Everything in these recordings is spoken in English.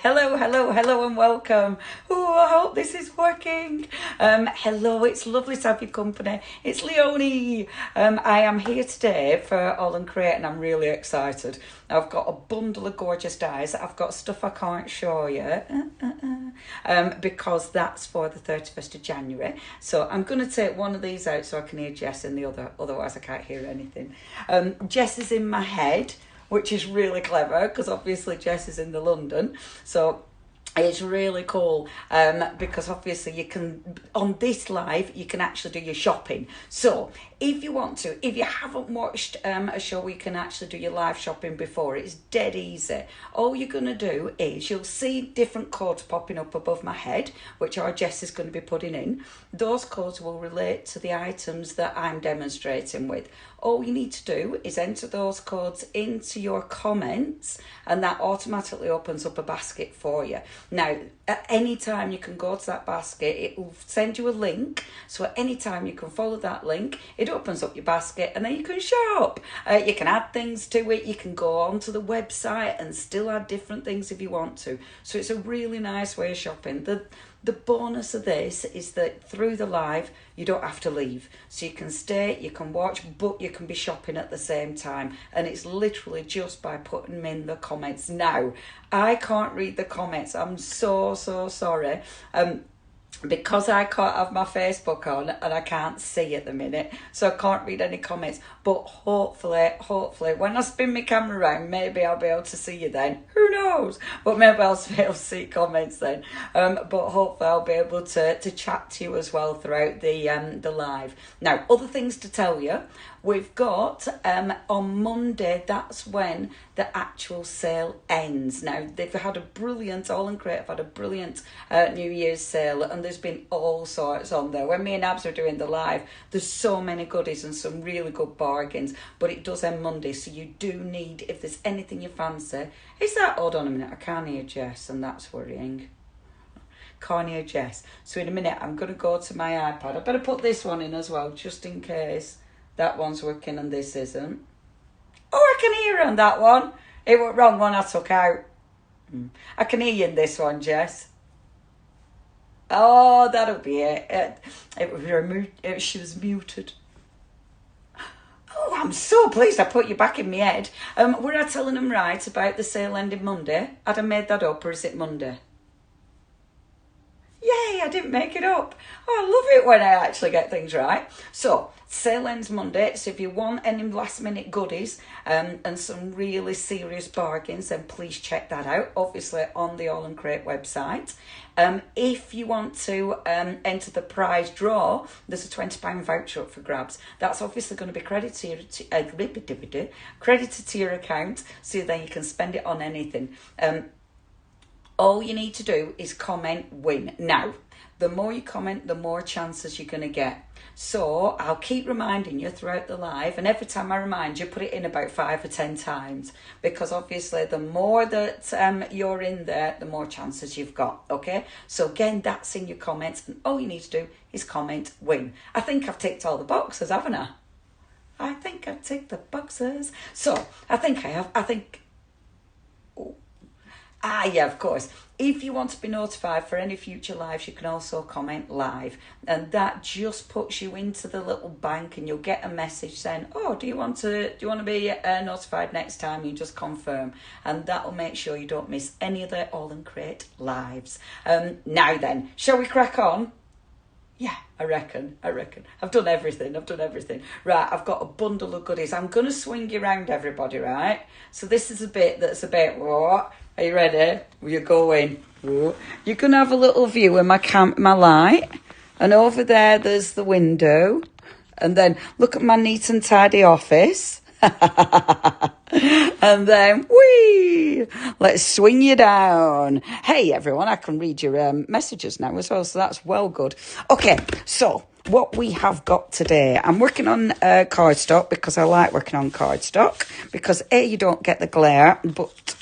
Hello and welcome. Oh, I hope this is working. Hello, it's lovely to have your company. It's Leonie. I am here today for AALL&Create and I'm really excited. I've got a bundle of gorgeous dies. I've got stuff I can't show you because that's for the 31st of January. So I'm going to take one of these out so I can hear Jess in the other, otherwise I can't hear anything. Jess is in my head, which is really clever because obviously Jess is in the London. So it's really cool because obviously you can, on this live, you can actually do your shopping. So if you want to, if you haven't watched a show where you can actually do your live shopping before, it's dead easy. All you're going to do is you'll see different codes popping up above my head, which our Jess is going to be putting in. Those codes will relate to the items that I'm demonstrating with. All you need to do is enter those codes into your comments and that automatically opens up a basket for you. Now, at any time you can go to that basket, it will send you a link. So at any time you can follow that link, it opens up your basket and then you can shop. You can add things to it. You can go onto the website and still add different things if you want to. So it's a really nice way of shopping. The bonus of this is that through the live, you don't have to leave. So you can stay, you can watch, but you can be shopping at the same time. And it's literally just by putting them in the comments. Now, I can't read the comments. I'm so sorry. Because I can't have my Facebook on and I can't see at the minute, so I can't read any comments. But hopefully, when I spin my camera around, maybe I'll be able to see you then. Who knows? But maybe I'll be able to see comments then. But hopefully I'll be able to chat to you as well throughout the live. Now, other things to tell you. We've got on Monday, that's when the actual sale ends. Now, they've had a brilliant, AALL&Create have had a brilliant New Year's sale, and there's been all sorts on there. When me and Abs are doing the live, there's so many goodies and some really good bargains, but it does end Monday, so you do need, if there's anything you fancy, is that, hold on a minute, I can't hear Jess, and that's worrying. Can't hear Jess. So in a minute, I'm going to go to my iPad. I better put this one in as well, just in case that one's working and this isn't. Oh, I can hear on that one. It was wrong one I took out. I can hear you in this one, Jess. Oh, that'll be it. It was removed. She was muted. Oh, I'm so pleased I put you back in my head. Were I telling them right about the sale ending Monday? Had I made that up or is it Monday? Yay, I didn't make it up. Oh, I love it when I actually get things right. So, sale ends Monday, so if you want any last minute goodies and some really serious bargains, then please check that out, obviously on the AALL&Create website. If you want to enter the prize draw, there's a £20 voucher up for grabs. That's obviously going to be credited to your account, so then you can spend it on anything. All you need to do is comment win. Now, the more you comment, the more chances you're going to get. So I'll keep reminding you throughout the live, and every time I remind you, put it in about 5 or 10 times, because obviously the more that you're in there, the more chances you've got, okay? So again, that's in your comments, and all you need to do is comment win. I think I've ticked all the boxes, haven't I? I think I've ticked the boxes. So I think I have. Yeah, of course. If you want to be notified for any future lives, you can also comment live. And that just puts you into the little bank and you'll get a message saying, oh, do you want to be notified next time? You just confirm. And that will make sure you don't miss any of the AALL&Create lives. Now then, shall we crack on? Yeah, I reckon. I've done everything. Right, I've got a bundle of goodies. I'm going to swing you around, everybody, right? So this is a bit that's a bit, what? Are you ready? We're going. You're going to have a little view of my light. And over there's the window. And then look at my neat and tidy office. And then, whee! Let's swing you down. Hey, everyone, I can read your messages now as well, so that's well good. Okay, so what we have got today, I'm working on cardstock because I like working on cardstock because A, you don't get the glare, but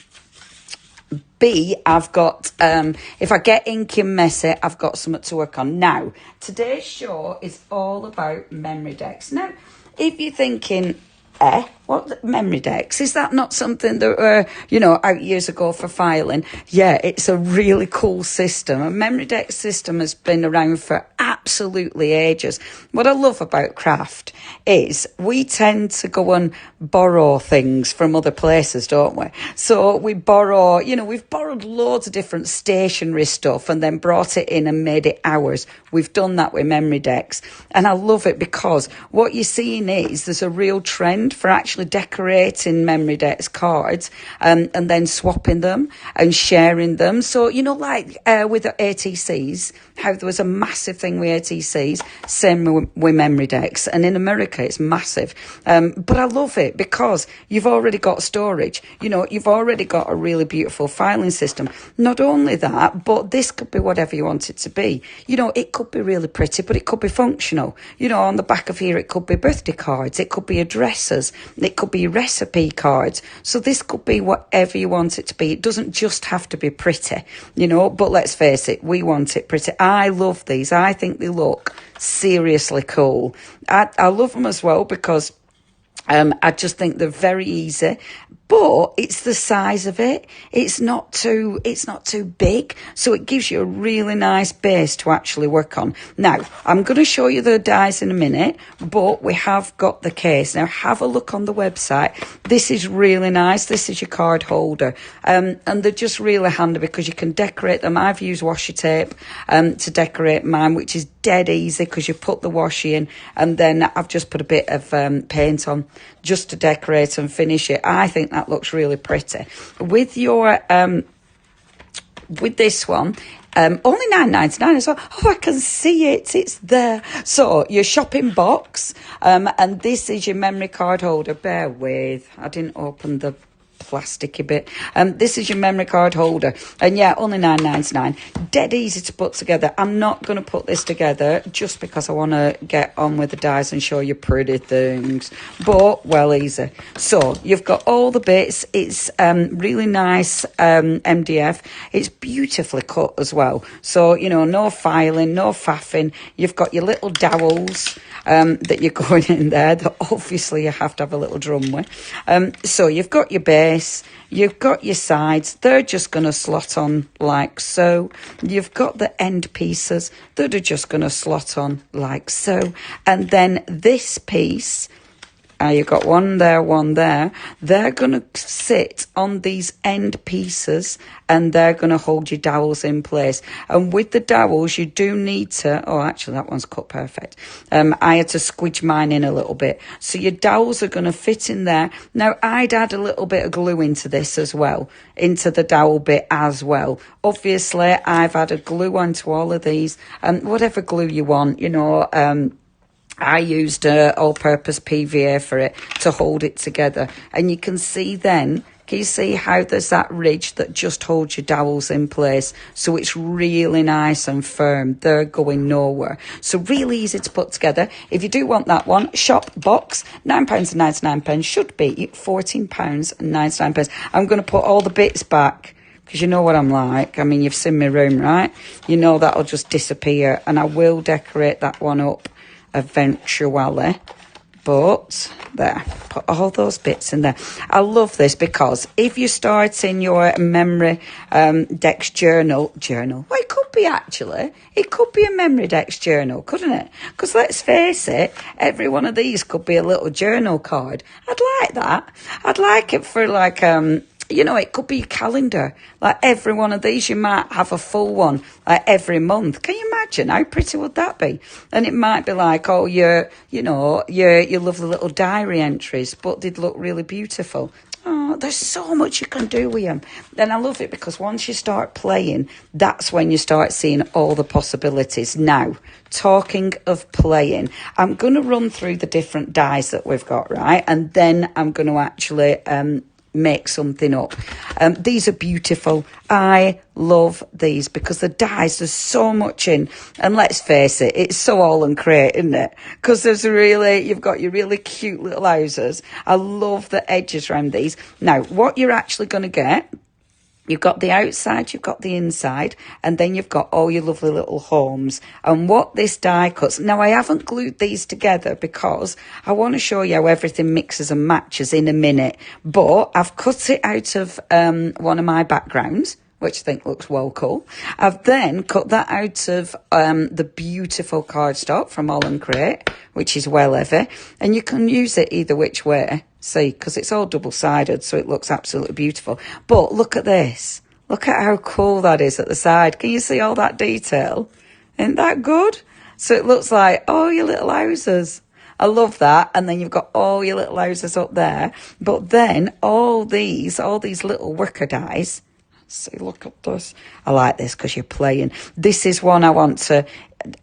B, I've got, if I get inky messy, I've got something to work on. Now, today's show is all about Memorydex. Now, if you're thinking, what, Memorydex? Is that not something that were, you know, out years ago for filing? Yeah, it's a really cool system. A Memorydex system has been around for absolutely ages. What I love about craft is we tend to go and borrow things from other places, don't we? So we borrow, you know, we've borrowed loads of different stationery stuff and then brought it in and made it ours. We've done that with Memorydex, and I love it because what you're seeing is there's a real trend for actually decorating Memorydex cards and then swapping them and sharing them. So, you know, like with the ATCs, how there was a massive thing with ATCs, same with Memorydex, and in America it's massive. But I love it because you've already got storage, you know, you've already got a really beautiful filing system. Not only that, but this could be whatever you want it to be. You know, it could be really pretty, but it could be functional. You know, on the back of here, it could be birthday cards, it could be addresses, it could be recipe cards. So this could be whatever you want it to be. It doesn't just have to be pretty, you know, but let's face it, we want it pretty. I love these. I think they look seriously cool. I love them as well because I just think they're very easy, but it's the size of it. It's not too big, so it gives you a really nice base to actually work on. Now, I'm going to show you the dies in a minute, but we have got the case. Now, have a look on the website. This is really nice. This is your card holder, and they're just really handy because you can decorate them. I've used washi tape to decorate mine, which is dead easy because you put the washi in, and then I've just put a bit of paint on just to decorate and finish it. I think that looks really pretty. With your with this one, only $9.99 as well. Oh, I can see it. It's there. So your shopping box, and this is your memory card holder. Bear with. I didn't open the plasticky bit. This is your memory card holder, and yeah, only $9.99. Dead easy to put together. I'm not going to put this together just because I want to get on with the dies and show you pretty things, but well, easy. So you've got all the bits. It's really nice MDF. It's beautifully cut as well, so you know, no filing, no faffing. You've got your little dowels that you're going in there that obviously you have to have a little drum with. So you've got your base, you've got your sides, they're just going to slot on like so. You've got the end pieces that are just going to slot on like so. And then this piece, you've got one there, they're going to sit on these end pieces and they're going to hold your dowels in place. And with the dowels, you do need to, oh, actually, that one's cut perfect. I had to squidge mine in a little bit. So your dowels are going to fit in there. Now, I'd add a little bit of glue into this as well, into the dowel bit as well. Obviously, I've added glue onto all of these, and whatever glue you want, you know, I used all-purpose PVA for it to hold it together. And you can see then, can you see how there's that ridge that just holds your dowels in place? So it's really nice and firm. They're going nowhere. So really easy to put together. If you do want that one, shop box, £9.99, should be £14.99. I'm going to put all the bits back, because you know what I'm like. I mean, you've seen my room, right? You know that'll just disappear. And I will decorate that one up eventually, but there, put all those bits in there. I love this because if you start in your Memorydex journal, well, it could be actually, it could be a Memorydex journal, couldn't it? Because let's face it, every one of these could be a little journal card. I'd like that. I'd like it for like you know, it could be a calendar. Like every one of these, you might have a full one, like every month. Can you imagine how pretty would that be? And it might be like, oh, your lovely little diary entries, but they'd look really beautiful. Oh, there's so much you can do with them. And I love it because once you start playing, that's when you start seeing all the possibilities. Now, talking of playing, I'm going to run through the different dies that we've got, right? And then I'm going to actually make something up. These are beautiful. I love these because the dies, there's so much in, and let's face it, it's so AALL&Create, isn't it? Because you've got your really cute little houses. I love the edges around these. Now, what you're actually going to get You've got the outside, you've got the inside, and then you've got all your lovely little homes. And what this die cuts, now I haven't glued these together because I want to show you how everything mixes and matches in a minute. But I've cut it out of one of my backgrounds, which I think looks well cool. I've then cut that out of the beautiful cardstock from AALL&Create, which is well heavy. And you can use it either which way. See, because it's all double-sided, so it looks absolutely beautiful. But look at this. Look at how cool that is at the side. Can you see all that detail? Isn't that good? So it looks like all your little houses. I love that. And then you've got all your little houses up there. But then all these little wicker dies. See, look at this. I like this because you're playing. This is one I want to,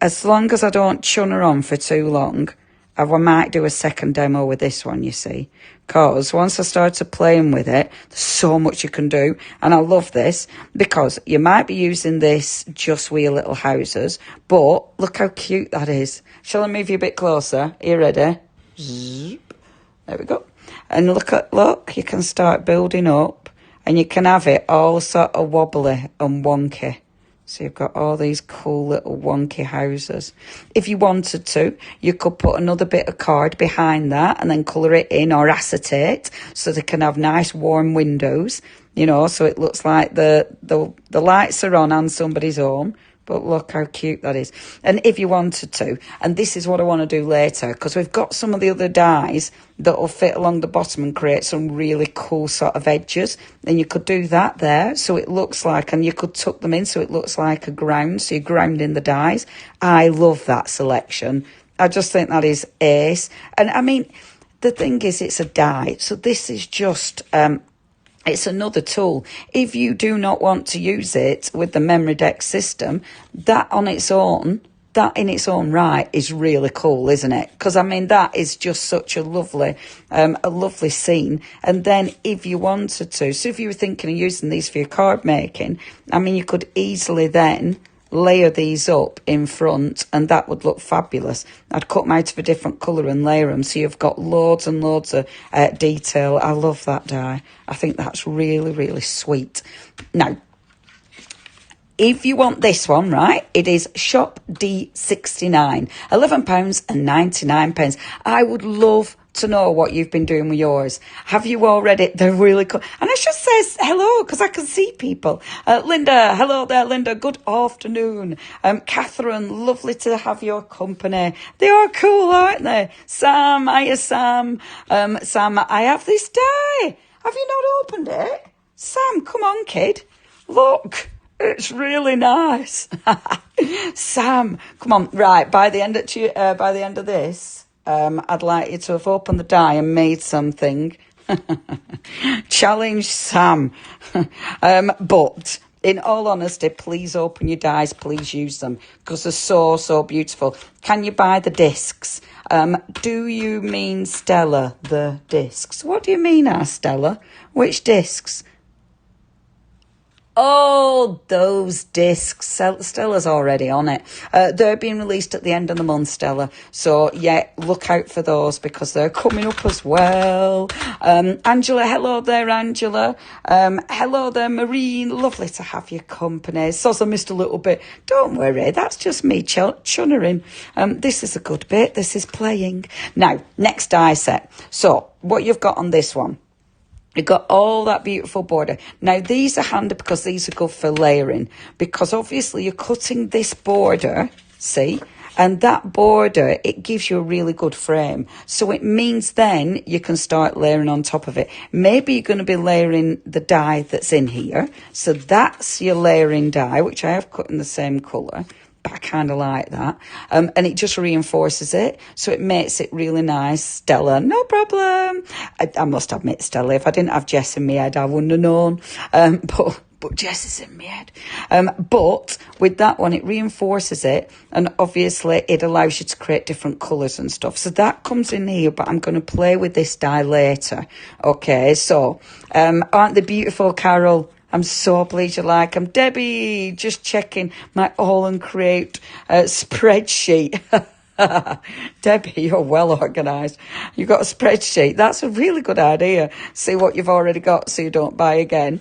as long as I don't chun her on for too long, I might do a second demo with this one, you see. Because once I started playing with it, there's so much you can do. And I love this because you might be using this just with your little houses. But look how cute that is. Shall I move you a bit closer? Are you ready? Zoop. There we go. And look, you can start building up. And you can have it all sort of wobbly and wonky. So you've got all these cool little wonky houses. If you wanted to, you could put another bit of card behind that and then colour it in or acetate so they can have nice warm windows, you know, so it looks like the lights are on and somebody's home. But look how cute that is. And if you wanted to, and this is what I want to do later, because we've got some of the other dies that will fit along the bottom and create some really cool sort of edges. And you could do that there, so it looks like, and you could tuck them in so it looks like a ground, so you're grounding the dies. I love that selection. I just think that is ace. And I mean, the thing is, it's a die, so this is just... it's another tool. If you do not want to use it with the Memorydex system, that in its own right is really cool, isn't it? Because I mean, that is just such a lovely scene. And then if you wanted to, so if you were thinking of using these for your card making, I mean, you could easily then layer these up in front and that would look fabulous. I'd cut them out of a different colour and layer them so you've got loads and loads of detail. I love that die. I think that's really, really sweet. Now, if you want this one, right, it is Shop D69, £11.99. I would love to know what you've been doing with yours. Have you already? They're really cool. And I should say hello because I can see people. Linda, hello there, Linda. Good afternoon. Catherine, lovely to have your company. They are cool, aren't they? Sam, hiya, Sam. Sam, I have this die. Have you not opened it? Sam, come on, kid. Look. It's really nice. Sam, come on. Right, by the end of this, I'd like you to have opened the die and made something. Challenge Sam. But in all honesty, please open your dies. Please use them because they're so, so beautiful. Can you buy the discs? Do you mean Stella, the discs? What do you mean, Stella? Which discs? Oh, those discs. Stella's already on it. They're being released at the end of the month, Stella. So, yeah, look out for those because they're coming up as well. Angela, hello there, Angela. Hello there, Maureen. Lovely to have your company. Soz, I missed a little bit. Don't worry, that's just me chunnering. This is a good bit. This is playing. Now, next die set. So, what you've got on this one. You've got all that beautiful border. Now, these are handy because these are good for layering. Because obviously you're cutting this border, see? And that border, it gives you a really good frame. So it means then you can start layering on top of it. Maybe you're going to be layering the die that's in here. So that's your layering die, which I have cut in the same colour. But I kind of like that. And it just reinforces it. So it makes it really nice. Stella, no problem. I must admit, Stella, if I didn't have Jess in my head, I wouldn't have known. But Jess is in my head. But with that one, it reinforces it. And obviously, it allows you to create different colours and stuff. So that comes in here, but I'm going to play with this die later. Okay, so aren't they beautiful, Carol? I'm so pleased you like them. Debbie, just checking my AALL&Create spreadsheet. Debbie, you're well organised. You've got a spreadsheet. That's a really good idea. See what you've already got so you don't buy again.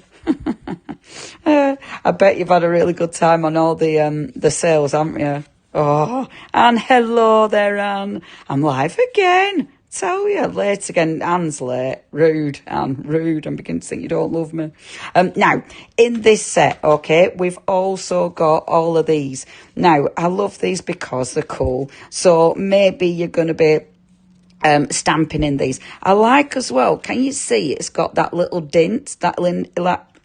I bet you've had a really good time on all the sales, haven't you? Oh, and hello there, Anne. I'm live again. Tell you, late again. Anne's late. Rude, Anne. Rude. I'm beginning to think you don't love me. Now, in this set, okay, we've also got all of these. Now, I love these because they're cool. So maybe you're going to be stamping in these. I like as well, can you see it's got that little dint, that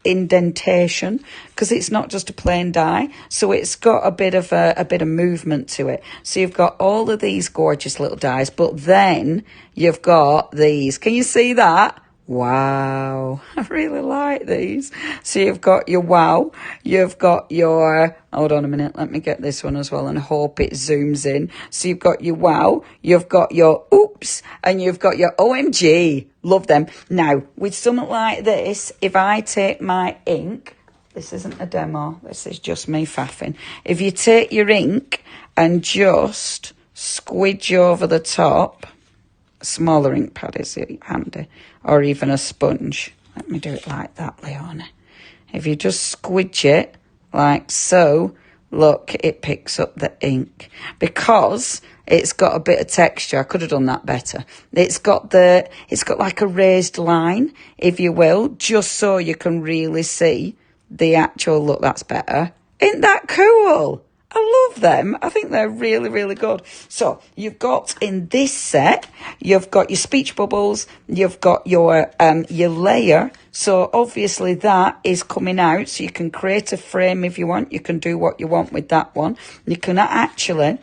indentation, because it's not just a plain die, so it's got a bit of movement to it. So you've got all of these gorgeous little dies, but then you've got these. Can you see that? Wow, I really like these. So you've got your wow, you've got your, hold on a minute, let me get this one as well and hope it zooms in. So you've got your wow, you've got your oops, and you've got your OMG. Love them. Now, with something like this, if I take my ink, this isn't a demo, this is just me faffing. If you take your ink and just squidge over the top, a smaller ink pad is handy, or even a sponge. Let me do it like that, Leonie. If you just squidge it like so, look, it picks up the ink because it's got a bit of texture. I could have done that better. It's got like a raised line, if you will, just so you can really see the actual look. That's better. Isn't that cool? I love them. I think they're really, really good. So you've got in this set, you've got your speech bubbles, you've got your layer. So obviously that is coming out. So you can create a frame if you want. You can do what you want with that one. You can actually,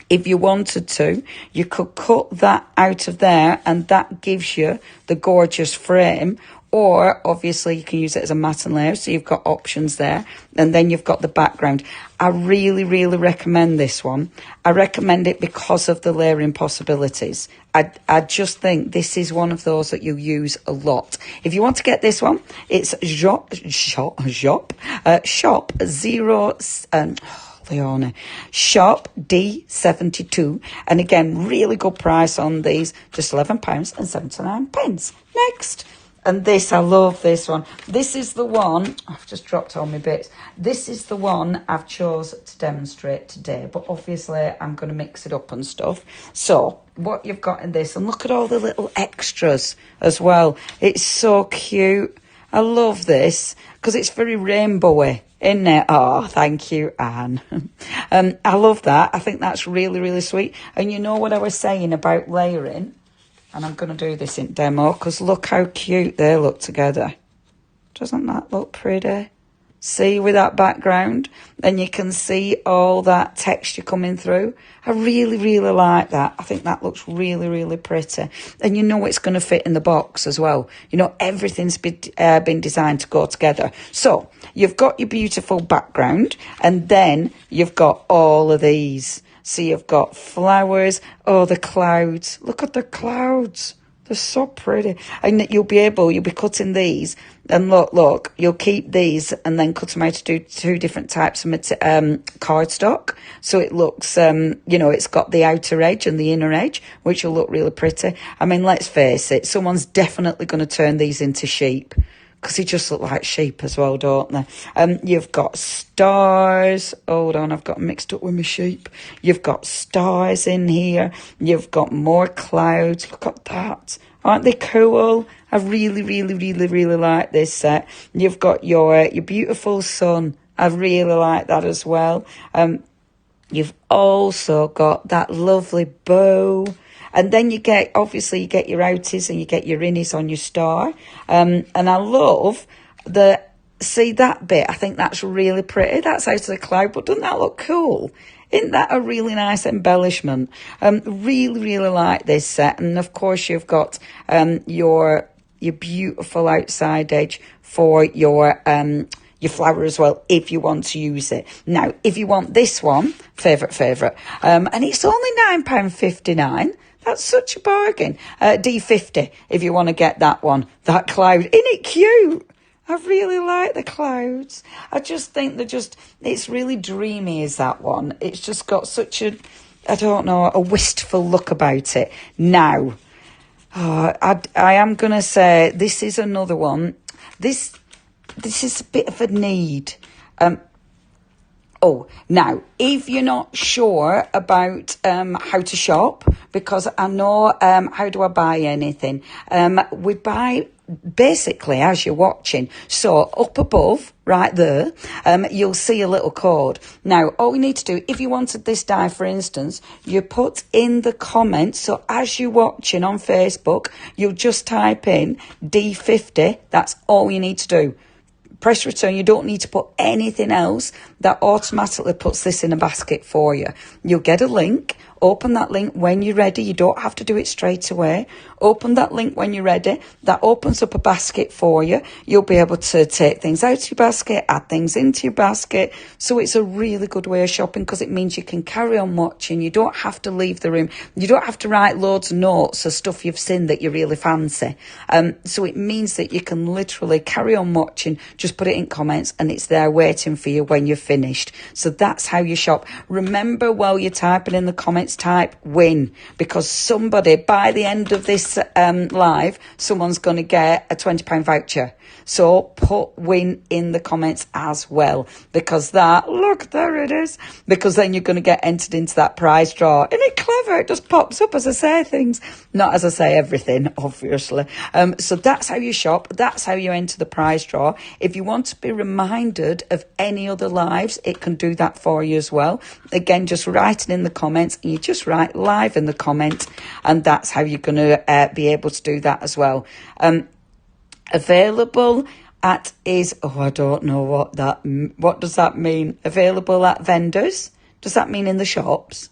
if you wanted to, you could cut that out of there and that gives you the gorgeous frame. Or, obviously, you can use it as a mat and layer, so you've got options there. And then you've got the background. I really, really recommend this one. I recommend it because of the layering possibilities. I just think this is one of those that you use a lot. If you want to get this one, it's shop 0... Leonie. Shop D72. And again, really good price on these. Just £11.79. Next. And this, I love this one. This is the one, I've just dropped all my bits. This is the one I've chose to demonstrate today. But obviously, I'm going to mix it up and stuff. So, what you've got in this, and look at all the little extras as well. It's so cute. I love this because it's very rainbowy, isn't it? Oh, thank you, Anne. I love that. I think that's really, really sweet. And you know what I was saying about layering? And I'm going to do this in demo because look how cute they look together. Doesn't that look pretty? See, with that background, and you can see all that texture coming through. I really, really like that. I think that looks really, really pretty. And you know it's going to fit in the box as well. You know, everything's been designed to go together. So, you've got your beautiful background, and then you've got all of these. So you've got flowers. Oh, the clouds. Look at the clouds. They're so pretty. And you'll be cutting these. And look, you'll keep these and then cut them out to do two different types of cardstock. So it looks, it's got the outer edge and the inner edge, which will look really pretty. I mean, let's face it, someone's definitely going to turn these into sheep. Because they just look like sheep as well, don't they? You've got stars. Hold on, I've got mixed up with my sheep. You've got stars in here. You've got more clouds. Look at that. Aren't they cool? I really, really, really, really like this set. You've got your beautiful sun. I really like that as well. You've also got that lovely bow. And then you get your outies and you get your innies on your star. And I love see that bit? I think that's really pretty. That's out of the cloud, but doesn't that look cool? Isn't that a really nice embellishment? Really, really like this set. And of course you've got your beautiful outside edge for your flower as well, if you want to use it. Now, if you want this one, favourite, and it's only £9.59. That's such a bargain. D50, if you want to get that one. That cloud. Isn't it cute? I really like the clouds. I just think it's really dreamy is that one. It's just got such a wistful look about it. Now, I am going to say this is another one. This this is a bit of a need. Oh, now, if you're not sure about how to shop, because I know how do I buy anything? We buy basically as you're watching. So up above, right there, you'll see a little code. Now, all you need to do, if you wanted this die, for instance, you put in the comments. So as you're watching on Facebook, you'll just type in D50. That's all you need to do. Press return. You don't need to put anything else. That automatically puts this in a basket for you. You'll get a link. Open that link when you're ready. You don't have to do it straight away. Open that link when you're ready. That opens up a basket for you. You'll be able to take things out of your basket, add things into your basket. So it's a really good way of shopping because it means you can carry on watching. You don't have to leave the room. You don't have to write loads of notes of stuff you've seen that you really fancy. So it means that you can literally carry on watching, just put it in comments and it's there waiting for you when you're finished. So that's how you shop. Remember, while you're typing in the comments, type win, because somebody by the end of this live, someone's going to get a £20 voucher. So put win in the comments as well, because that, look, there it is, because then you're going to get entered into that prize draw. Isn't it clever? It just pops up as I say things, not as I say everything, obviously. So that's how you shop. That's how you enter the prize draw. If you want to be reminded of any other lives, it can do that for you as well. Again, just write it in the comments, and you just write live in the comment, and that's how you're going to be able to do that as well. Available at I don't know what does that mean? Available at vendors? Does that mean in the shops?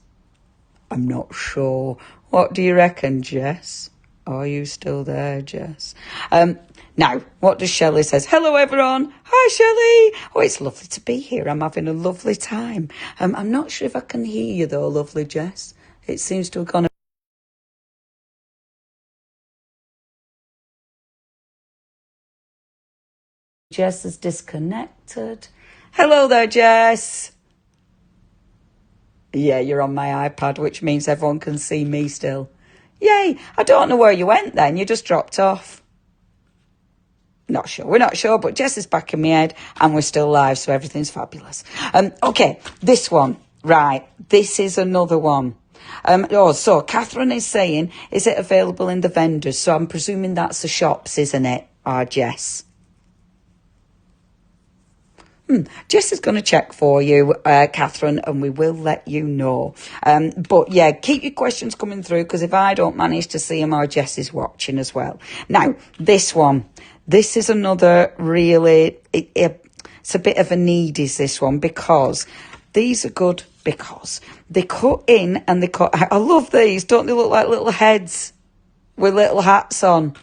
I'm not sure. What do you reckon, Jess? Are you still there, Jess? Now, what does Shelley says? Hello, everyone. Hi, Shelley. Oh, it's lovely to be here. I'm having a lovely time. I'm not sure if I can hear you, though, lovely Jess. It seems to have gone... Jess is disconnected. Hello there, Jess. Yeah, you're on my iPad, which means everyone can see me still. Yay. I don't know where you went then. You just dropped off. Not sure. We're not sure, but Jess is back in my head and we're still live, so everything's fabulous. Okay, this one. Right, this is another one. So Catherine is saying, is it available in the vendors? So I'm presuming that's the shops, isn't it? Jess. Jess is going to check for you, Catherine, and we will let you know. But yeah, keep your questions coming through, because if I don't manage to see them, our Jess is watching as well. Now, this one. This is another really, it's a bit of a need, is this one, because these are good because they cut in and they cut out. I love these. Don't they look like little heads with little hats on?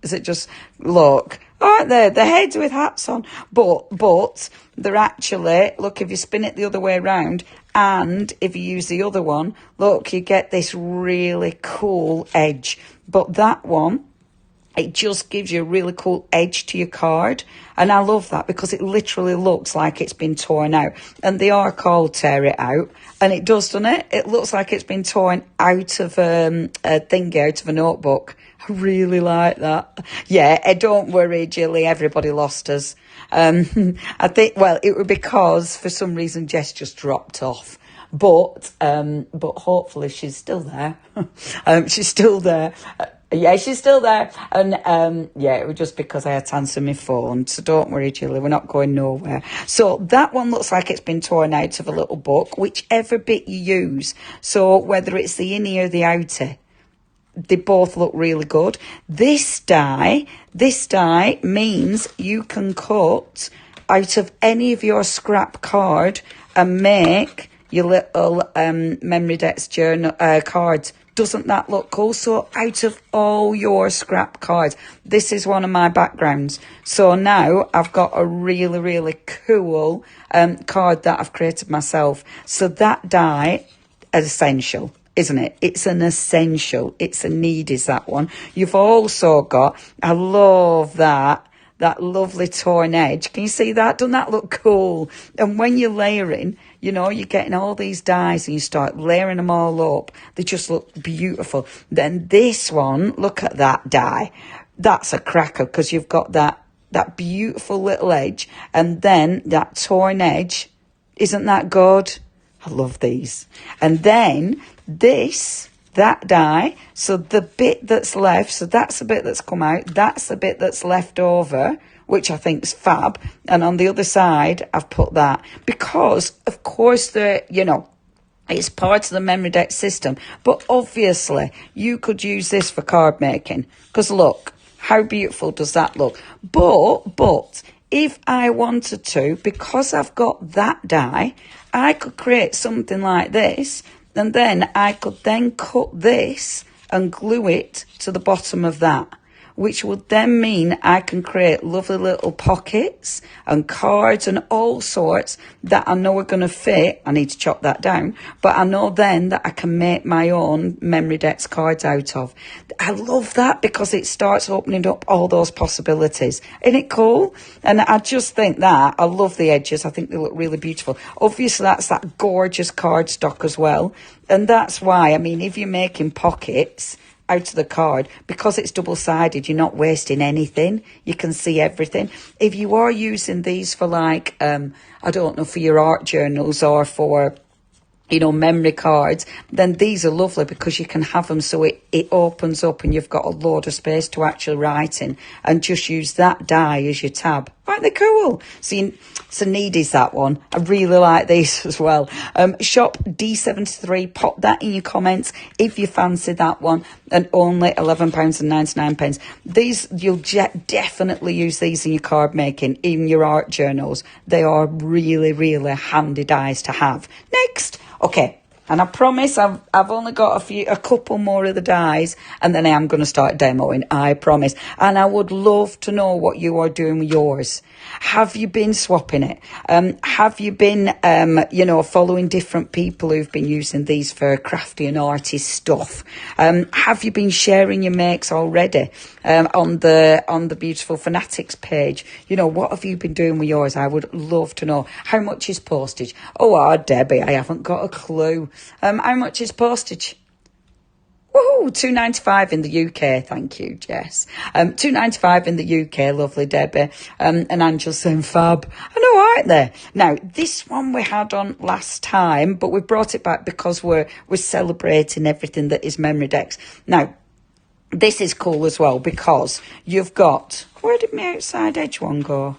Is it just, look, aren't they? The heads with hats on. But they're actually, look, if you spin it the other way around and if you use the other one, look, you get this really cool edge. But that one, it just gives you a really cool edge to your card. And I love that because it literally looks like it's been torn out. And they are called Tear It Out. And it does, doesn't it? It looks like it's been torn out of a thingy, out of a notebook. I really like that. Yeah, don't worry, Jilly, everybody lost us. I think, well, it was because for some reason Jess just dropped off. But hopefully she's still there. She's still there. Yeah, she's still there. And yeah, it was just because I had to answer my phone. So don't worry, Julie, we're not going nowhere. So that one looks like it's been torn out of a little book, whichever bit you use. So whether it's the innie or the outer, they both look really good. This die means you can cut out of any of your scrap card and make your little Memorydex journal cards. Doesn't that look cool? So out of all your scrap cards, this is one of my backgrounds. So now I've got a really, really cool card that I've created myself. So that die is essential, isn't it? It's an essential. It's a need, is that one. You've also got, I love that lovely torn edge. Can you see that? Doesn't that look cool? And when you're layering, you know, you're getting all these dies and you start layering them all up. They just look beautiful. Then this one, look at that die. That's a cracker because you've got that that beautiful little edge, and then that torn edge. Isn't that good? I love these. And then that die, so the bit that's left, so that's the bit that's come out, that's the bit that's left over, which I think is fab. And on the other side, I've put that because, of course, it's part of the Memorydex system. But obviously, you could use this for card making. Because look, how beautiful does that look? But if I wanted to, because I've got that die, I could create something like this. And then I could then cut this and glue it to the bottom of that, which would then mean I can create lovely little pockets and cards and all sorts that I know are going to fit. I need to chop that down, but I know then that I can make my own Memorydex cards out of. I love that because it starts opening up all those possibilities. Isn't it cool? And I just think that, I love the edges. I think they look really beautiful. Obviously, that's that gorgeous cardstock as well. And that's why, I mean, if you're making pockets out of the card, because it's double-sided, you're not wasting anything. You can see everything. If you are using these for like, I don't know, for your art journals or for, memory cards, then these are lovely because you can have them so it opens up and you've got a load of space to actually write in, and just use that die as your tab. Aren't they cool? So needy's that one. I really like these as well. Shop D73, pop that in your comments if you fancy that one, and only £11.99. These, you'll definitely use these in your card making, in your art journals. They are really, really handy dies to have. Next. Okay, and I promise I've only got a couple more of the dies, and then I am going to start demoing, I promise. And I would love to know what you are doing with yours. Have you been swapping it? Have you been, following different people who've been using these for crafty and arty stuff? Have you been sharing your makes already on the Beautiful Fanatics page? What have you been doing with yours? I would love to know. How much is postage? Oh, Debbie, I haven't got a clue. How much is postage? Woohoo, £2.95 in the UK. Thank you, Jess. £2.95 in the UK, lovely Debbie. And Angela's saying fab. I know, aren't they? Now, this one we had on last time, but we brought it back because we're celebrating everything that is Memorydex. Now, this is cool as well because you've got... Where did my outside edge one go?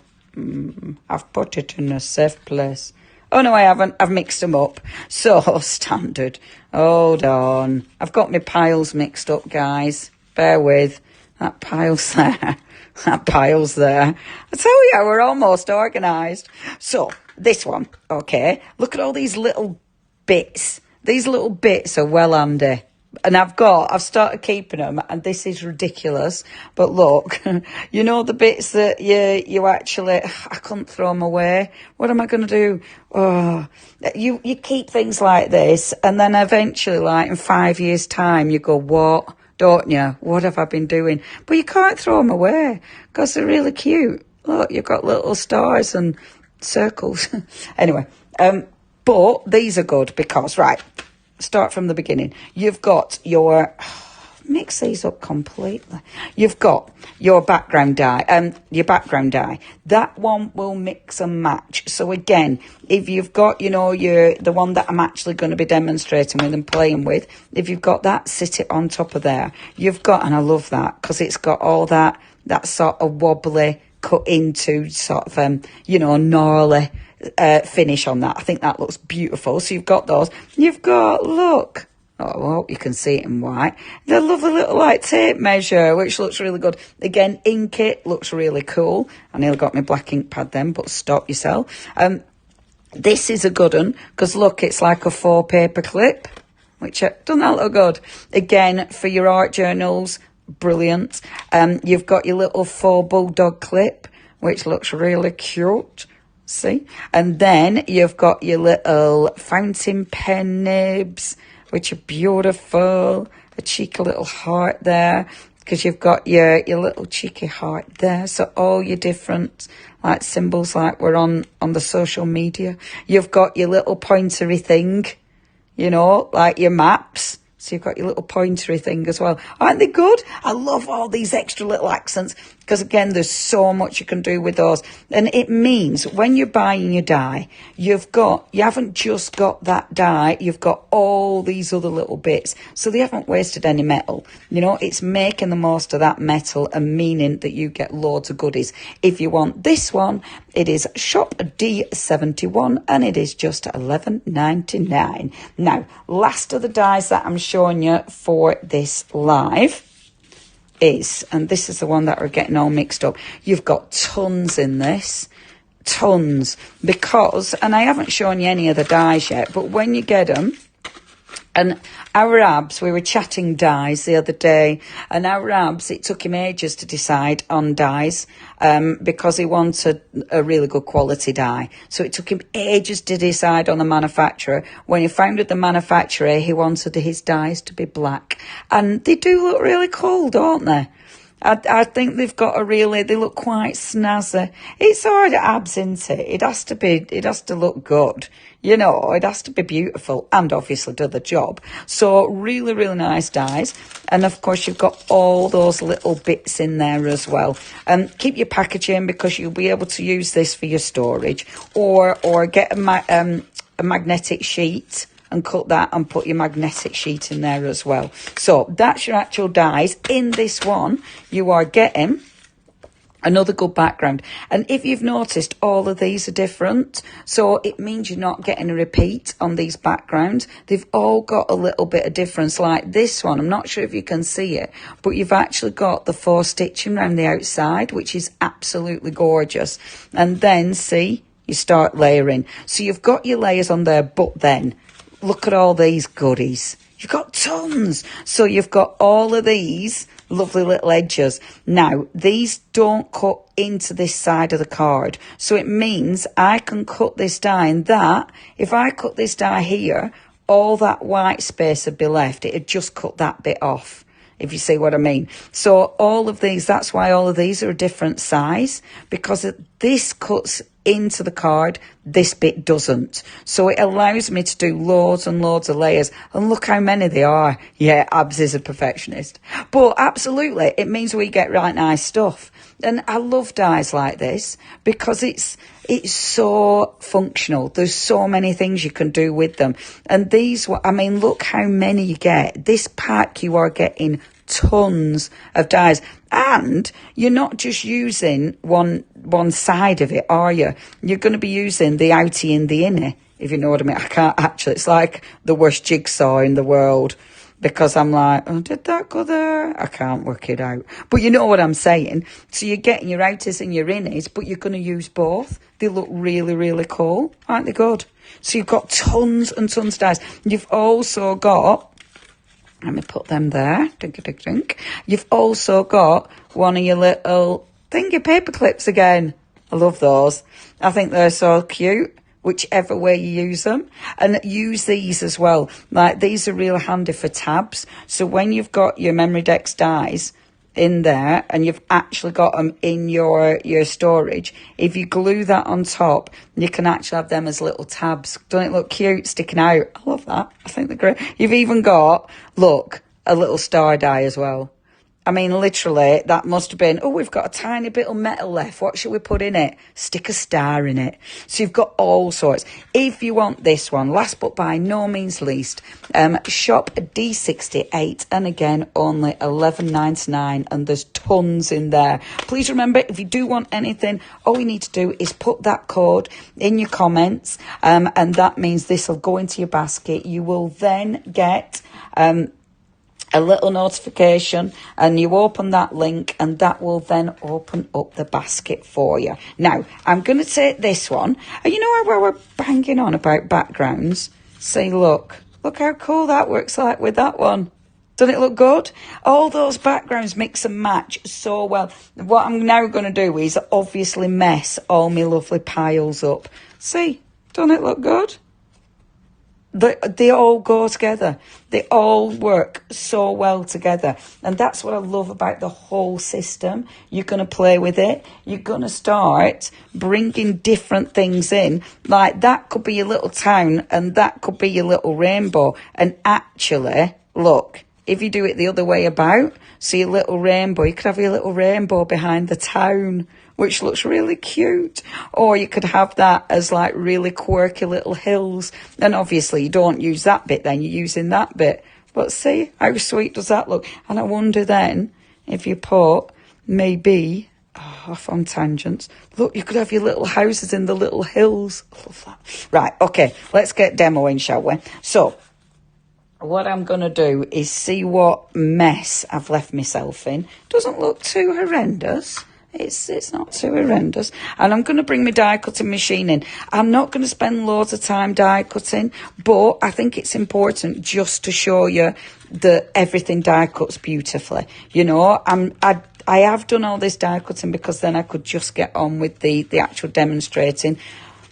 I've put it in a safe place. Oh, no, I haven't. I've mixed them up. So, standard. Hold on. I've got my piles mixed up, guys. Bear with. That pile's there. That pile's there. I tell you, we're almost organised. So, this one. Okay. Look at all these little bits. These little bits are well handy. And I've started keeping them, and this is ridiculous. But look, the bits that you actually, I couldn't throw them away. What am I going to do? Oh, you keep things like this, and then eventually, like in 5 years' time, you go, what? Don't you? What have I been doing? But you can't throw them away because they're really cute. Look, you've got little stars and circles. Anyway, but these are good because, right, start from the beginning. You've got your... mix these up completely. You've got your background die. That one will mix and match. So again, if you've got, the one that I'm actually going to be demonstrating with and playing with, if you've got that, sit it on top of there. You've got, and I love that because it's got all that sort of wobbly cut into sort of, gnarly finish on that. I think that looks beautiful. So you've got those. You've got, look. Oh, well, you can see it in white. The lovely little like tape measure, which looks really good. Again, ink it looks really cool. I nearly got my black ink pad then, but stop yourself. This is a good one because look, it's like a 4 paper clip, which doesn't that look good? Again, for your art journals, brilliant. You've got your little 4 bulldog clip, which looks really cute. See? And then you've got your little fountain pen nibs, which are beautiful. A cheeky little heart there, because you've got your little cheeky heart there. So all your different like symbols like we're on the social media. You've got your little pointery thing, like your maps. So you've got your little pointery thing as well. Aren't they good? I love all these extra little accents. because again, there's so much you can do with those. And it means when you're buying your die, you haven't just got that die, you've got all these other little bits. So they haven't wasted any metal. You know, it's making the most of that metal and meaning that you get loads of goodies. If you want this one, it is shop D71 and it is just $11.99. Now, last of the dies that I'm showing you for this live is, and this is the one that we're getting all mixed up, you've got tons in this, tons, because, and I haven't shown you any of the dies yet, but when you get them, and our Abs, we were chatting dies the other day, and our Abs, it took him ages to decide on dies because he wanted a really good quality die. So it took him ages to decide on the manufacturer. When he found the manufacturer, he wanted his dies to be black. And they do look really cool, don't they? I think they've got they look quite snazzy. It's hard Abs, isn't it? It has to look good. You know, it has to be beautiful and obviously do the job. So really, really nice dies. And of course, you've got all those little bits in there as well. Keep your packaging because you'll be able to use this for your storage or get a magnetic sheet and cut that and put your magnetic sheet in there as well. So that's your actual dies. In this one, you are getting another good background. And if you've noticed, all of these are different. So it means you're not getting a repeat on these backgrounds. They've all got a little bit of difference. Like this one, I'm not sure if you can see it, but you've actually got the 4 stitching around the outside, which is absolutely gorgeous. And then, see, you start layering. So you've got your layers on there, but then look at all these goodies. You've got tons. So you've got all of these lovely little edges. Now, these don't cut into this side of the card. So it means I can cut this die and that. If I cut this die here, all that white space would be left. It would just cut that bit off, if you see what I mean. So all of these, that's why all of these are a different size, because this cuts into the card, this bit doesn't. So it allows me to do loads and loads of layers. And look how many there are. Yeah, Abs is a perfectionist. But absolutely, it means we get right nice stuff. And I love dies like this because it's so functional. There's so many things you can do with them. And these, I mean, look how many you get. This pack, you are getting tons of dies. And you're not just using one side of it, are you? You're going to be using the outie and the innie, if you know what I mean. I can't actually, it's like the worst jigsaw in the world. Because I'm like, oh, did that go there? I can't work it out. But you know what I'm saying. So you're getting your outies and your innies, but you're going to use both. They look really, really cool. Aren't they good? So you've got tons and tons of dies. You've also got, let me put them there. Dink. You've also got one of your little thingy paper clips again. I love those. I think they're so cute. Whichever way you use them. And use these as well. Like, these are real handy for tabs. So when you've got your Memorydex dies in there and you've actually got them in your storage, if you glue that on top, you can actually have them as little tabs. Don't it look cute sticking out? I love that. I think they're great. You've even got, look, a little star die as well. I mean, literally, that must have been, oh, we've got a tiny bit of metal left. What should we put in it? Stick a star in it. So you've got all sorts. If you want this one, last but by no means least, shop D68. And again, only $11.99. And there's tons in there. Please remember, if you do want anything, all you need to do is put that code in your comments. And that means this will go into your basket. You will then get a little notification and you open that link and that will then open up the basket for you. Now, I'm going to take this one. And you know how we're banging on about backgrounds? See, look how cool that works like with that one. Doesn't it look good? All those backgrounds mix and match so well. What I'm now going to do is obviously mess all my lovely piles up. See, doesn't it look good? They all go together. They all work so well together. And that's what I love about the whole system. You're going to play with it. You're going to start bringing different things in. Like that could be your little town and that could be your little rainbow. And actually, look, if you do it the other way about, so your little rainbow, you could have your little rainbow behind the town, which looks really cute. Or you could have that as like really quirky little hills. And obviously you don't use that bit then, you're using that bit. But see, how sweet does that look? And I wonder then, if you put maybe, off on tangents, look, you could have your little houses in the little hills. I love that. Right, okay, let's get demoing, shall we? So, what I'm going to do is see what mess I've left myself in. Doesn't look too horrendous. It's not too horrendous. And I'm going to bring my die cutting machine in. I'm not going to spend loads of time die cutting, but I think it's important just to show you that everything die cuts beautifully. You know, I have done all this die cutting because then I could just get on with the actual demonstrating.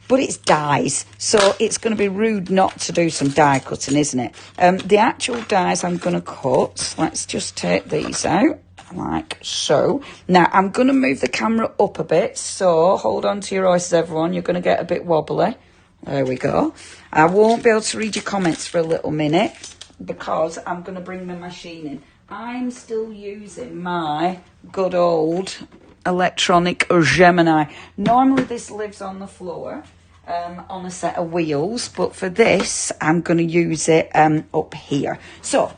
But it's dies, so it's going to be rude not to do some die cutting, isn't it? The actual dies I'm going to cut, let's just take these out, like so. Now, I'm going to move the camera up a bit, so hold on to your horses, everyone. You're going to get a bit wobbly. There we go. I won't be able to read your comments for a little minute because I'm going to bring my machine in. I'm still using my good old electronic Gemini. Normally this lives on the floor on a set of wheels, but for this I'm going to use it up here. So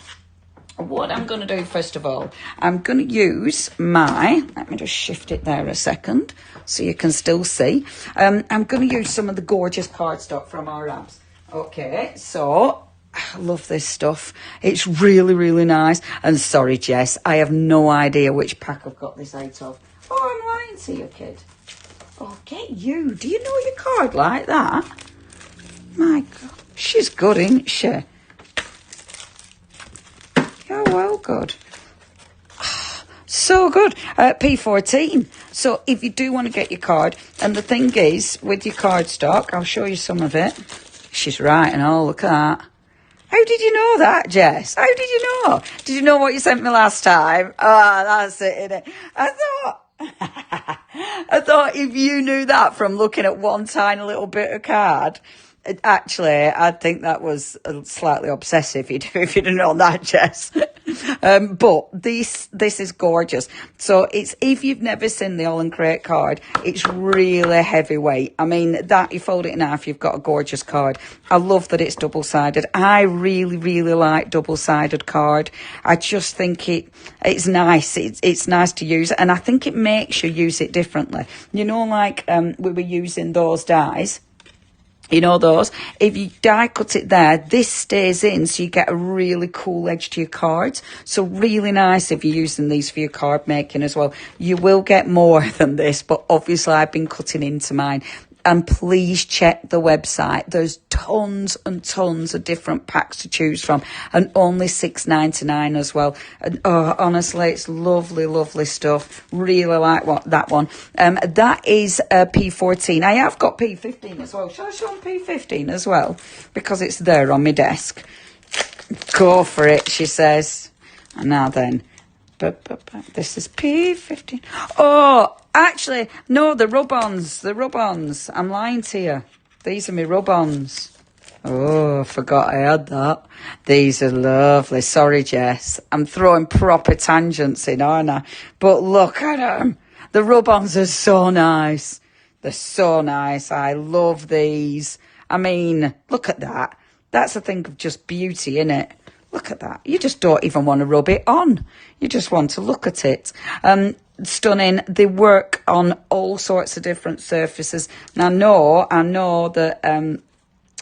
what I'm going to do first of all, I'm going to use my, let me just shift it there a second so you can still see. I'm going to use some of the gorgeous cardstock from our Rabs. Okay, so I love this stuff. It's really, really nice. And sorry, Jess, I have no idea which pack I've got this out of. Oh, I'm lying to you, kid. Oh, get you. Do you know your card like that? My God. She's good, isn't she? You're well good. So good. P14. So if you do want to get your card, and the thing is, with your cardstock, I'll show you some of it. She's right and all, look at that. How did you know that, Jess? How did you know? Did you know what you sent me last time? Ah, that's it, innit? I thought if you knew that from looking at one tiny little bit of card, actually, I think that was slightly obsessive if you'd have known that, Jess. But this is gorgeous. So it's, if you've never seen the AALL&Create card, it's really heavyweight. I mean, that you fold it in half, you've got a gorgeous card. I love that it's double-sided. I really, really like double-sided card. I just think it's nice. It's nice to use, and I think it makes you use it differently. You know, like we were using those dies. You know those? If you die cut it there, this stays in, so you get a really cool edge to your cards. So really nice if you're using these for your card making as well. You will get more than this, but obviously I've been cutting into mine. And please check the website. There's tons and tons of different packs to choose from, and only $6.99 as well. And honestly, it's lovely, lovely stuff. Really like that one. That is P14. I have got P15 as well. Shall I show them P15 as well? Because it's there on my desk. Go for it, she says. And now then. This is P15. Oh, actually, no, the rub-ons. The rub-ons. I'm lying to you. These are my rub-ons. Oh, I forgot I had that. These are lovely. Sorry, Jess. I'm throwing proper tangents in, aren't I? But look at them. The rub-ons are so nice. They're so nice. I love these. I mean, look at that. That's a thing of just beauty, innit? Look at that. You just don't even want to rub it on. You just want to look at it. Stunning. They work on all sorts of different surfaces. And I know that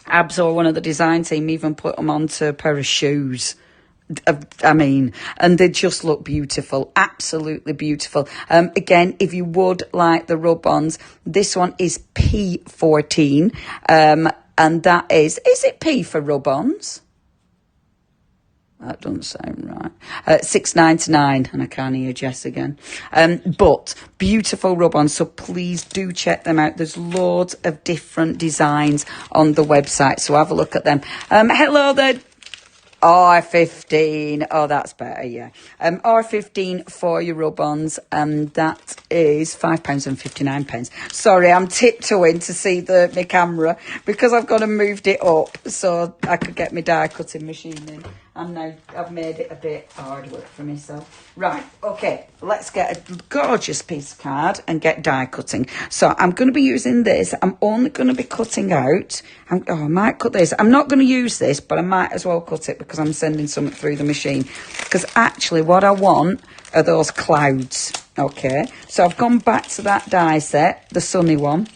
Abs or one of the design team even put them onto a pair of shoes. I mean, and they just look beautiful. Absolutely beautiful. Again, if you would like the rub-ons, this one is P14. And that is it P for rub-ons? That doesn't sound right. $6.99, and I can't hear Jess again. But beautiful rub-ons, so please do check them out. There's loads of different designs on the website, so have a look at them. Hello there. R15. Oh, that's better, yeah. R15 for your rub-ons, and that is £5.59. Sorry, I'm tiptoeing to see my camera because I've got to move it up so I could get my die cutting machine in. I've made it a bit hard work for myself. Right, okay, let's get a gorgeous piece of card and get die cutting. So I'm going to be using this. I'm only going to be cutting out. I might cut this. I'm not going to use this, but I might as well cut it because I'm sending something through the machine. Because actually what I want are those clouds. Okay, so I've gone back to that die set, the sunny one.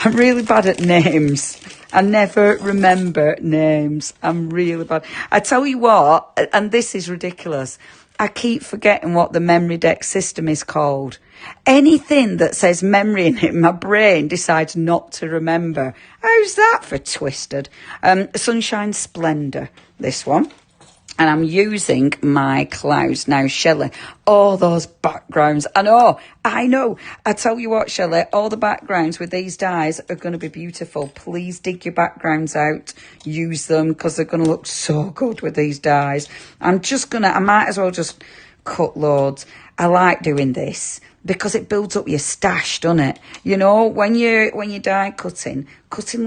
I'm really bad at names. I never remember names. I'm really bad. I tell you what, and this is ridiculous, I keep forgetting what the Memorydex system is called. Anything that says memory in it, my brain decides not to remember. How's that for twisted? Sunshine Splendour, this one. And I'm using my clouds now, Shelley. All those backgrounds. I know. I tell you what, Shelley, all the backgrounds with these dies are going to be beautiful. Please dig your backgrounds out. Use them because they're going to look so good with these dies. I might as well just cut loads. I like doing this because it builds up your stash, doesn't it? You know, when you die cutting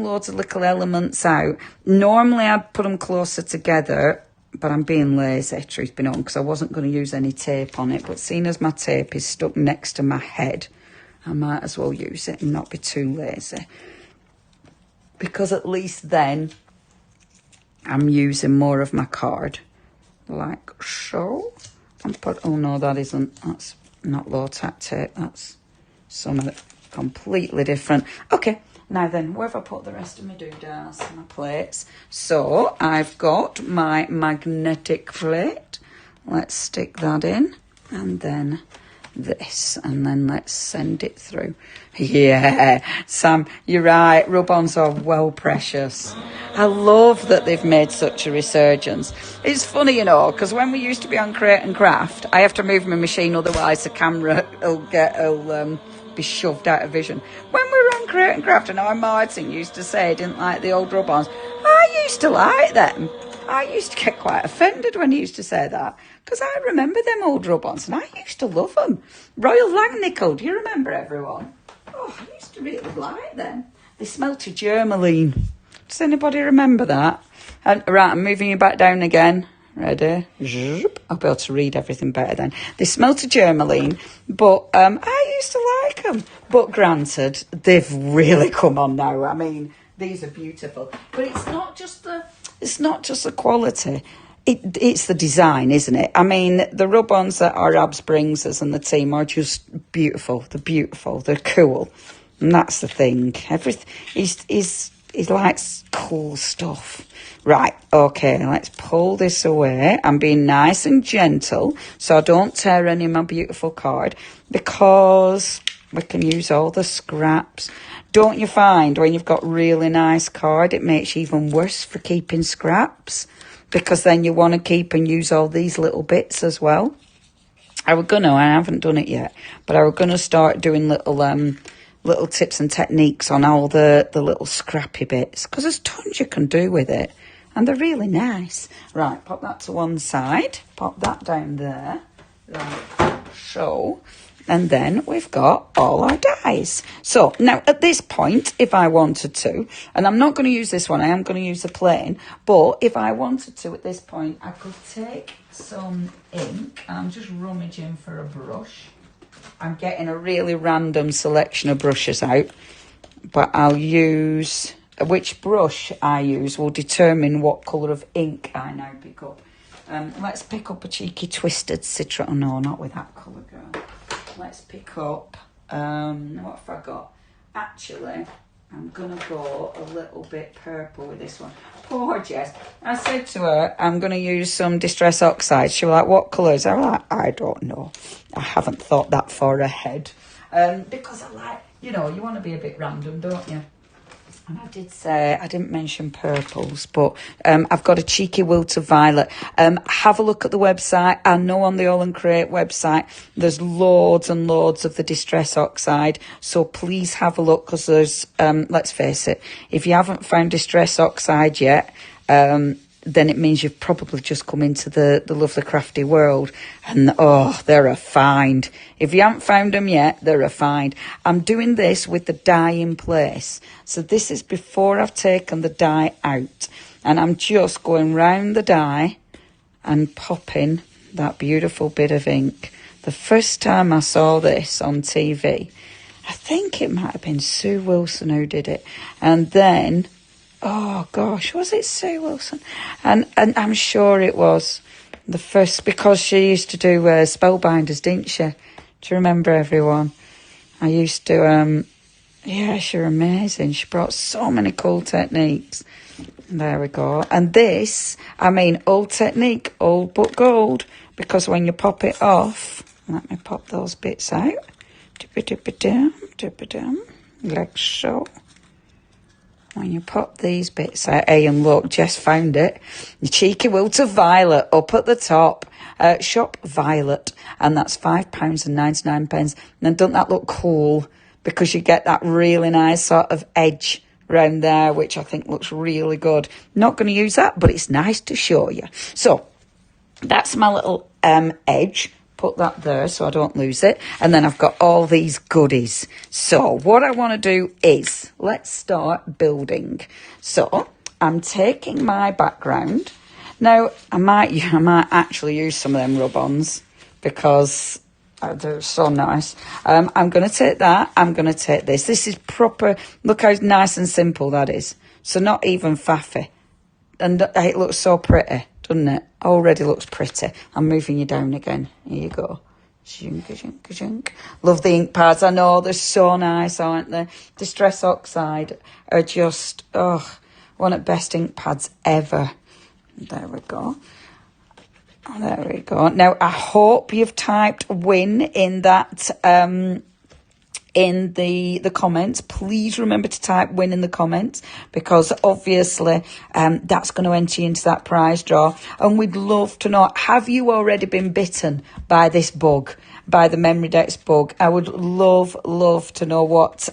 loads of little elements out. Normally I'd put them closer together, but I'm being lazy, truth be known, because I wasn't going to use any tape on it. But seeing as my tape is stuck next to my head, I might as well use it and not be too lazy. Because at least then I'm using more of my card. Like so. Oh no, that's not low-tack tape. That's something completely different. Okay. Now then, where have I put the rest of my doodahs, my plates? So I've got my magnetic plate. Let's stick that in. And then this. And then let's send it through. Yeah, Sam, you're right. Rub-ons are well precious. I love that they've made such a resurgence. It's funny, you know, because when we used to be on Create and Craft, I have to move my machine, otherwise the camera will be shoved out of vision. When we were on Create and Craft, and our Martin used to say he didn't like the old rub-ons. I used to like them. I used to get quite offended when he used to say that, because I remember them old rub-ons and I used to love them. Royal Langnickel, do you remember, everyone? Oh, I used to really like them. They smelt of germaline. Does anybody remember that? And right, I'm moving you back down again. Ready? I'll be able to read everything better then. They smelt of germaline, but I used to like them. But granted, they've really come on now. I mean, these are beautiful. But it's not just the quality. It's the design, isn't it? I mean, the rub-ons that our Abs brings us and the team are just beautiful. They're beautiful. They're cool. And that's the thing. Everything he likes cool stuff. Right, okay, let's pull this away. I'm being nice and gentle so I don't tear any of my beautiful card, because we can use all the scraps. Don't you find when you've got really nice card, it makes you even worse for keeping scraps? Because then you want to keep and use all these little bits as well. I haven't done it yet, but I was going to start doing little tips and techniques on all the little scrappy bits, because there's tons you can do with it. And they're really nice. Right, pop that to one side. Pop that down there. Right, so. And then we've got all our dies. So, now at this point, if I wanted to, and I'm not going to use this one, I am going to use the plain, but if I wanted to at this point, I could take some ink, and I'm just rummaging for a brush. I'm getting a really random selection of brushes out, but I'll use... Which brush I use will determine what colour of ink I now pick up. Let's pick up a cheeky twisted citron. Oh, no, not with that colour, girl. Let's pick up... what have I got? Actually, I'm going to go a little bit purple with this one. Poor Jess. I said to her, I'm going to use some Distress Oxide. She was like, what colours? I was like, I don't know. I haven't thought that far ahead. Because I like, you know, you want to be a bit random, don't you? And I did say, I didn't mention purples, but I've got a cheeky wilt of violet. Have a look at the website. I know on the AALL&Create website, there's loads and loads of the Distress Oxide. So please have a look, because there's, let's face it, if you haven't found Distress Oxide yet, then it means you've probably just come into the lovely crafty world. And, oh, they're a find. If you haven't found them yet, they're a find. I'm doing this with the die in place. So this is before I've taken the die out. And I'm just going round the die and popping that beautiful bit of ink. The first time I saw this on TV, I think it might have been Sue Wilson who did it. And then, oh gosh, was it Sue Wilson? And I'm sure it was the first, because she used to do Spellbinders, didn't she? Do you remember, everyone? I used to, yeah, she was amazing. She brought so many cool techniques. There we go. And this, I mean, old technique, old but gold, because when you pop it off, let me pop those bits out. Like so. When you pop these bits out, hey, and look, Jess found it. The cheeky Wilter Violet up at the top. Shop Violet, and that's £5.99. And then doesn't that look cool? Because you get that really nice sort of edge around there, which I think looks really good. Not going to use that, but it's nice to show you. So that's my little edge. Put that there so I don't lose it. And then I've got all these goodies. So what I want to do is, let's start building. So I'm taking my background. Now, I might actually use some of them rub-ons because they're so nice. I'm going to take that. I'm going to take this. This is proper. Look how nice and simple that is. So not even faffy. And it looks so pretty, doesn't it? Already looks pretty. I'm moving you down again. Here you go. Zhunk. Love the ink pads. I know, they're so nice, aren't they? Distress Oxide are just, one of the best ink pads ever. There we go. There we go. Now, I hope you've typed win in that, in the comments. Please remember to type win in the comments, because obviously that's going to enter you into that prize draw. And we'd love to know, have you already been bitten by this bug, by the Memorydex bug? I would love to know what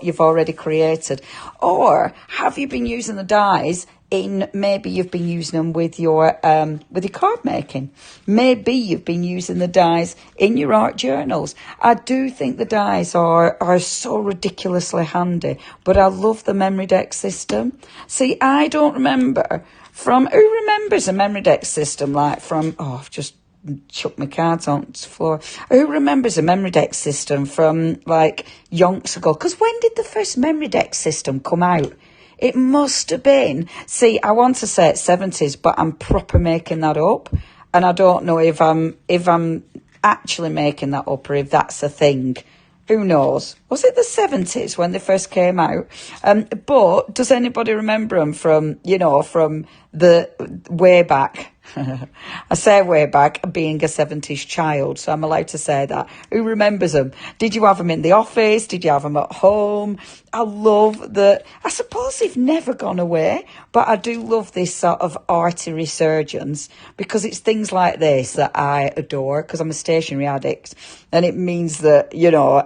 you've already created. Or have you been using the dies in, maybe you've been using them with your card making. Maybe you've been using the dies in your art journals. I do think the dies are so ridiculously handy, but I love the Memorydex system. See, I don't remember from, who remembers a Memorydex system like from, I've just chucked my cards on the floor. Who remembers a Memorydex system from like yonks ago? Because when did the first Memorydex system come out? It must have been, see, I want to say it's 70s, but I'm proper making that up. And I don't know if I'm actually making that up or if that's a thing. Who knows? Was it the 70s when they first came out? But does anybody remember them from, from the way back? I say way back, being a 70s child, so I'm allowed to say that. Who remembers them? Did you have them in the office? Did you have them at home? I love that. I suppose they've never gone away, but I do love this sort of arty resurgence, because it's things like this that I adore, because I'm a stationery addict, and it means that,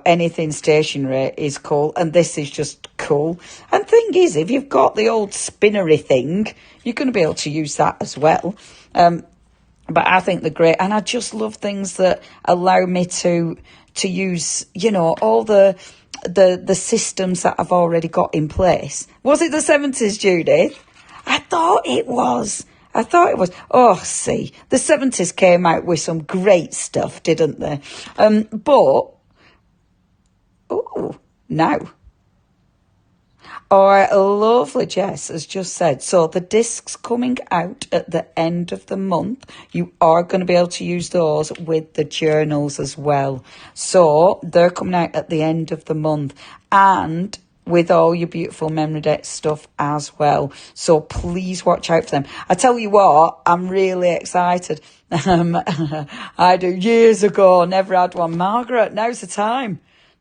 anything stationery is cool, and this is just cool. And thing is, if you've got the old spinnery thing, you're going to be able to use that as well. But I think they're great, and I just love things that allow me to use, all the systems that I've already got in place. Was it the 70s, Judith? I thought it was. Oh, see, the 70s came out with some great stuff, didn't they? Now. Our lovely Jess has just said, so the discs coming out at the end of the month, you are going to be able to use those with the journals as well. So they're coming out at the end of the month, and with all your beautiful Memorydex stuff as well. So please watch out for them. I tell you what, I'm really excited. I do. Years ago, never had one. Margaret, now's the time.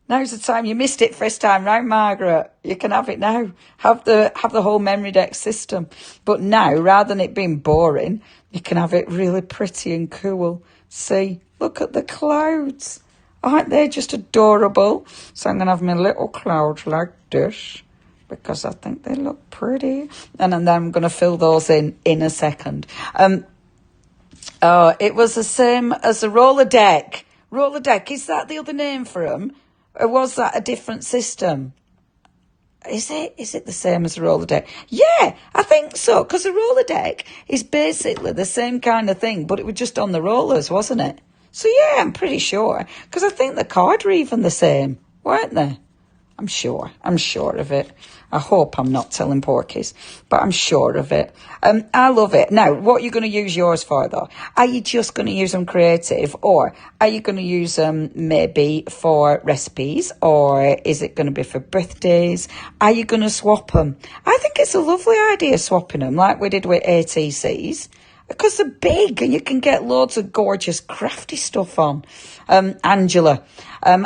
Now's the time. You missed it first time round, Margaret. You can have it now. Have the whole Memorydex system. But now, rather than it being boring, you can have it really pretty and cool. See, look at the clouds. Aren't they just adorable? So I'm going to have my little clouds like this, because I think they look pretty. And then I'm going to fill those in a second. It was the same as a roller deck. Roller deck, is that the other name for them? Or was that a different system? is it the same as a roller deck? Yeah, I think so, because a roller deck is basically the same kind of thing, but it was just on the rollers, wasn't it? So yeah, I'm pretty sure, because I think the cards were even the same, weren't they? I'm sure of it. I hope I'm not telling porkies, but I'm sure of it. I love it. Now, what are you going to use yours for, though? Are you just going to use them creative, or are you going to use them maybe for recipes, or is it going to be for birthdays? Are you going to swap them? I think it's a lovely idea, swapping them, like we did with ATCs. Because they're big and you can get loads of gorgeous crafty stuff on. Angela, I'm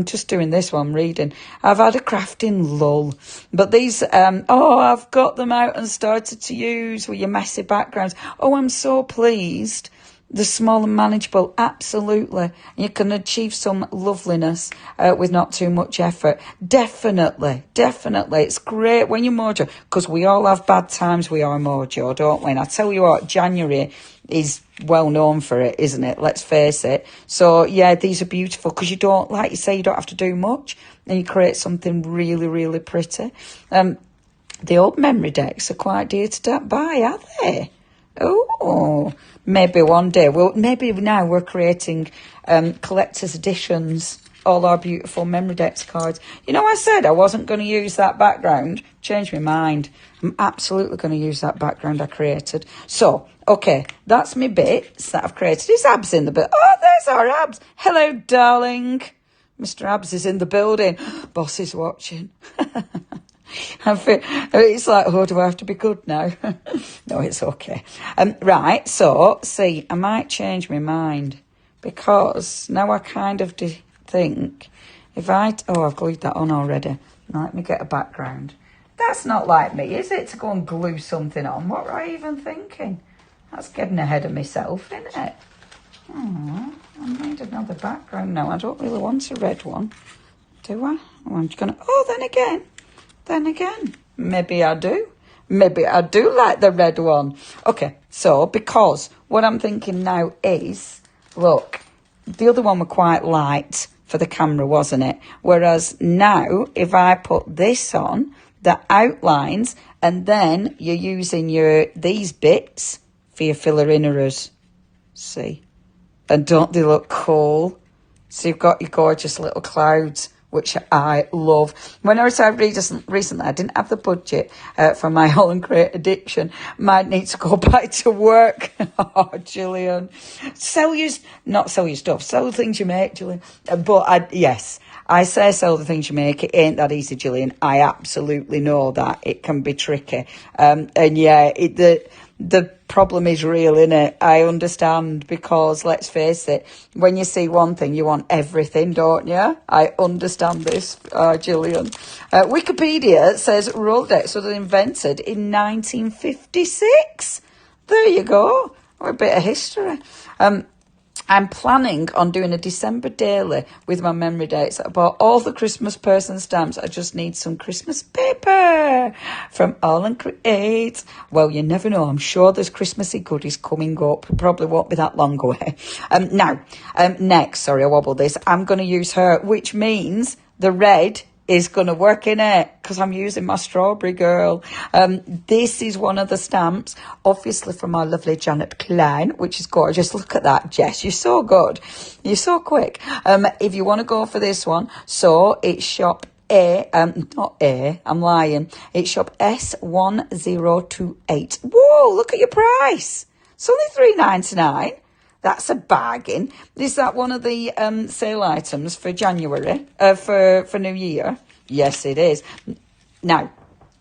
just doing this while I'm reading. I've had a crafting lull. But these, I've got them out and started to use with your messy backgrounds. Oh, I'm so pleased. The small and manageable, absolutely. You can achieve some loveliness with not too much effort. Definitely. It's great when you're mojo, because we all have bad times we are mojo, don't we? And I tell you what, January is well known for it, isn't it? Let's face it. So, yeah, these are beautiful because you don't, like you say, you don't have to do much and you create something really, really pretty. The old Memorydex are quite dear to buy, are they? Oh, maybe one day. Well, maybe now we're creating collector's editions, all our beautiful Memorydex cards. You know, I said I wasn't going to use that background. Changed my mind. I'm absolutely going to use that background I created. So, okay, that's my bits that I've created. Is Abs in the bit? Oh, there's our Abs. Hello, darling. Mr. Abs is in the building. Boss is watching. It's like, oh, do I have to be good now? No, it's okay. Right, so, see, I might change my mind because now I kind of think I've glued that on already. Now, let me get a background. That's not like me, is it, to go and glue something on? What were I even thinking? That's getting ahead of myself, isn't it? Oh, I need another background now. I don't really want a red one, do I? I'm just going to, then again, maybe I do. Maybe I do like the red one. Okay, so because what I'm thinking now is, look, the other one were quite light for the camera, wasn't it? Whereas now, if I put this on, the outlines, and then you're using these bits for your filler inners. See? And don't they look cool? So you've got your gorgeous little clouds, which I love. When I retired recently, I didn't have the budget for my AALL&Create addiction. Might need to go back to work. Oh, Gillian. Not sell your stuff, sell the things you make, Gillian. But I say sell the things you make. It ain't that easy, Gillian. I absolutely know that. It can be tricky. The problem is real, innit? I understand, because let's face it, when you see one thing, you want everything, don't you? I understand this, Gillian. Wikipedia says Rolodex was invented in 1956. There you go. A bit of history. I'm planning on doing a December daily with my Memorydex. I bought all the Christmas person stamps. I just need some Christmas paper from AALL&Create. Well, you never know. I'm sure there's Christmassy goodies coming up. It probably won't be that long away. Next, sorry, I wobbled this. I'm going to use her, which means the red is going to work in it because I'm using my strawberry girl. This is one of the stamps, obviously from our lovely Janet Klein, which is gorgeous. Look at that, Jess. You're so good. You're so quick. If you want to go for this one, so it's shop not A, I'm lying. It's shop S1028. Whoa, look at your price. It's only $3.99. That's a bargain. Is that one of the sale items for January, for New Year? Yes, it is. Now,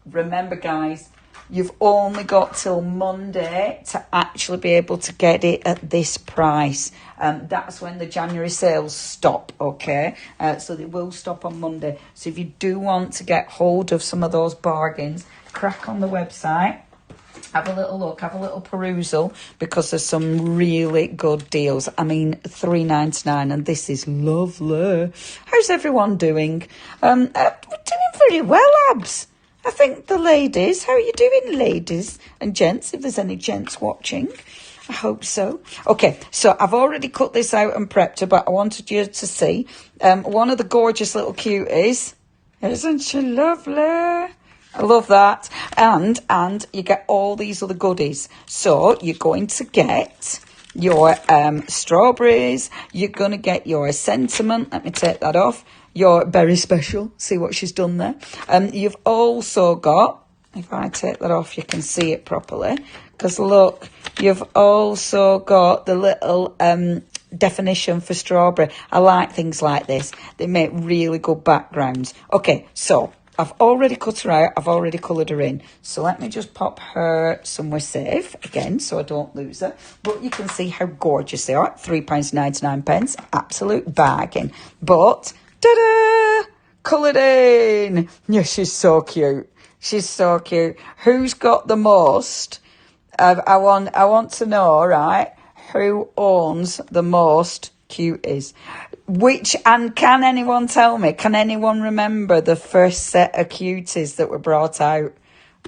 remember, guys, you've only got till Monday to actually be able to get it at this price. That's when the January sales stop, okay? So they will stop on Monday. So if you do want to get hold of some of those bargains, crack on the website. Have a little look, have a little perusal, because there's some really good deals. I mean, $3.99, and this is lovely. How's everyone doing? We're doing very well, Abs. I think the ladies, how are you doing, ladies and gents, if there's any gents watching? I hope so. Okay, so I've already cut this out and prepped it, but I wanted you to see one of the gorgeous little cuties. Isn't she lovely? I love that. And you get all these other goodies. So you're going to get your strawberries. You're going to get your sentiment. Let me take that off. Your berry special. See what she's done there. You've also got, if I take that off, you can see it properly. Because look, you've also got the little definition for strawberry. I like things like this. They make really good backgrounds. Okay, so I've already cut her out. I've already coloured her in. So let me just pop her somewhere safe again so I don't lose her. But you can see how gorgeous they are. £3.99. Absolute bargain. But, ta-da! Coloured in. Yeah, she's so cute. She's so cute. Who's got the most? I want to know, right, who owns the most cuties? And can anyone tell me, can anyone remember the first set of cuties that were brought out?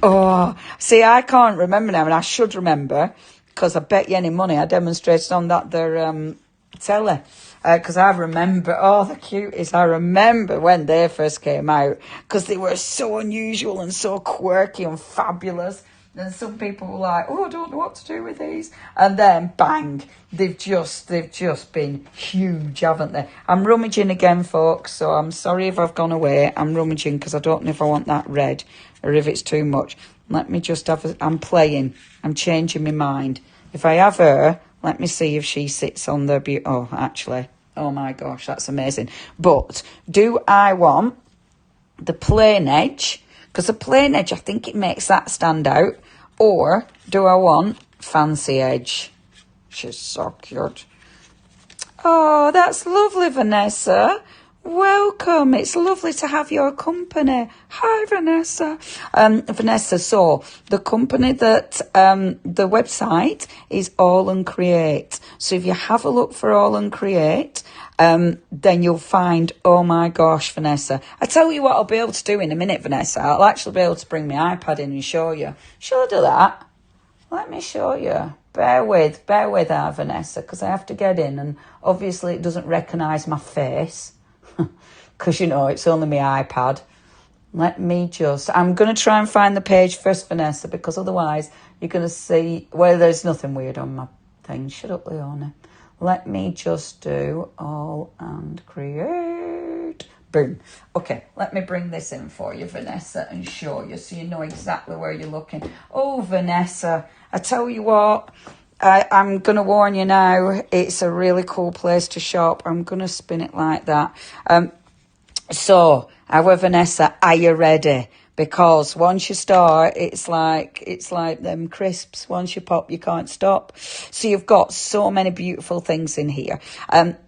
Oh, see, I can't remember now, and I should remember, because I bet you any money I demonstrated on that their telly. Because I remember, the cuties, I remember when they first came out, because they were so unusual and so quirky and fabulous. And some people were like, oh, I don't know what to do with these. And then, bang, they've just been huge, haven't they? I'm rummaging again, folks, so I'm sorry if I've gone away. I'm rummaging because I don't know if I want that red or if it's too much. Let me just I'm playing. I'm changing my mind. If I have her, let me see if she sits on the... Oh, actually, oh my gosh, that's amazing. But do I want the plain edge? Because the plain edge, I think it makes that stand out. Or do I want fancy edge? She's so cute. Oh, that's lovely, Vanessa. Welcome. It's lovely to have your company. Hi, Vanessa. Vanessa, so the company that, the website is AALL&Create. So if you have a look for AALL&Create, then you'll find, oh my gosh, Vanessa. I tell you what I'll be able to do in a minute, Vanessa. I'll actually be able to bring my iPad in and show you. Shall I do that? Let me show you. Bear with her, Vanessa, because I have to get in, and obviously it doesn't recognise my face. Because, you know, it's only my iPad. Let me I'm going to try and find the page first, Vanessa, because otherwise you're going to see, well, there's nothing weird on my thing. Shut up, Leonie. Let me just do AALL&Create. Boom. Okay, let me bring this in for you, Vanessa, and show you so you know exactly where you're looking. Oh, Vanessa, I tell you what, I'm going to warn you now, it's a really cool place to shop. I'm going to spin it like that. So, our Vanessa, are you ready? Because once you start, it's like them crisps. Once you pop, you can't stop. So you've got so many beautiful things in here.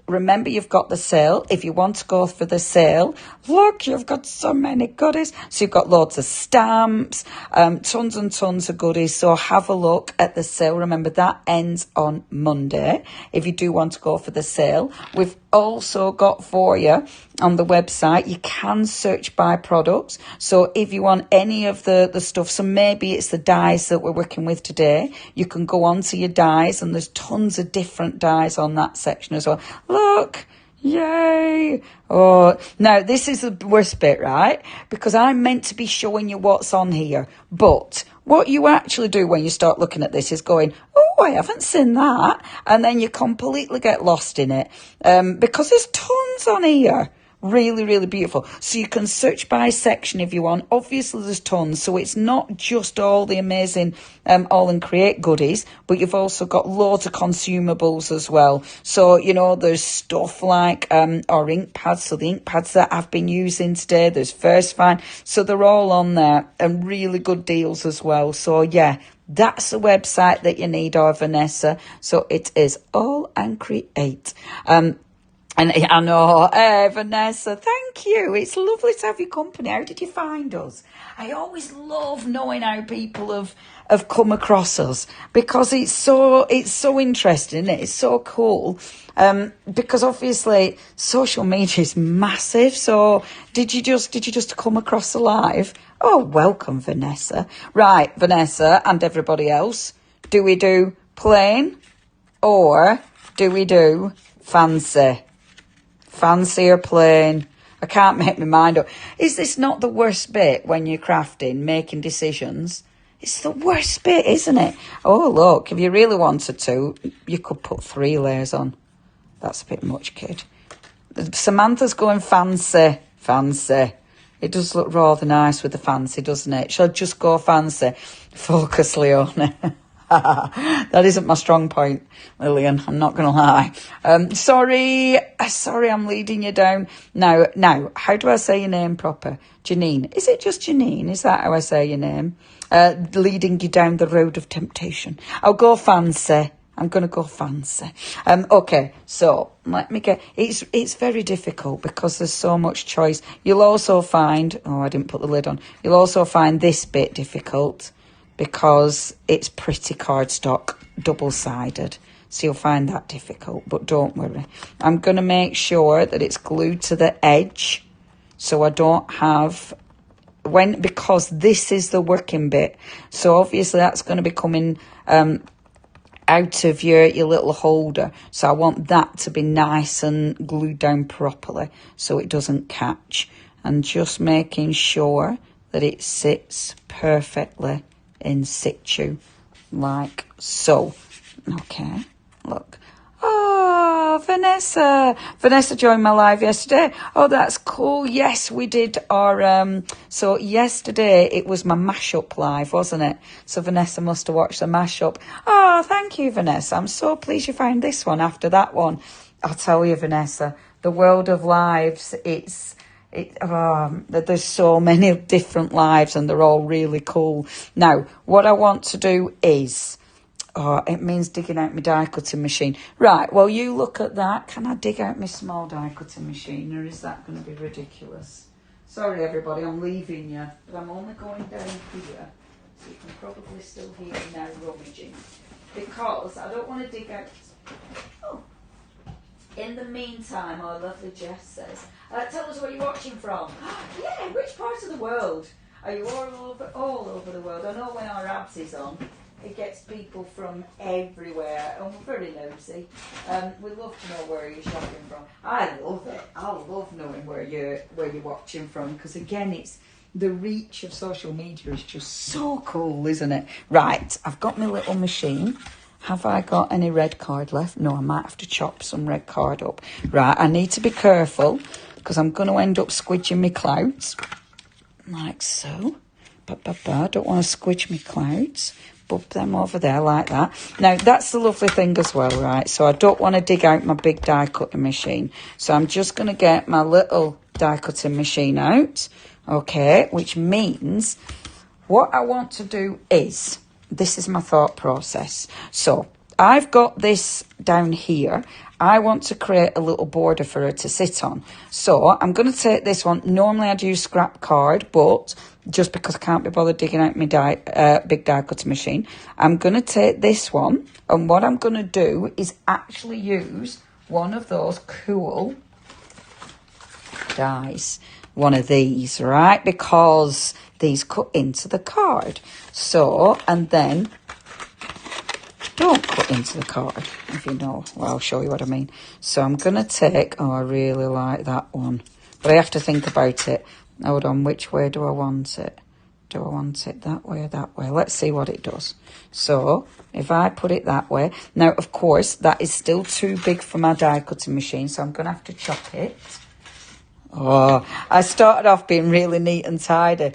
Remember, you've got the sale. If you want to go for the sale, look, you've got so many goodies. So you've got loads of stamps, tons and tons of goodies. So have a look at the sale. Remember, that ends on Monday. If you do want to go for the sale, we've also got for you on the website, you can search by products. So if you want any of the stuff, so maybe it's the dies that we're working with today, you can go on to your dies, and there's tons of different dies on that section as well. Look, yay. Oh, now this is the worst bit, right? Because I'm meant to be showing you what's on here, but what you actually do when you start looking at this is going, oh, I haven't seen that. And then you completely get lost in it, because there's tons on here. Really, really beautiful. So you can search by section if you want. Obviously, there's tons. So it's not just all the amazing AALL&Create goodies, but you've also got loads of consumables as well. So, you know, there's stuff like our ink pads. So the ink pads that I've been using today, there's First Fine. So they're all on there, and really good deals as well. So, yeah. That's the website that you need, or Vanessa. So it is AALL&Create. And I know, Vanessa, thank you. It's lovely to have your company. How did you find us? I always love knowing how people have come across us, because it's so interesting. It's so cool. Because obviously social media is massive. So did you just come across the live? Oh, welcome, Vanessa. Right, Vanessa and everybody else. Do we do plain or do we do fancy? Fancy or plain? I can't make my mind up. Is this not the worst bit when you're crafting, making decisions? It's the worst bit, isn't it? Oh, look, if you really wanted to, you could put 3 layers on. That's a bit much, kid. Samantha's going fancy. Fancy. It does look rather nice with the fancy, doesn't it? Shall I just go fancy? Focus, Leonie. That isn't my strong point, Lillian. I'm not going to lie. Sorry, I'm leading you down. Now, how do I say your name proper? Janine. Is it just Janine? Is that how I say your name? Leading you down the road of temptation. I'll go fancy. I'm going to go fancy. Okay, so let me get... It's very difficult because there's so much choice. You'll also find... Oh, I didn't put the lid on. You'll also find this bit difficult because it's pretty cardstock, double-sided. So you'll find that difficult, but don't worry. I'm going to make sure that it's glued to the edge so I don't have... Because this is the working bit. So obviously that's going to be coming... out of your little holder. So I want that to be nice and glued down properly so it doesn't catch. And just making sure that it sits perfectly in situ, like so. Okay, look. Oh, Vanessa. Vanessa joined my live yesterday. Oh, that's cool. Yes, we did our... So yesterday it was my mashup live, wasn't it? So Vanessa must have watched the mashup. Oh, thank you, Vanessa. I'm so pleased you found this one after that one. I'll tell you, Vanessa, the world of lives, there's so many different lives and they're all really cool. Now, what I want to do is... Oh, it means digging out my die cutting machine. Right, well, you look at that. Can I dig out my small die cutting machine, or is that going to be ridiculous? Sorry, everybody, I'm leaving you, but I'm only going down here, so you can probably still hear me now rummaging, because I don't want to dig out... Oh. In the meantime, our lovely Jess says, tell us where you're watching from. Yeah, which part of the world? Are you all over the world? I know when our abs is on, it gets people from everywhere, and we're very nosy. We love to know where you're shopping from. I love it. I love knowing where you're watching from, because again, it's the reach of social media is just so cool, isn't it? Right, I've got my little machine. Have I got any red card left? No, I might have to chop some red card up. Right, I need to be careful because I'm going to end up squidging my clouds, like so. I don't want to squidge my clouds. Bub them over there like that. Now, that's the lovely thing as well, right? So I don't want to dig out my big die cutting machine. So I'm just going to get my little die cutting machine out, okay? Which means what I want to do is, this is my thought process. So I've got this down here. I want to create a little border for her to sit on. So I'm going to take this one. Normally I'd use scrap card, but just because I can't be bothered digging out my big die cutting machine, I'm going to take this one. And what I'm going to do is actually use one of those cool dies. One of these, right? Because these cut into the card. So, and then... don't cut into the card, if you know. Well, I'll show you what I mean. So I'm going to take... Oh, I really like that one. But I have to think about it. Hold on, which way do I want it? Do I want it that way or that way? Let's see what it does. So, if I put it that way... Now, of course, that is still too big for my die cutting machine, so I'm going to have to chop it. Oh, I started off being really neat and tidy.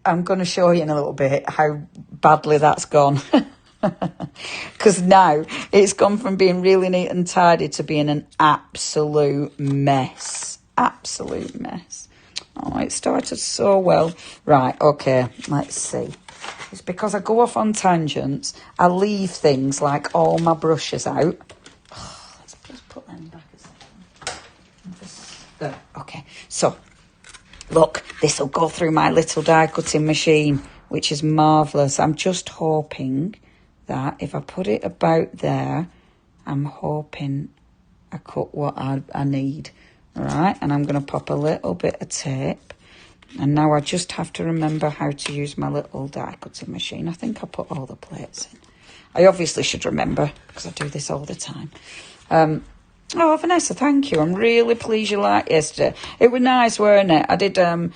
I'm going to show you in a little bit how badly that's gone. Because now it's gone from being really neat and tidy to being an absolute mess. Absolute mess. Oh, it started so well. Right, okay, let's see. It's because I go off on tangents. I leave things like all my brushes out. Oh, let's just put them back a second. There, okay. So, look, this will go through my little die cutting machine, which is marvellous. I'm just hoping that if I put it about there, I'm hoping I cut what I need. All right, and I'm going to pop a little bit of tape. And now I just have to remember how to use my little die cutting machine. I think I put all the plates in. I obviously should remember because I do this all the time. Oh, Vanessa, thank you. I'm really pleased you liked yesterday. It was nice, weren't it? I did a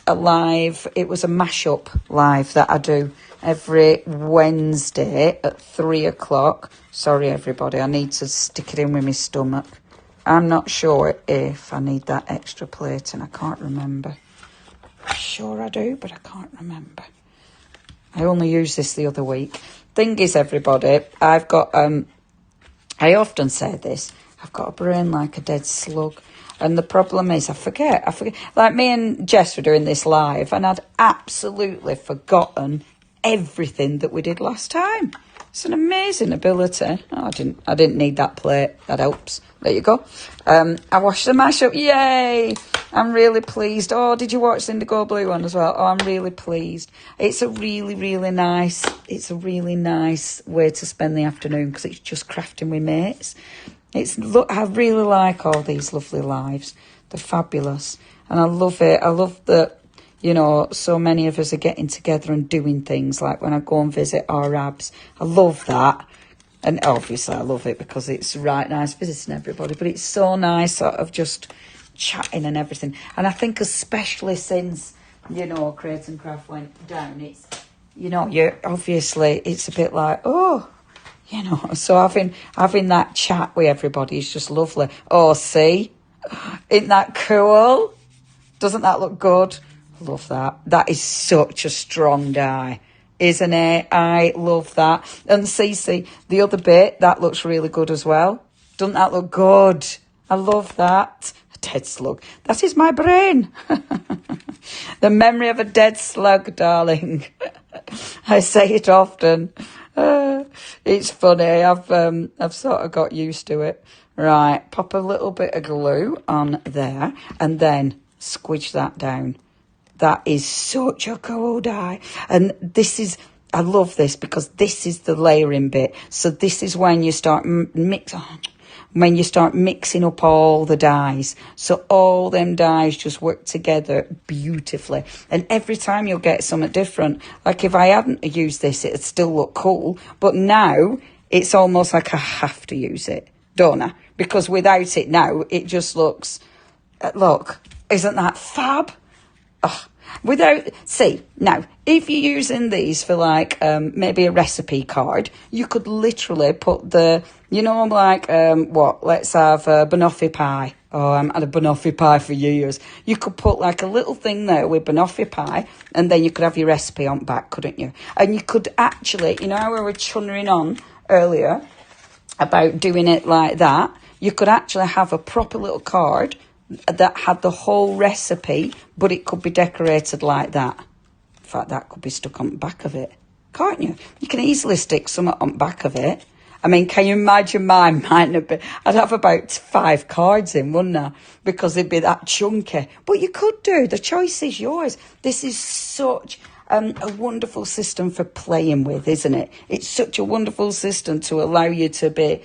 live. It was a mashup live that I do every Wednesday at 3 o'clock. Sorry, everybody. I need to stick it in with my stomach. I'm not sure if I need that extra plate, and I can't remember. I'm sure I do, but I can't remember. I only used this the other week. Thing is, everybody, I've got... I often say this, I've got a brain like a dead slug. And the problem is I forget. Like me and Jess were doing this live and I'd absolutely forgotten everything that we did last time. It's an amazing ability. Oh, I didn't need that plate. That helps. There you go. I watched the mashup. Yay! I'm really pleased. Oh, did you watch the Indigo Blue one as well? Oh, I'm really pleased. It's a really, really nice. It's a really nice way to spend the afternoon because it's just crafting with mates. I really like all these lovely lives. They're fabulous, and I love it. I love that. You know, so many of us are getting together and doing things like when I go and visit our Abs. I love that. And obviously I love it because it's right nice visiting everybody. But it's so nice sort of just chatting and everything. And I think especially since, you know, Create and Craft went down, it's, you know, obviously it's a bit like, oh, you know. So having that chat with everybody is just lovely. Oh, see? Isn't that cool? Doesn't that look good? Love that. That is such a strong die, isn't it? I love that. And Cece, the other bit, that looks really good as well. Doesn't that look good? I love that. A dead slug. That is my brain. The memory of a dead slug, darling. I say it often. It's funny. I've sort of got used to it. Right, pop a little bit of glue on there and then squidge that down. That is such a cool die. And I love this because this is the layering bit. So this is when you start mixing up all the dyes. So all them dyes just work together beautifully. And every time you'll get something different. Like if I hadn't used this, it'd still look cool. But now it's almost like I have to use it, don't I? Because without it now, it just looks, look, isn't that fab? Oh, now, if you're using these for like maybe a recipe card, you could literally put let's have a banoffee pie. Oh, I haven't had a banoffee pie for years. You could put like a little thing there with banoffee pie, and then you could have your recipe on back, couldn't you? And you could actually, you know how we were chunnering on earlier about doing it like that? You could actually have a proper little card that had the whole recipe, but it could be decorated like that. In fact, that could be stuck on the back of it, can't you? You can easily stick something on the back of it. I mean, can you imagine mine? I'd have about 5 cards in, wouldn't I? Because it'd be that chunky. But you could do. The choice is yours. This is such a wonderful system for playing with, isn't it? It's such a wonderful system to allow you to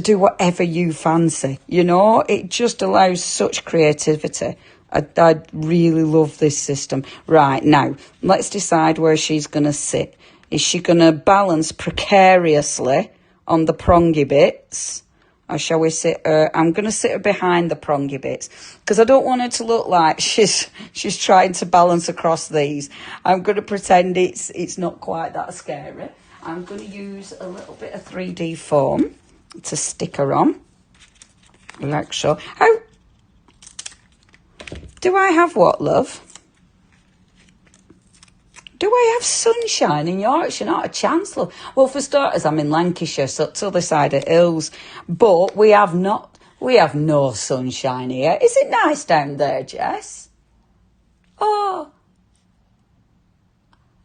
do whatever you fancy, you know? It just allows such creativity. I really love this system. Right, now, let's decide where she's going to sit. Is she going to balance precariously on the prongy bits? Or shall we sit her? I'm going to sit her behind the prongy bits because I don't want her to look like she's trying to balance across these. I'm going to pretend it's not quite that scary. I'm going to use a little bit of 3D foam to stick her on, like so. How do I have what, love? Do I have sunshine in Yorkshire? Not a chance, love. Well, for starters, I'm in Lancashire, so it's the other side of hills. But we have no sunshine here. Is it nice down there, Jess? Oh,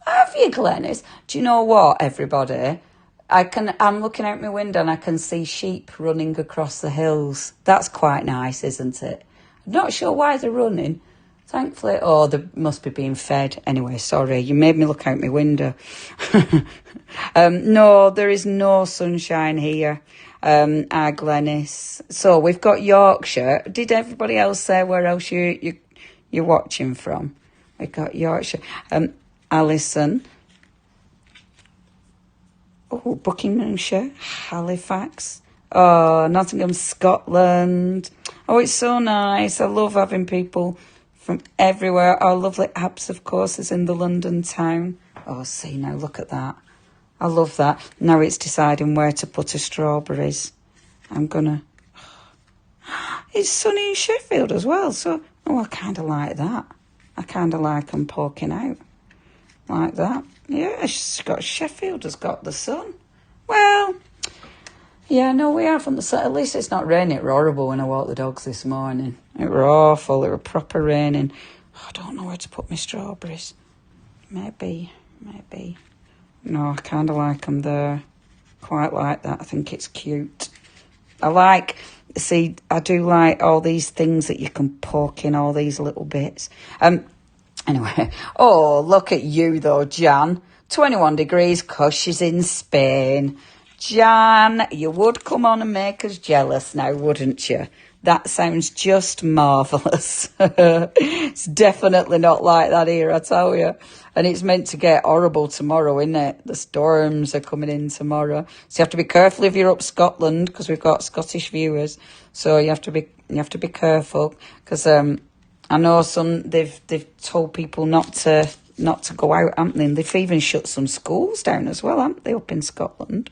have you, Glenys? Do you know what, everybody? I'm looking out my window and I can see sheep running across the hills. That's quite nice, isn't it? I'm not sure why they're running. Thankfully, they must be being fed. Anyway, sorry, you made me look out my window. No, there is no sunshine here, Glenys. So we've got Yorkshire. Did everybody else say where else you're watching from? We got Yorkshire. Alison. Oh, Buckinghamshire, Halifax, Oh, Nottingham, Scotland. Oh, it's so nice. I love having people from everywhere. Our lovely apps, of course, is in the London town. Oh, see now, look at that. I love that. Now it's deciding where to put her strawberries. I'm gonna... It's sunny in Sheffield as well, so... Oh, I kind of like that. I kind of like them poking out. Like that. Yeah, Sheffield has got the sun. Well... Yeah, no, we haven't. At least it's not raining. It were horrible when I walked the dogs this morning. It were awful. It were proper raining. Oh, I don't know where to put my strawberries. Maybe. No, I kind of like them there. Quite like that. I think it's cute. I do like all these things that you can poke in, all these little bits. Anyway. Oh, look at you though, Jan. 21 degrees 'cause she's in Spain. Jan, you would come on and make us jealous now, wouldn't you? That sounds just marvellous. It's definitely not like that here, I tell you. And it's meant to get horrible tomorrow, isn't it? The storms are coming in tomorrow. So you have to be careful if you're up Scotland, because we've got Scottish viewers. So you have to be careful, because I know they've told people not to go out, haven't they? And they've even shut some schools down as well, haven't they, up in Scotland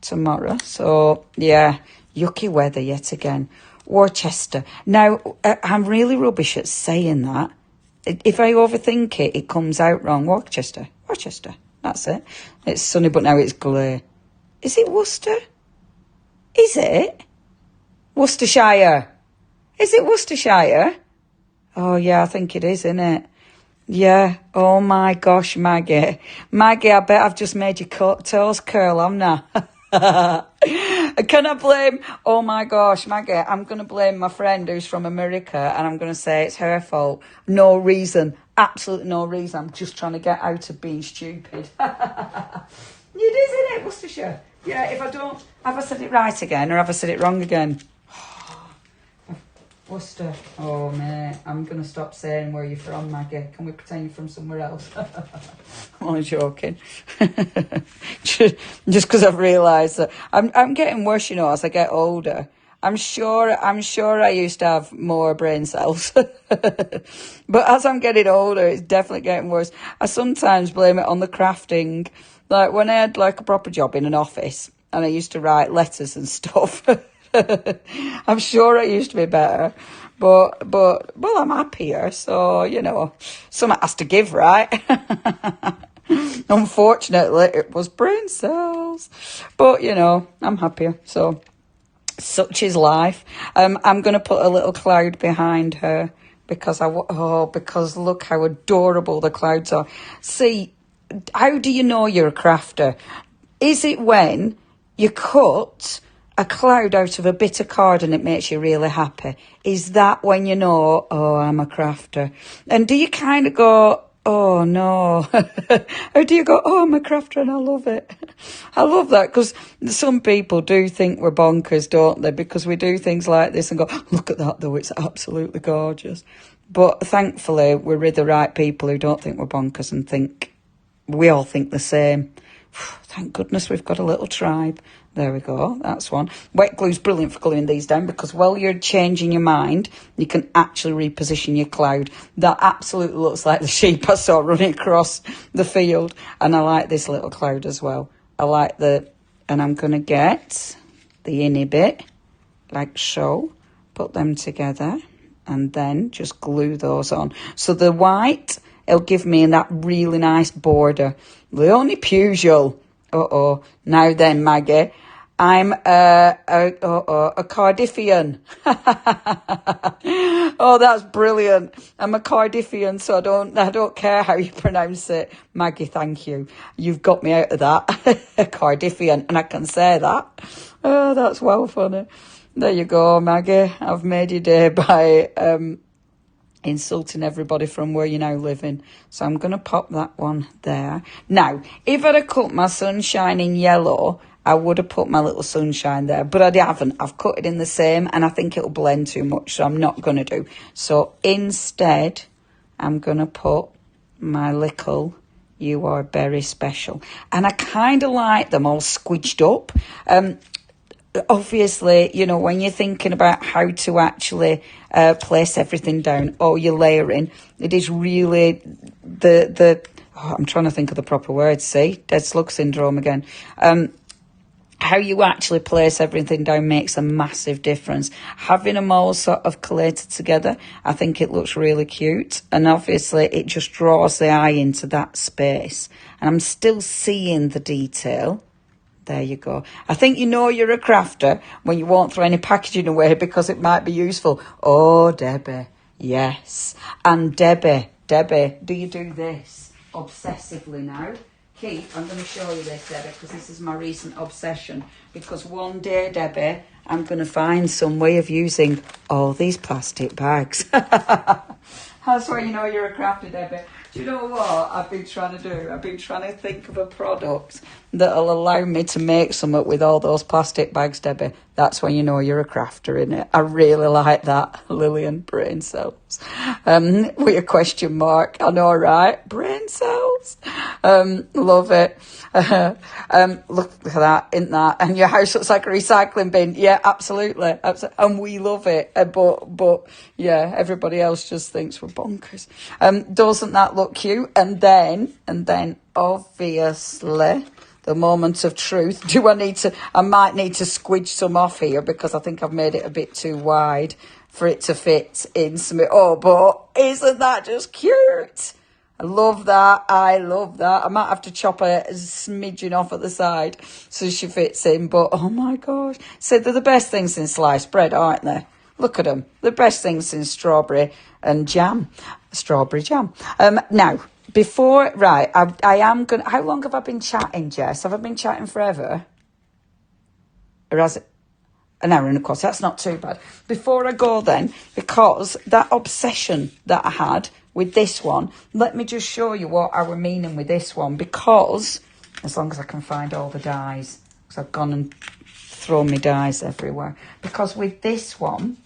tomorrow? So yeah, yucky weather yet again. Worcester. Now, I'm really rubbish at saying that. If I overthink it, it comes out wrong. Worcester. That's it. It's sunny, but now it's grey. Is it Worcester? Is it? Worcestershire. Is it Worcestershire? Oh, yeah, I think it is, isn't it? Yeah. Oh, my gosh, Maggie. Maggie, I bet I've just made your toes curl, haven't I? Can I blame... Oh, my gosh, Maggie, I'm going to blame my friend who's from America, and I'm going to say it's her fault. No reason. Absolutely no reason. I'm just trying to get out of being stupid. It is, isn't it, Worcestershire? Yeah, if I don't... Have I said it right again, or have I said it wrong again? Worcester. Oh, mate, I'm going to stop saying where you're from, Maggie. Can we pretend you're from somewhere else? I'm only joking. Just because I've realised that I'm getting worse, you know, as I get older. I'm sure I used to have more brain cells. But as I'm getting older, it's definitely getting worse. I sometimes blame it on the crafting. Like when I had like a proper job in an office and I used to write letters and stuff. I'm sure it used to be better, but well, I'm happier, so you know, something has to give, right? Unfortunately, it was brain cells, but you know, I'm happier. So, such is life. I'm gonna put a little cloud behind her because because look how adorable the clouds are. See, how do you know you're a crafter? Is it when you cut a cloud out of a bit of card and it makes you really happy? Is that when you know, oh, I'm a crafter? And do you kind of go, oh no? Or do you go, oh, I'm a crafter and I love it? I love that, because some people do think we're bonkers, don't they? Because we do things like this and go, look at that though, it's absolutely gorgeous. But thankfully, we're with the right people who don't think we're bonkers and think, we all think the same. Thank goodness we've got a little tribe. There we go, that's one. Wet glue's brilliant for gluing these down, because while you're changing your mind, you can actually reposition your cloud. That absolutely looks like the sheep I saw running across the field. And I like this little cloud as well. And I'm going to get the innie bit, like so, put them together, and then just glue those on. So the white, it'll give me that really nice border. Leonie Pujol. Now then, Maggie, I'm a Cardiffian. Oh, that's brilliant. I'm a Cardiffian, so I don't care how you pronounce it. Maggie, thank you. You've got me out of that. Cardiffian, and I can say that. Oh, that's well funny. There you go, Maggie. I've made your day by insulting everybody from where you're now living. So I'm going to pop that one there. Now, if I'd have cut my sunshine in yellow, I would have put my little sunshine there, but I haven't. I've cut it in the same, and I think it'll blend too much, so I'm not going to do. So instead, I'm going to put my little You Are Very Special. And I kind of like them all squidged up. obviously, you know, when you're thinking about how to actually place everything down or you're layering, it is really I'm trying to think of the proper words, see? Dead slug syndrome again. How you actually place everything down makes a massive difference. Having them all sort of collated together, I think it looks really cute. And obviously, it just draws the eye into that space. And I'm still seeing the detail. There you go. I think you know you're a crafter when you won't throw any packaging away because it might be useful. Oh, Debbie, yes. And Debbie, do you do this obsessively now? Keith, I'm going to show you this, Debbie, because this is my recent obsession. Because one day, Debbie, I'm going to find some way of using all these plastic bags. That's why you know you're a crafter, Debbie. Do you know what I've been trying to do? I've been trying to think of a product that'll allow me to make something with all those plastic bags, Debbie. That's when you know you're a crafter, innit? I really like that, Lillian. Brain cells. With a question mark. I know, right? Brain cells. Love it. Look at that, isn't that? And your house looks like a recycling bin. Yeah, absolutely. And we love it. But yeah, everybody else just thinks we're bonkers. Doesn't that look cute? And then obviously the moment of truth. I might need to squidge some off here because I think I've made it a bit too wide for it to fit in some. Oh, but isn't that just cute? I love that. I might have to chop a smidgen off at the side so she fits in. But, oh, my gosh. So they're the best things in sliced bread, aren't they? Look at them. The best things in strawberry and jam. Strawberry jam. Now, I am going to... How long have I been chatting, Jess? Have I been chatting forever? Or has it... An hour and a quarter. That's not too bad. Before I go then, because that obsession that I had with this one, let me just show you what I were meaning with this one, because as long as I can find all the dies, because I've gone and thrown my dies everywhere. Because with this one,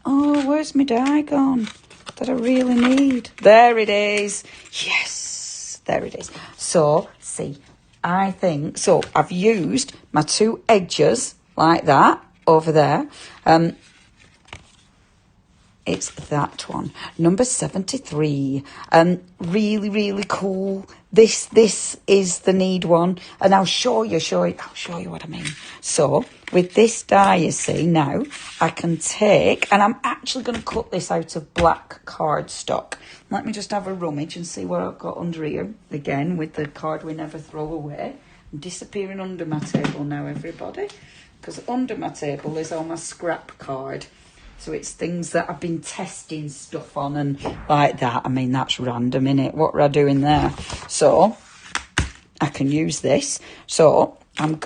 oh, where's my die gone that I really need? There it is. Yes, there it is. So, see, I think, so I've used my two edges like that over there. It's that one, number 73. Really, really cool. This is the need one, and I'll show you what I mean. So with this die, you see, now I can take, and I'm actually going to cut this out of black cardstock. Let me just have a rummage and see what I've got under here. Again, with the card we never throw away. I'm disappearing under my table now, everybody, because under my table is all my scrap card. So it's things that I've been testing stuff on and like that. I mean, that's random, innit? What are I doing there? So I can use this. So I'm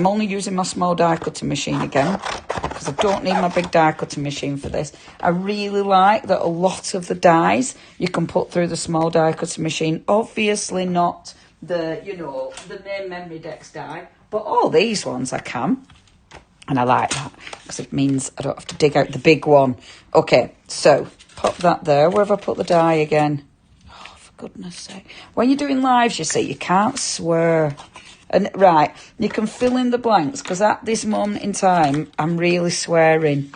only using my small die cutting machine again, because I don't need my big die cutting machine for this. I really like that a lot of the dies you can put through the small die cutting machine. Obviously not the main Memorydex die, but all these ones I can. And I like that because it means I don't have to dig out the big one. Okay, so pop that there. Where have I put the die again? Oh, for goodness sake. When you're doing lives, you see, you can't swear. And right, you can fill in the blanks because at this moment in time, I'm really swearing.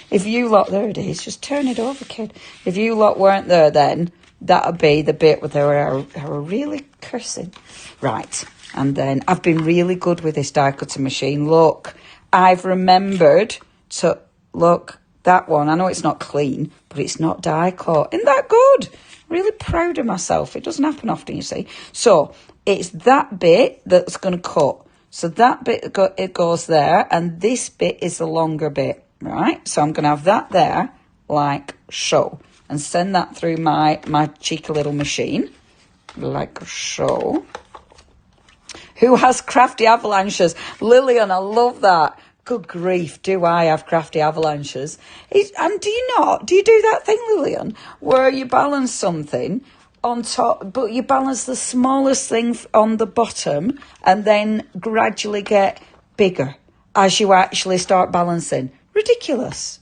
If you lot, there it is, just turn it over, kid. If you lot weren't there then, that would be the bit where I were really cursing. Right. And then I've been really good with this die cutting machine. Look, I've remembered to look that one. I know it's not clean, but it's not die cut. Isn't that good? Really proud of myself. It doesn't happen often, you see. So it's that bit that's going to cut. So that bit it goes there, and this bit is the longer bit, right? So I'm going to have that there, like so, and send that through my cheeky little machine, like so. Who has crafty avalanches? Lillian, I love that. Good grief, do I have crafty avalanches? And do you do that thing, Lillian, where you balance something on top, but you balance the smallest thing on the bottom and then gradually get bigger as you actually start balancing? Ridiculous,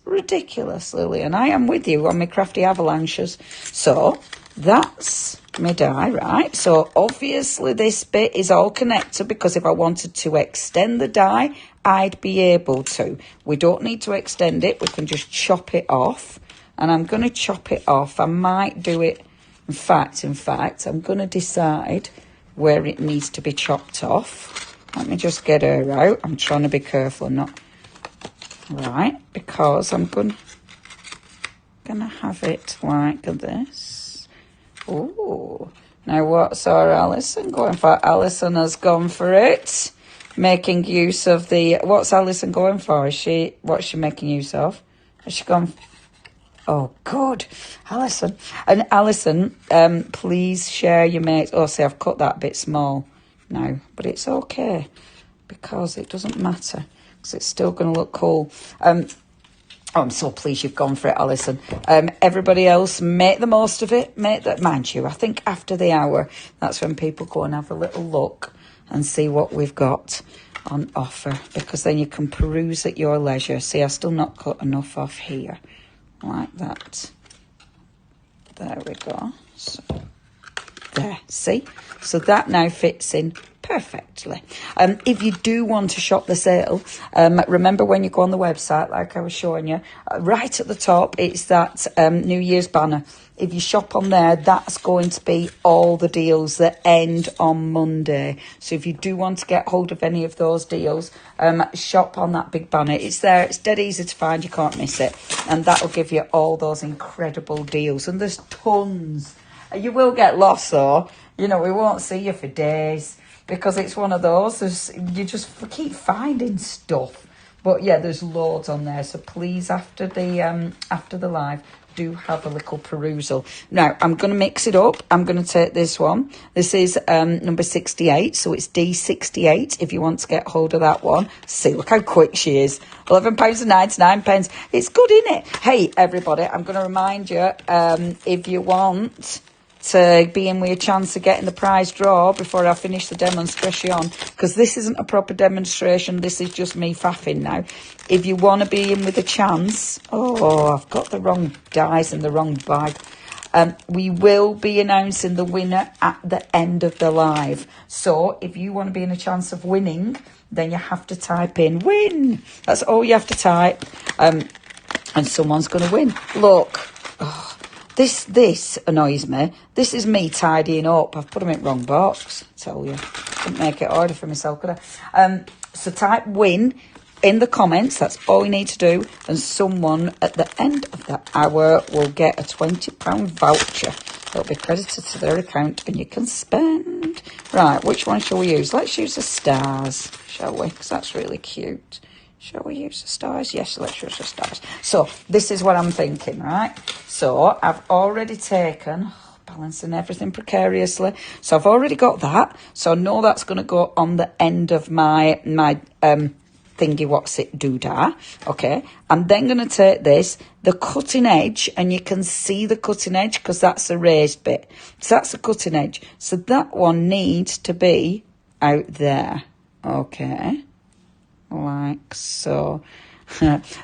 Lillian. I am with you on my crafty avalanches. So that's my die, right? So obviously this bit is all connected because if I wanted to extend the die, I'd be able to. We don't need to extend it. We can just chop it off. And I'm going to chop it off. I might do it. In fact, I'm going to decide where it needs to be chopped off. Let me just get her out. I'm trying to be careful, not... Right, because I'm going to have it like this. Ooh. Now, what's our Alison going for? Alison has gone for it. Making use of the... What's Alison going for? What's she making use of? Has she gone... Oh, good. Alison. And Alison, please share your mates. Oh, see, I've cut that a bit small now. But it's okay. Because it doesn't matter. Because it's still going to look cool. Oh, I'm so pleased you've gone for it, Alison. Everybody else, make the most of it. Mind you, I think after the hour, that's when people go and have a little look and see what we've got on offer. Because then you can peruse at your leisure. See, I've still not cut enough off here. Like that. There we go. So, there, see? So that now fits in perfectly. If you do want to shop the sale, remember when you go on the website, like I was showing you, right at the top, it's that New Year's banner. If you shop on there, that's going to be all the deals that end on Monday. So if you do want to get hold of any of those deals, shop on that big banner. It's there. It's dead easy to find. You can't miss it. And that will give you all those incredible deals. And there's tons. You will get lost, though. You know, we won't see you for days because it's one of those. You just keep finding stuff. But, yeah, there's loads on there. So please, after the live, do have a little perusal. Now, I'm going to mix it up. I'm going to take this one. This is number 68, so it's D68 if you want to get hold of that one. See, look how quick she is. £11.99. It's good, isn't it? Hey, everybody, I'm going to remind you, if you want to be in with a chance of getting the prize draw before I finish the demonstration, because this isn't a proper demonstration, this is just me faffing now. If you want to be in with a chance, oh, I've got the wrong dies in the wrong bag. We will be announcing the winner at the end of the live. So if you want to be in a chance of winning, then you have to type in win. That's all you have to type. And someone's going to win. Look. Oh. This annoys me. This is me tidying up. I've put them in the wrong box, I tell you. Couldn't make it harder for myself, could I? So type win in the comments. That's all you need to do. And someone at the end of the hour will get a £20 voucher. It'll be credited to their account and you can spend. Right, which one shall we use? Let's use the stars, shall we? Because that's really cute. Shall we use the stars? Yes, let's use the stars. So this is what I'm thinking, right? So I've already taken, balancing everything precariously. So I've already got that. So I know that's going to go on the end of my thingy, what's it, doodah. Okay. I'm then going to take this, the cutting edge, and you can see the cutting edge because that's the raised bit. So that's the cutting edge. So that one needs to be out there. Okay. Like so.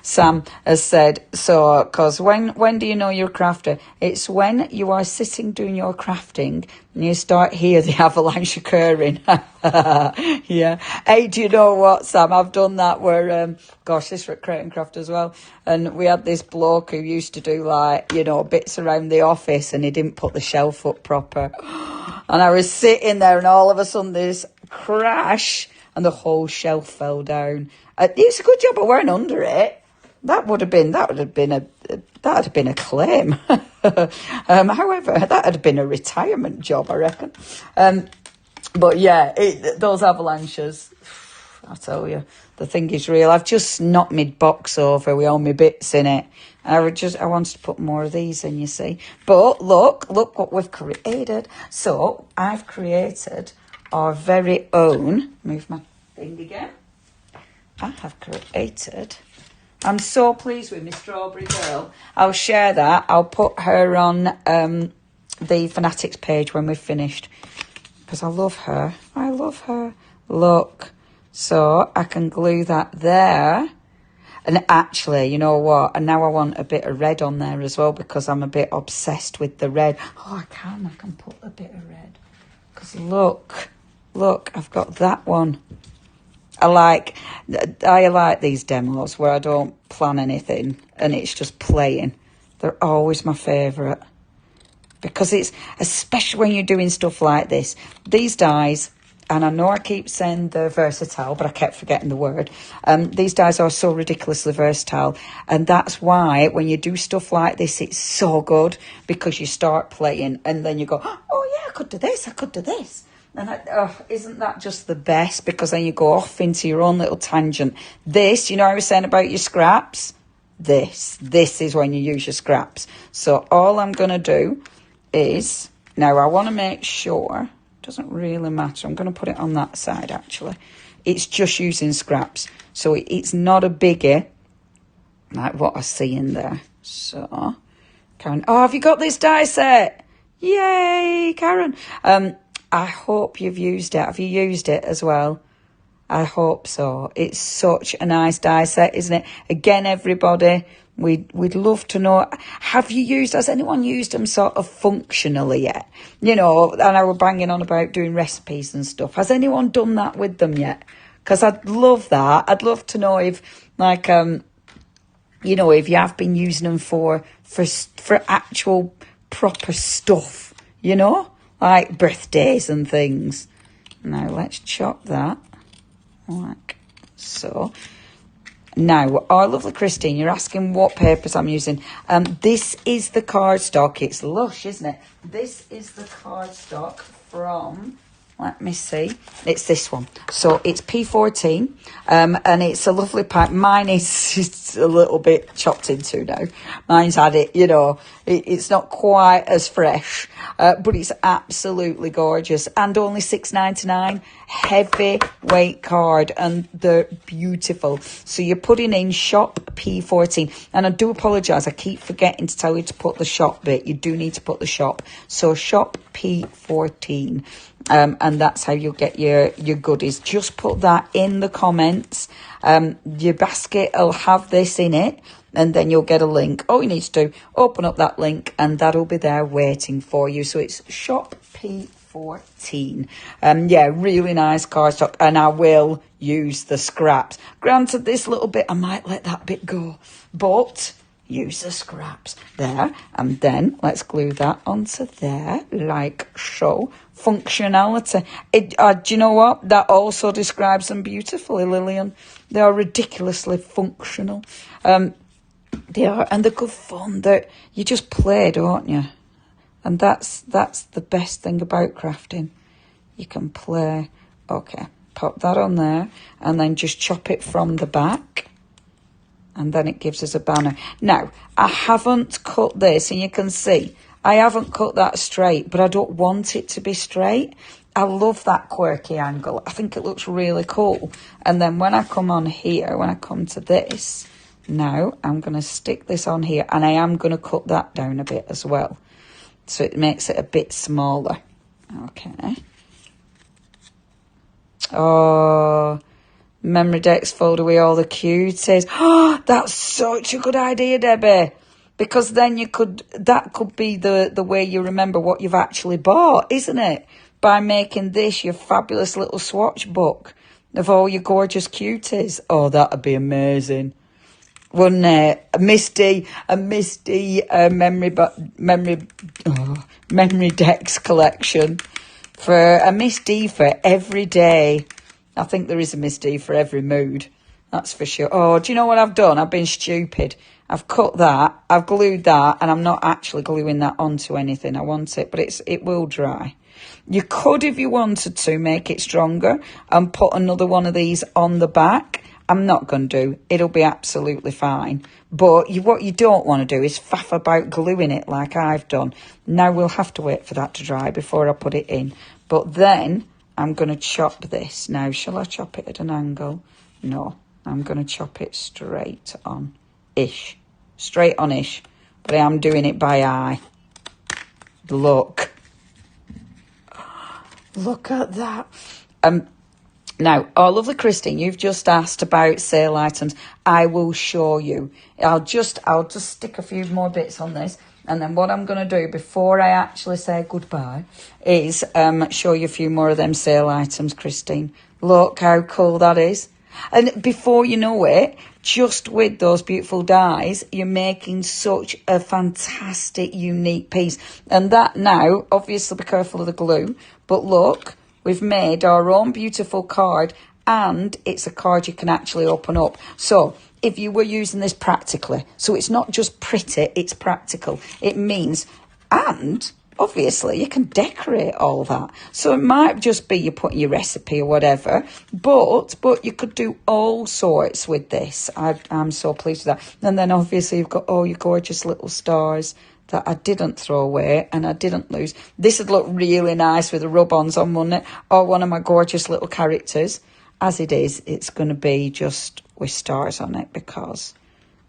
Sam has said, so, because when do you know you're a crafter? It's when you are sitting doing your crafting and you start hear the avalanche occurring. Yeah. Hey, do you know what, Sam? I've done that where, gosh, this was at Create and Craft as well. And we had this bloke who used to do like, you know, bits around the office and he didn't put the shelf up proper. And I was sitting there and all of a sudden this crash and the whole shelf fell down. It's a good job I weren't under it. That would have been a claim. However, that had been a retirement job, I reckon. But yeah, those avalanches, I tell you, the thing is real. I've just knocked my box over with all my bits in it. I wanted to put more of these in, you see. But look what we've created. So I've created our very own, move my thing again. I have created, I'm so pleased with my strawberry girl. I'll share that. I'll put her on the Fanatics page when we've finished. Because I love her. I love her. Look. So I can glue that there. And actually, you know what? And now I want a bit of red on there as well because I'm a bit obsessed with the red. Oh, I can put a bit of red. Because look, I've got that one. I like these demos where I don't plan anything and it's just playing. They're always my favourite. Because it's, especially when you're doing stuff like this, these dies, and I know I keep saying they're versatile, but I kept forgetting the word. These dies are so ridiculously versatile, and that's why when you do stuff like this, it's so good, because you start playing, and then you go, oh yeah, I could do this, And isn't that just the best? Because then you go off into your own little tangent. This, you know, I was saying about your scraps, this is when you use your scraps. So all I'm going to do is, now I want to make sure, it doesn't really matter, I'm going to put it on that side actually, it's just using scraps, so it's not a biggie like what I see in there. So Karen, oh, have you got this die set? Yay, Karen. I hope you've used it. Have you used it as well? I hope so. It's such a nice die set, isn't it? Again, everybody, we'd love to know, has anyone used them sort of functionally yet? You know, and I were banging on about doing recipes and stuff. Has anyone done that with them yet? Because I'd love that. I'd love to know if, like, you know, if you have been using them for actual proper stuff, you know, like birthdays and things. Now, let's chop that like so. Now, our lovely Christine, you're asking what papers I'm using. This is the cardstock. It's lush, isn't it? This is the cardstock from, let me see, it's this one. So it's P14, and it's a lovely pack. Mine is a little bit chopped into now. Mine's had it, you know, it's not quite as fresh, but it's absolutely gorgeous, and only $6.99. Heavyweight card, and they're beautiful. So you're putting in shop P14, and I do apologise, I keep forgetting to tell you to put the shop bit. You do need to put the shop, so shop P14, and that's how you'll get your goodies. Just put that in the comments. Your basket will have this in it, and then you'll get a link. All you need to do, open up that link, and that'll be there waiting for you. So it's shop P14. Yeah, really nice cardstock, and I will use the scraps. Granted, this little bit, I might let that bit go, but use the scraps there, and then let's glue that onto there like so. Functionality. Do you know what? That also describes them beautifully, Lillian. They are ridiculously functional. They are, and they're good fun. You just play, don't you? And that's the best thing about crafting. You can play. Okay, pop that on there, and then just chop it from the back, and then it gives us a banner. Now, I haven't cut this, and you can see I haven't cut that straight, but I don't want it to be straight. I love that quirky angle. I think it looks really cool. And then when I come on here, when I come to this, now I'm going to stick this on here, and I am going to cut that down a bit as well, so it makes it a bit smaller. Okay. Oh, Memorydex fold away all the cuties. Oh, that's such a good idea, Debbie. Because then that could be the way you remember what you've actually bought, isn't it? By making this your fabulous little swatch book of all your gorgeous cuties. Oh, that'd be amazing, wouldn't it? A Misty Memorydex collection for a Miss D for every day. I think there is a Miss D for every mood. That's for sure. Oh, do you know what I've done? I've been stupid. I've cut that, I've glued that, and I'm not actually gluing that onto anything. I want it, but it will dry. You could, if you wanted to, make it stronger and put another one of these on the back. I'm not going to do. It'll be absolutely fine. But what you don't want to do is faff about gluing it like I've done. Now we'll have to wait for that to dry before I put it in. But then I'm going to chop this. Now, shall I chop it at an angle? No, I'm going to chop it straight on-ish. Straight on-ish, but I am doing it by eye. Look at that. Now, oh, lovely Christine, you've just asked about sale items. I will show you. I'll just stick a few more bits on this. And then what I'm going to do before I actually say goodbye is show you a few more of them sale items, Christine. Look how cool that is. And before you know it, just with those beautiful dies, you're making such a fantastic, unique piece. And that now, obviously be careful of the glue, but look, we've made our own beautiful card, and it's a card you can actually open up. So if you were using this practically, so it's not just pretty, it's practical. It means, and obviously you can decorate all that. So it might just be you putting your recipe or whatever, but you could do all sorts with this. I'm so pleased with that. And then obviously you've got all your gorgeous little stars that I didn't throw away and I didn't lose. This would look really nice with the rub-ons on, wouldn't it? Or one of my gorgeous little characters. As it is, it's going to be just with stars on it because,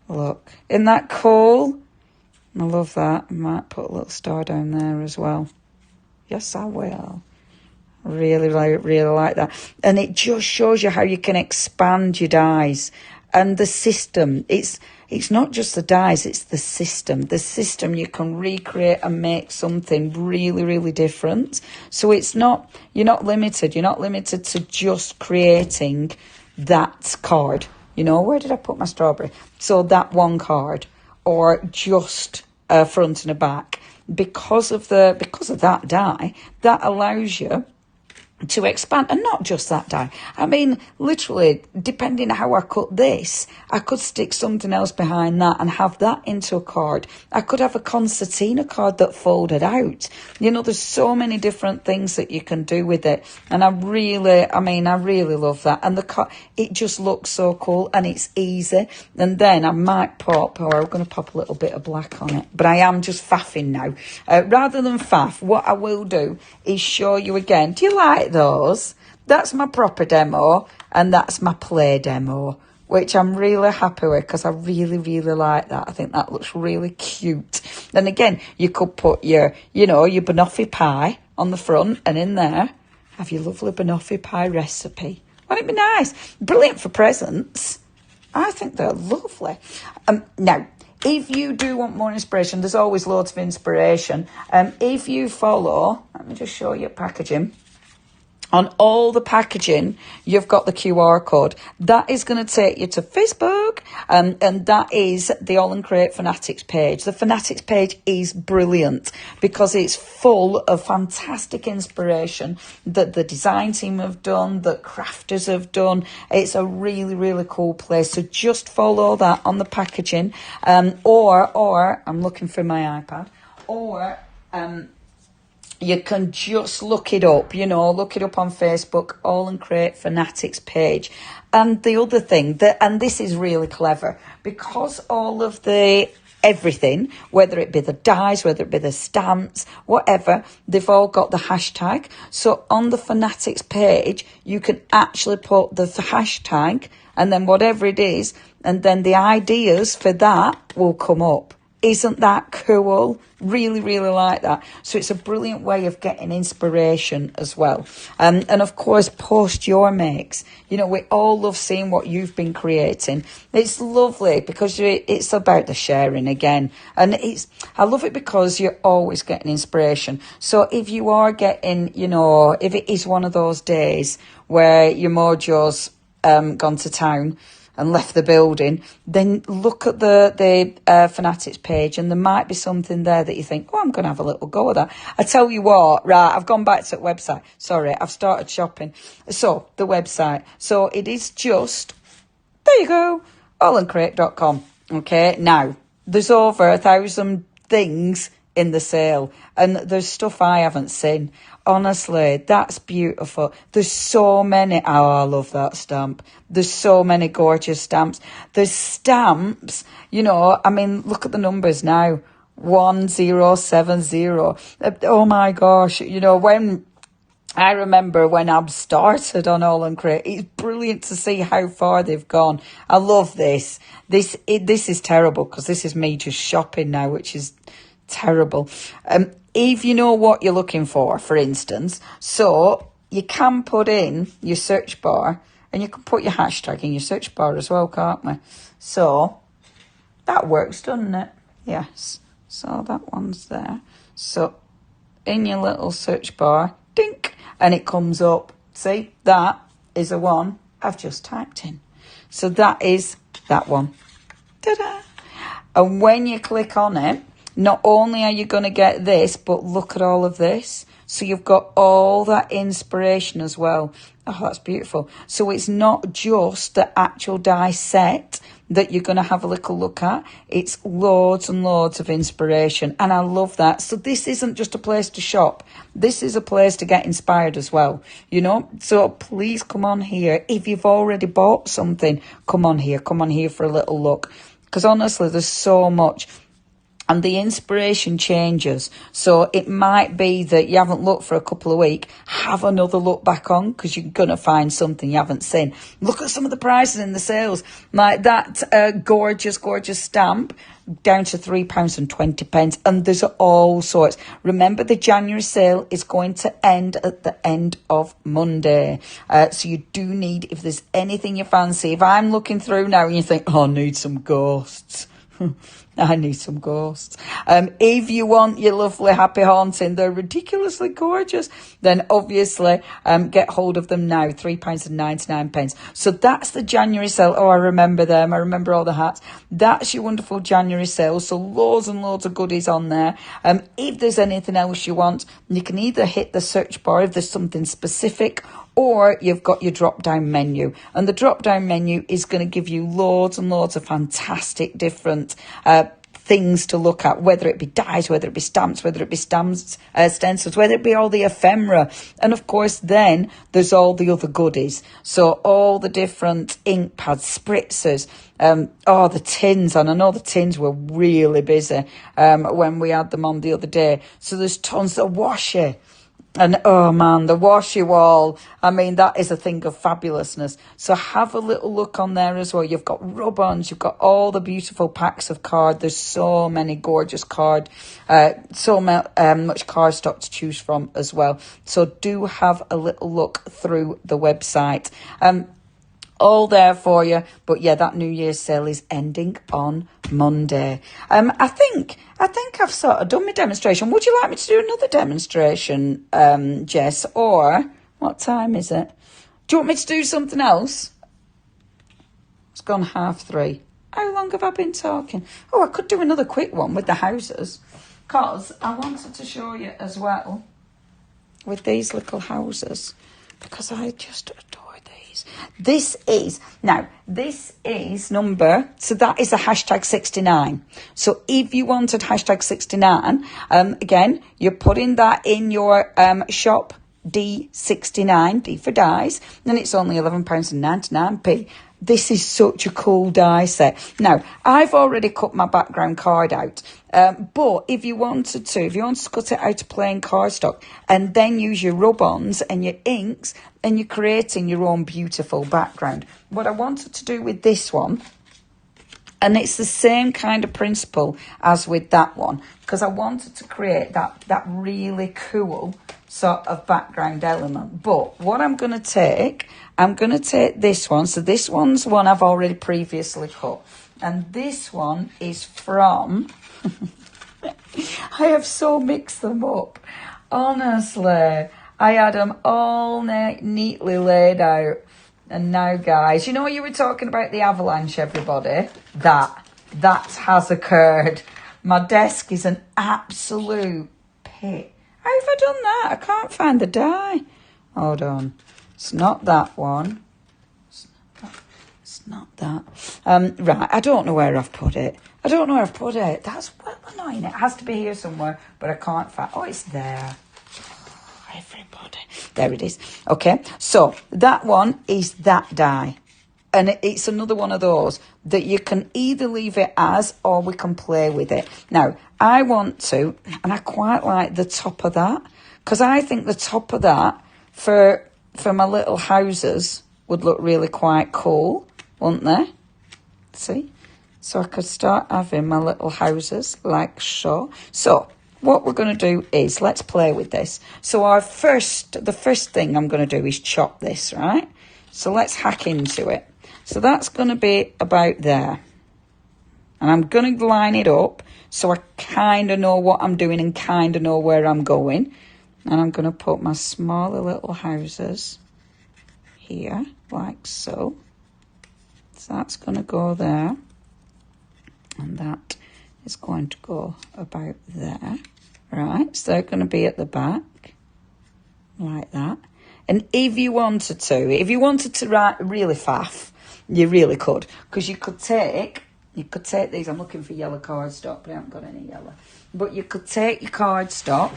look, isn't that cool? I love that. I might put a little star down there as well. Yes, I will. Really like that. And it just shows you how you can expand your dies. And the system, it's not just the dies, it's the system. The system, you can recreate and make something really, really different. So it's not, you're not limited. You're not limited to just creating that card. You know, where did I put my strawberry? So that one card, or just a front and a back. Because of that die, that allows you to expand, and not just that die. I mean, literally, depending on how I cut this, I could stick something else behind that and have that into a card. I could have a concertina card that folded out. You know, there's so many different things that you can do with it, and I really love that. And it just looks so cool, and it's easy. And then I might pop, or I'm going to pop a little bit of black on it, but I am just faffing now. Rather than faff, what I will do is show you again. Do you like those? That's my proper demo, and that's my play demo, which I'm really happy with because I really, really like that. I think that looks really cute. And again, you could put your banoffee pie on the front, and in there have your lovely banoffee pie recipe. Wouldn't it be nice? Brilliant for presents. I think they're lovely. Now, if you do want more inspiration, there's always loads of inspiration. If you follow, let me just show you packaging. On all the packaging, you've got the QR code. That is going to take you to Facebook, and that is the AALL&Create Fanatics page. The Fanatics page is brilliant because it's full of fantastic inspiration that the design team have done, that crafters have done. It's a really, really cool place. So just follow that on the packaging, or I'm looking for my iPad, or you can just look it up, look it up on Facebook, AALL&Create Fanatics page. And the other thing, and this is really clever, because all of everything, whether it be the dies, whether it be the stamps, whatever, they've all got the hashtag. So on the Fanatics page, you can actually put the hashtag and then whatever it is, and then the ideas for that will come up. Isn't that cool? Really, really like that. So it's a brilliant way of getting inspiration as well. And of course, post your makes. We all love seeing what you've been creating. It's lovely because it's about the sharing again. And I love it because you're always getting inspiration. So if you are getting, if it is one of those days where your mojo's gone to town and left the building, then look at the Fanatics page, and there might be something there that you think, I'm going to have a little go at that. I tell you what, right, I've gone back to the website. Sorry, I've started shopping. So, the website. So, it is just, there you go, AALL&Create.com. Okay, now, there's over 1,000 things in the sale, and there's stuff I haven't seen. Honestly, that's beautiful. There's so many. Oh, I love that stamp. There's so many gorgeous stamps. There's stamps, look at the numbers now. 1070. Oh my gosh. I remember when Ab started on AALL&Create, it's brilliant to see how far they've gone. I love this. This is terrible because this is me just shopping now, which is terrible. If you know what you're looking for instance, so you can put in your search bar, and you can put your hashtag in your search bar as well, can't we? So that works, doesn't it? Yes. So that one's there. So in your little search bar, dink, and it comes up. See, that is the one I've just typed in. So that is that one. Ta-da! And when you click on it, not only are you going to get this, but look at all of this. So you've got all that inspiration as well. Oh, that's beautiful. So it's not just the actual die set that you're going to have a little look at. It's loads and loads of inspiration. And I love that. So this isn't just a place to shop. This is a place to get inspired as well, you know. So please come on here. If you've already bought something, come on here for a little look. Because honestly, there's so much. And the inspiration changes. So it might be that you haven't looked for a couple of weeks. Have another look back on, because you're going to find something you haven't seen. Look at some of the prices in the sales. Like that gorgeous, gorgeous stamp down to £3.20. And there's all sorts. Remember, the January sale is going to end at the end of Monday. So you do need, if there's anything you fancy, if I'm looking through now and you think, oh, I need some ghosts. I need some ghosts. If you want your lovely happy haunting, they're ridiculously gorgeous, then obviously get hold of them now, £3.99. So that's the January sale. Oh, I remember them. I remember all the hats. That's your wonderful January sale. So loads and loads of goodies on there. If there's anything else you want, you can either hit the search bar if there's something specific, or you've got your drop-down menu. And the drop-down menu is going to give you loads and loads of fantastic different things to look at, whether it be dies, whether it be stamps, whether it be stencils, whether it be all the ephemera. And of course, then there's all the other goodies. So all the different ink pads, spritzers, the tins. And I know the tins were really busy when we had them on the other day. So there's tons of washi. And oh man, the washi wall, I mean, that is a thing of fabulousness. So have a little look on there as well. You've got rub-ons, you've got all the beautiful packs of card. There's so many gorgeous card, so much cardstock to choose from as well. So do have a little look through the website. All there for you. But yeah, that New Year's sale is ending on Monday. I think I've sort of done my demonstration. Would you like me to do another demonstration, Jess? Or what time is it? Do you want me to do something else? It's gone 3:30. How long have I been talking? Oh, I could do another quick one with the houses, because I wanted to show you as well with these little houses, because I just adore these. This is number, so that is a hashtag 69. So if you wanted hashtag 69, again, you're putting that in your shop D69, D for dies, and it's only £11.99. This is such a cool die set. Now, I've already cut my background card out, but if you wanted to cut it out of plain cardstock and then use your rub-ons and your inks, and you're creating your own beautiful background. What I wanted to do with this one, and it's the same kind of principle as with that one, because I wanted to create that really cool sort of background element. But what I'm going to take this one. So this one's one I've already previously cut. And this one is from... I have so mixed them up. Honestly, I had them all neatly laid out. And now, guys, you know you were talking about the avalanche, everybody? That has occurred. My desk is an absolute pit. How have I done that? I can't find the die. Hold on. It's not that one. It's not that. Right, I don't know where I've put it. That's well annoying. It has to be here somewhere, but I can't find... Oh, it's there. Oh, everybody. There it is. Okay, so that one is that die. And it's another one of those that you can either leave it as, or we can play with it. Now, I want to, and I quite like the top of that, because I think the top of that for my little houses would look really quite cool, wouldn't they? See? So I could start having my little houses like so. So what we're going to do is, let's play with this. So the first thing I'm going to do is chop this, right? So let's hack into it. So that's going to be about there. And I'm going to line it up so I kind of know what I'm doing and kind of know where I'm going. And I'm going to put my smaller little houses here, like so. So that's going to go there. And that is going to go about there. Right, so they're going to be at the back, like that. And if you wanted to write really faff, you really could. Because you could take these, I'm looking for yellow cardstock, but I haven't got any yellow. But you could take your cardstock,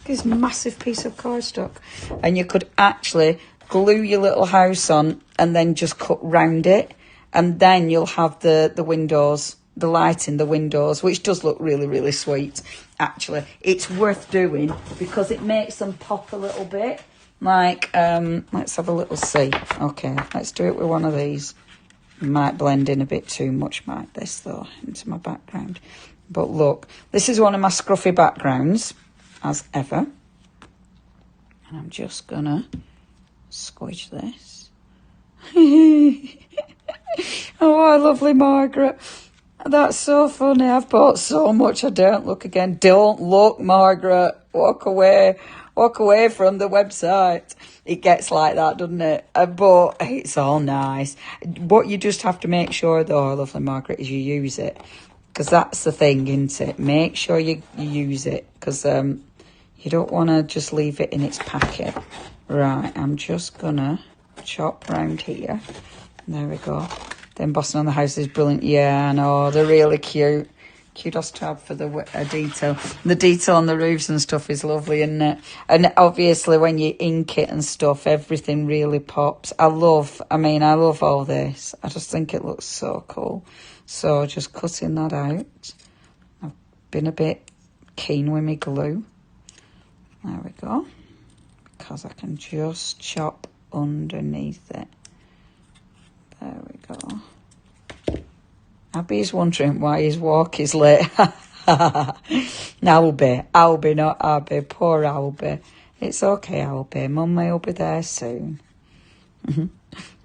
this massive piece of cardstock, and you could actually glue your little house on and then just cut round it. And then you'll have the windows, the light in the windows, which does look really, really sweet, actually. It's worth doing because it makes them pop a little bit. Like, let's have a little see. Okay, let's do it with one of these. Might blend in a bit too much, might this, though, into my background. But look, this is one of my scruffy backgrounds, as ever. And I'm just going to squidge this. Oh, lovely Margaret. That's so funny. I've bought so much I don't look again. Don't look, Margaret. Walk away. Walk away from the website. It gets like that, doesn't it? But it's all nice. What you just have to make sure, though, lovely Margaret, is you use it. Because that's the thing, isn't it? Make sure you use it. Because you don't want to just leave it in its packet. Right, I'm just going to chop round here. There we go. The embossing on the house is brilliant. Yeah, I know. They're really cute. Kudos to have for the detail. The detail on the roofs and stuff is lovely, isn't it? And obviously when you ink it and stuff, everything really pops. I love all this. I just think it looks so cool. So just cutting that out. I've been a bit keen with my glue. There we go. Because I can just chop underneath it. There we go. Abby's wondering why his walk is late. Albie, not Abby. Poor Albie. It's okay, Albie. Mummy will be there soon.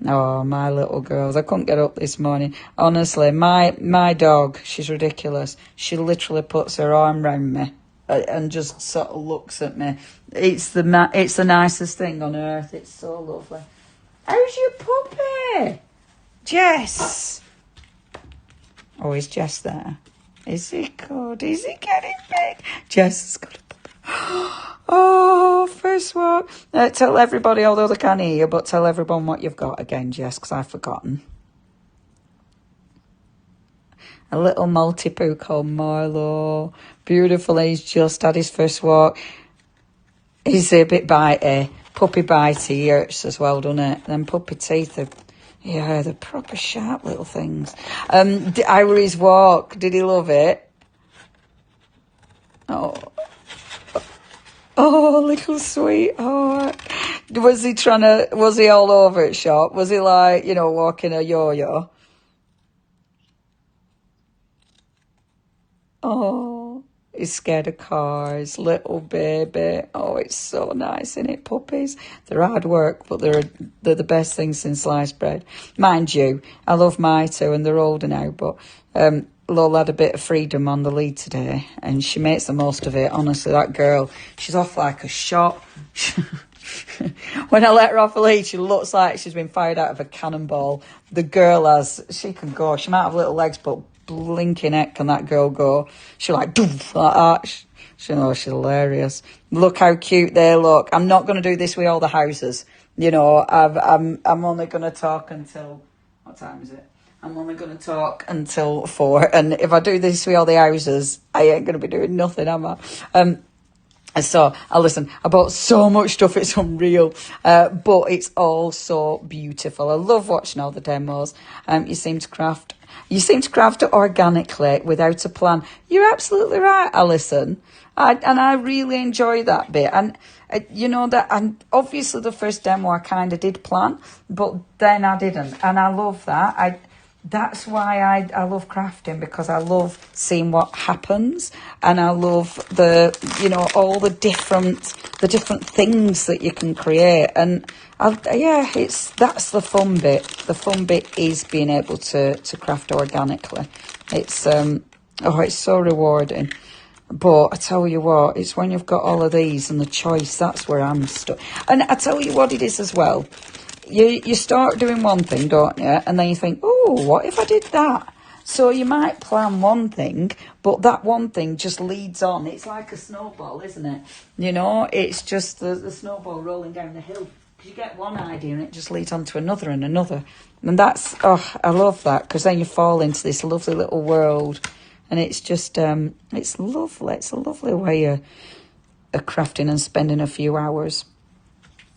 Oh, my little girls. I couldn't get up this morning. Honestly, my dog, she's ridiculous. She literally puts her arm round me and just sort of looks at me. It's the nicest thing on earth. It's so lovely. How's your puppy? Jess. Oh, is Jess there? Is he good? Is he getting big? Jess has got a puppy. Oh, first one. Tell everybody, although they can't hear you, but tell everyone what you've got again, Jess, because I've forgotten. A little multi-poo called Marlo. Beautiful. He's just had his first walk. He's a bit bitey. Puppy bitey hurts as well, doesn't it? Then puppy teeth are... Yeah, the proper sharp little things. How were his walk? Did he love it? Oh, little sweetheart. Was he all over it, shop? Was he like, walking a yo-yo? Oh, he's scared of cars, little baby. Oh, it's so nice, isn't it, puppies? They're hard work, but they're the best thing since sliced bread. Mind you, I love my two, and they're older now, but Lola had a bit of freedom on the lead today, and she makes the most of it. Honestly, that girl, she's off like a shot. When I let her off the lead, she looks like she's been fired out of a cannonball. The girl she can go. She might have little legs, but blinking heck can that girl go. She's like, doof, like that. She's hilarious. Look how cute they look. I'm not going to do this with all the houses. I'm only going to talk until, what time is it? I'm only going to talk until 4. And if I do this with all the houses, I ain't going to be doing nothing, am I? So, listen, I bought so much stuff, it's unreal, but it's all so beautiful. I love watching all the demos. You seem to craft it organically without a plan. You're absolutely right, Alison. And I really enjoy that bit. And, and obviously the first demo I kind of did plan, but then I didn't. And I love that. that's why I love crafting, because I love seeing what happens, and I love the, you know, all the different things that you can create. And that's the fun bit. The fun bit is being able to craft organically. It's it's so rewarding. But I tell you what, it's when you've got all of these and the choice, that's where I'm stuck. And I tell you what it is as well. You start doing one thing, don't you? And then you think, oh, what if I did that? So you might plan one thing, but that one thing just leads on. It's like a snowball, isn't it? You know, it's just the snowball rolling down the hill. You get one idea and it just leads on to another and another. And that's, I love that, because then you fall into this lovely little world. And it's just, it's lovely. It's a lovely way of crafting and spending a few hours.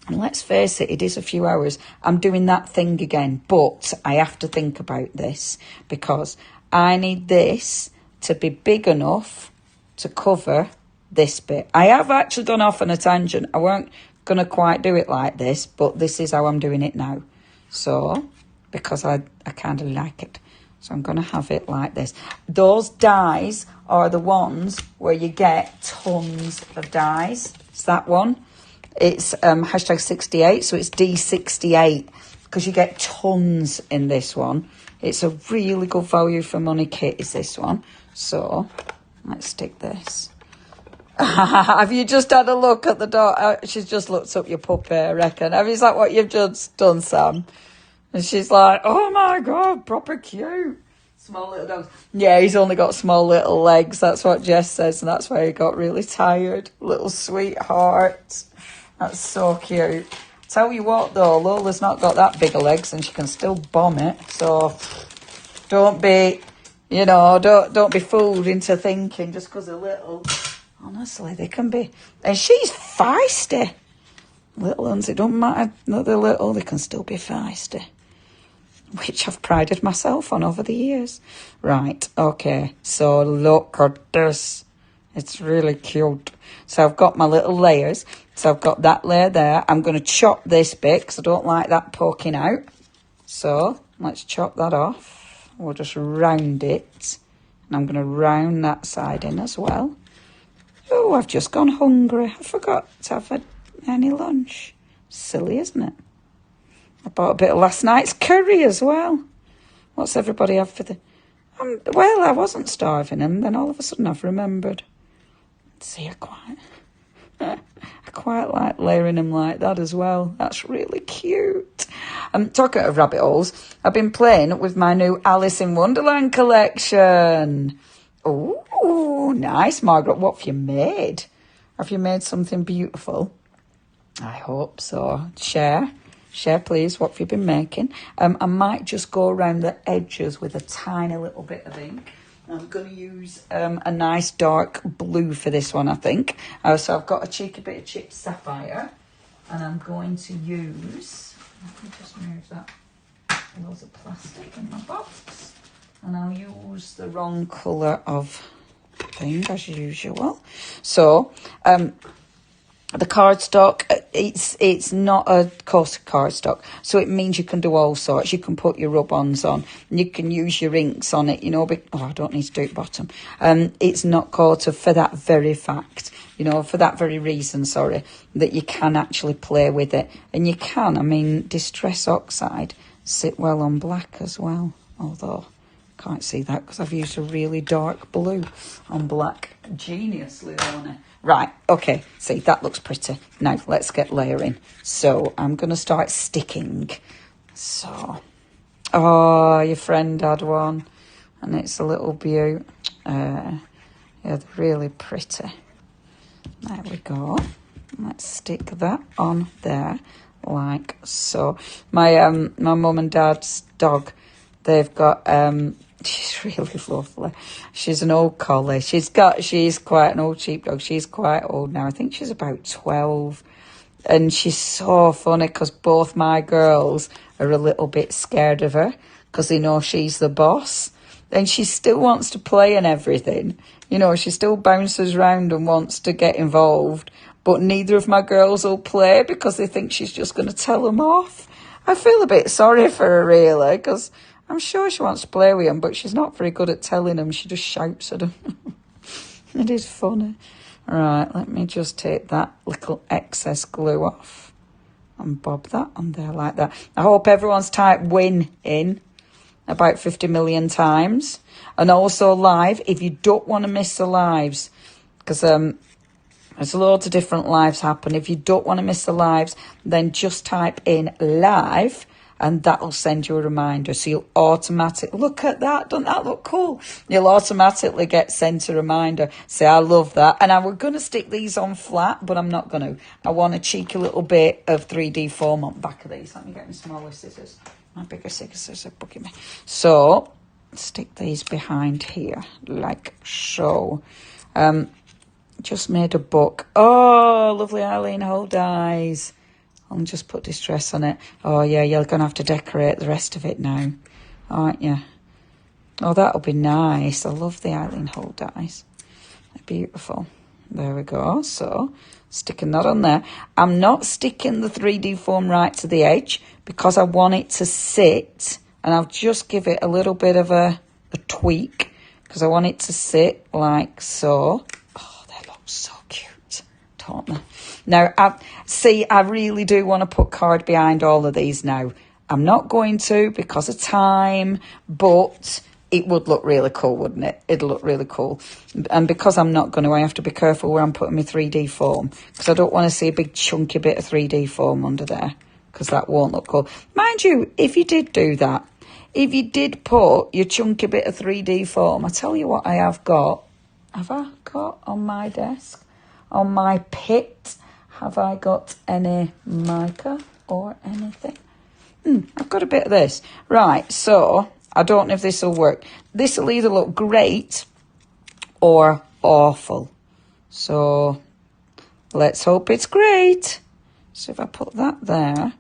And let's face it, it is a few hours. I'm doing that thing again, but I have to think about this, because I need this to be big enough to cover this bit. I have actually gone off on a tangent. I weren't going to quite do it like this, but this is how I'm doing it now. So, because I kind of like it. So I'm going to have it like this. Those dies are the ones where you get tons of dies. It's that one. It's hashtag 68, so it's D68, because you get tons in this one. It's a really good value for money kit, is this one. So let's stick this. Have you just had a look at the dog? She's just looked up your puppy, I reckon. Is that what you've just done, Sam? And she's like, oh my God, proper cute. Small little dogs. Yeah, he's only got small little legs. That's what Jess says, and that's why he got really tired. Little sweetheart. That's so cute. Tell you what, though, Lola's not got that big of legs, and she can still bomb it. So don't be, you know, don't be fooled into thinking just because they're little. Honestly, they can be. And she's feisty. Little ones, it don't matter that they're little, they can still be feisty. Which I've prided myself on over the years. Right, okay, so look at this. It's really cute. So I've got my little layers. So I've got that layer there. I'm going to chop this bit because I don't like that poking out. So let's chop that off. We'll just round it. And I'm going to round that side in as well. Oh, I've just gone hungry. I forgot to have any lunch. Silly, isn't it? I bought a bit of last night's curry as well. What's everybody have for the... well, I wasn't starving, and then all of a sudden I've remembered. See, I quite like layering them like that as well. That's really cute. Talking of rabbit holes, I've been playing with my new Alice in Wonderland collection. Oh, nice, Margaret. What have you made? Have you made something beautiful? I hope so. Share, please. What have you been making? I might just go around the edges with a tiny little bit of ink. I'm going to use a nice dark blue for this one, I think. So I've got a cheeky bit of chipped sapphire, and I'm going to use, let me just move that, loads of plastic in my box, and I'll use the wrong colour of thing as usual. So the cardstock, it's not a caustic cardstock, so it means you can do all sorts. You can put your rub-ons on, and you can use your inks on it, you know. I don't need to do it bottom. It's not coated for that very fact, you know, for that very reason, sorry, that you can actually play with it. And you can, I mean, Distress Oxide sit well on black as well, although I can't see that because I've used a really dark blue on black. Genius, Leonie. Right, okay, see, that looks pretty. Now, let's get layering. So, I'm going to start sticking. So, oh, your friend had one, and it's a little beaut. Yeah, they're really pretty. There we go. Let's stick that on there, like so. My mum and dad's dog, they've got... she's really lovely. She's an old collie. She's quite an old sheepdog. She's quite old now. I think she's about 12. And she's so funny because both my girls are a little bit scared of her because they know she's the boss. And she still wants to play and everything. You know, she still bounces around and wants to get involved. But neither of my girls will play because they think she's just going to tell them off. I feel a bit sorry for her, really, because I'm sure she wants to play with them, but she's not very good at telling them. She just shouts at them. It is funny. Right, let me just take that little excess glue off and bob that on there like that. I hope everyone's typed win in about 50 million times. And also live, if you don't want to miss the lives, because there's loads of different lives happen. If you don't want to miss the lives, then just type in live and that'll send you a reminder. So you'll automatically, look at that, doesn't that look cool? You'll automatically get sent a reminder. Say, I love that. And I was going to stick these on flat, but I'm not going to. I want a cheeky little bit of 3D foam on the back of these. Let me get my smaller scissors. My bigger scissors are bugging me. So, stick these behind here, like so. Just made a book. Oh, lovely Eileen Hull dies. I'll just put distress on it. Oh, yeah, you're going to have to decorate the rest of it now, aren't you? Oh, that'll be nice. I love the Eileen Hull dies. They're beautiful. There we go. So, sticking that on there. I'm not sticking the 3D foam right to the edge because I want it to sit. And I'll just give it a little bit of a tweak because I want it to sit like so. Oh, they look so cute, don't they? Now, I really do want to put card behind all of these now. I'm not going to because of time, but it would look really cool, wouldn't it? It'd look really cool. And because I'm not going to, I have to be careful where I'm putting my 3D foam because I don't want to see a big chunky bit of 3D foam under there because that won't look cool. Mind you, if you did do that, if you did put your chunky bit of 3D foam, I tell you what I have got. Have I got on my desk? On my pit? Have I got any mica or anything? I've got a bit of this. Right, so I don't know if this will work. This will either look great or awful. So let's hope it's great. So if I put that there,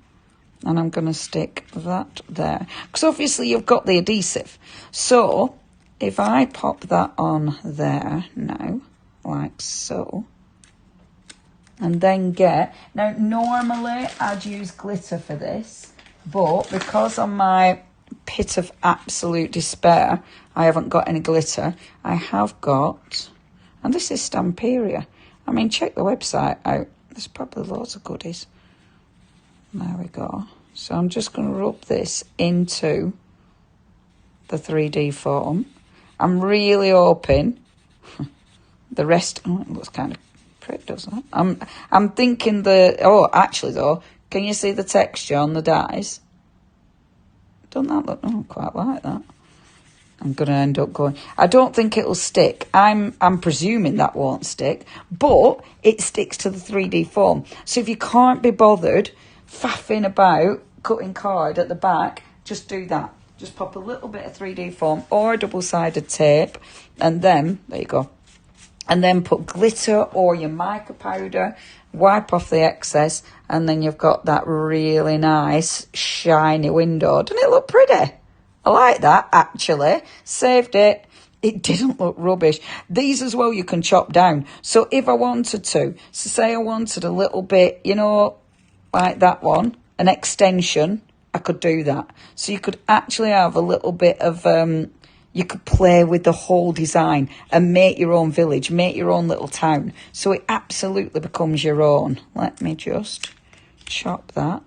and I'm going to stick that there. Because obviously you've got the adhesive. So if I pop that on there now, like so, and then now normally I'd use glitter for this, but because on my pit of absolute despair I haven't got any glitter, I have got, and this is Stamperia. I mean, check the website out, there's probably loads of goodies. There we go. So I'm just going to rub this into the 3D foam. I'm really hoping the rest, oh, it looks kind of pretty, doesn't it? I'm thinking actually though, can you see the texture on the dies? Don't that look, quite like that. I'm going to end up going, I don't think it'll stick. I'm presuming that won't stick, but it sticks to the 3D foam. So if you can't be bothered faffing about cutting card at the back, just do that. Just pop a little bit of 3D foam or double-sided tape, and then, there you go. And then put glitter or your mica powder, wipe off the excess, and then you've got that really nice, shiny window. Doesn't it look pretty? I like that, actually. Saved it. It didn't look rubbish. These as well you can chop down. So if I wanted to, so say I wanted a little bit, you know, like that one, an extension, I could do that. So you could actually have a little bit of, you could play with the whole design and make your own village, make your own little town. So it absolutely becomes your own. Let me just chop that.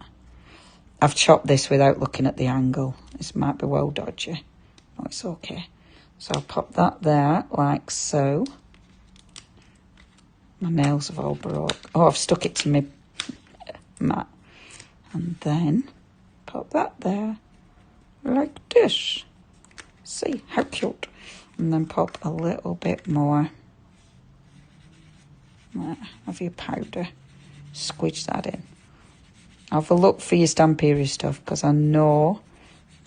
I've chopped this without looking at the angle. This might be well dodgy. Oh, it's okay. So I'll pop that there like so. My nails have all broke. Oh, I've stuck it to my mat. And then pop that there like this. See, how cute. And then pop a little bit more of your powder. Squidge that in. Have a look for your Stamperia stuff, because I know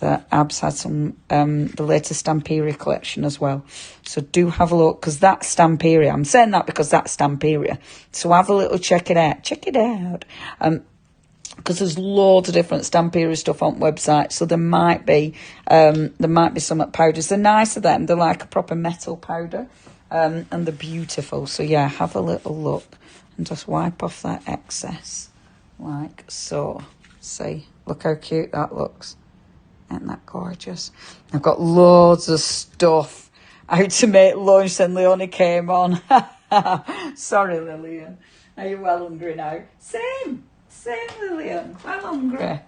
that Ab's had some, the latest Stamperia collection as well. So do have a look, because that's Stamperia. I'm saying that because that's Stamperia. So have a little check it out. Check it out. Because there's loads of different Stamperia stuff on websites, so there might be some powders. They're nice of them. They're like a proper metal powder, and they're beautiful. So yeah, have a little look and just wipe off that excess like so. See, look how cute that looks. Isn't that gorgeous? I've got loads of stuff out to make lunch, then Leonie came on. Sorry, Lillian. Are you well hungry now? Same, Lillian. Well hungry.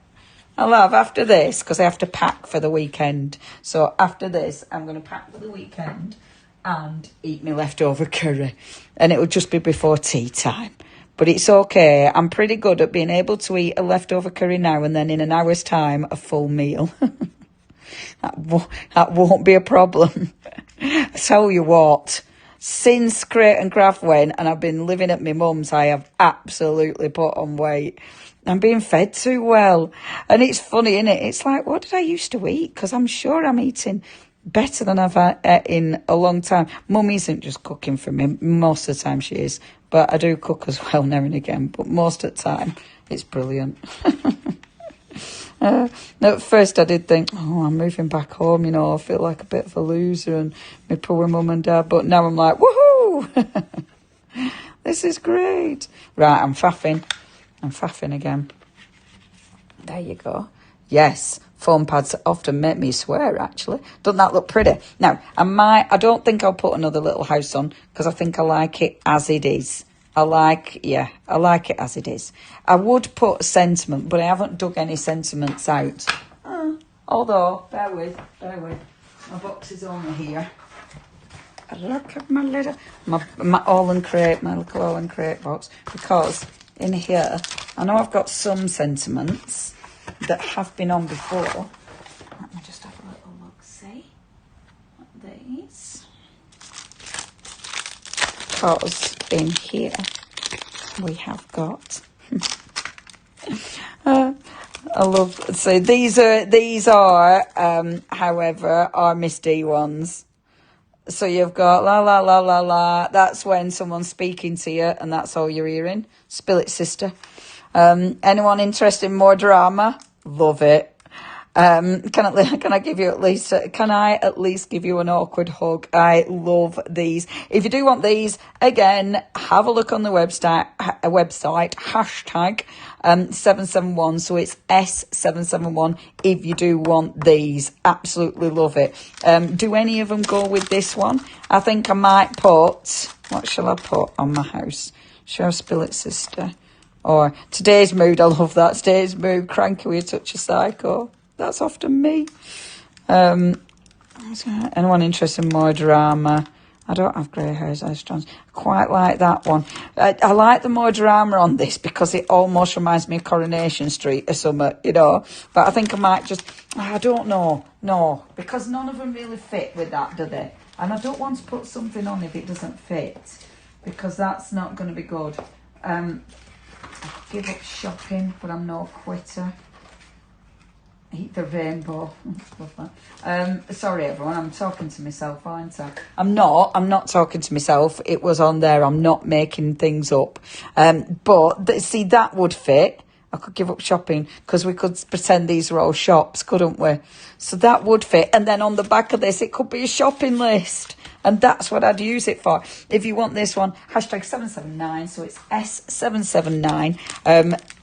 I'll have after this, because I have to pack for the weekend. So after this, I'm going to pack for the weekend and eat my leftover curry. And it will just be before tea time. But it's okay. I'm pretty good at being able to eat a leftover curry now and then in an hour's time, a full meal. That won't be a problem. I tell you what, since Crate and Craft went and I've been living at my mum's, I have absolutely put on weight. I'm being fed too well. And it's funny, isn't it? It's like, what did I used to eat? Because I'm sure I'm eating better than I've had in a long time. Mum isn't just cooking for me. Most of the time she is. But I do cook as well now and again. But most of the time, it's brilliant. At first I did think, oh, I'm moving back home, you know, I feel like a bit of a loser and my poor mum and dad. But now I'm like, woohoo! This is great. Right, I'm faffing again. There you go. Yes, foam pads often make me swear, actually. Doesn't that look pretty? Now, I don't think I'll put another little house on because I think I like it as it is. I like it as it is. I would put a sentiment, but I haven't dug any sentiments out. Although, bear with. My box is only here. Look at my little, my AALL&Create, my little AALL&Create box. Because in here, I know I've got some sentiments that have been on before. Let me just have a little look, see? These. Because in here we have got I love, so these are however are Miss D ones. So you've got la la la la la, that's when someone's speaking to you and that's all you're hearing. Spill it, sister. Anyone interested in more drama? Love it. Can I give you can I at least give you an awkward hug? I love these. If you do want these, again, have a look on the website, hashtag 771. So it's S771 if you do want these. Absolutely love it. Do any of them go with this one? I think I might put, what shall I put on my house? Shall I spill it, sister? Or today's mood, I love that. Today's mood, cranky with a touch of psycho. That's often me. Anyone interested in more drama? I don't have grey hairs, I quite like that one. I like the more drama on this because it almost reminds me of Coronation Street or something, you know. But I think I might just, I don't know. No, because none of them really fit with that, do they? And I don't want to put something on if it doesn't fit because that's not going to be good. I give up shopping, but I'm no quitter. Eat the rainbow. Love that. Sorry, everyone. I'm talking to myself, aren't I? I'm not talking to myself. It was on there. I'm not making things up. But see, that would fit. I could give up shopping because we could pretend these were all shops, couldn't we? So that would fit. And then on the back of this, it could be a shopping list. And that's what I'd use it for. If you want this one, hashtag 779. So it's S779.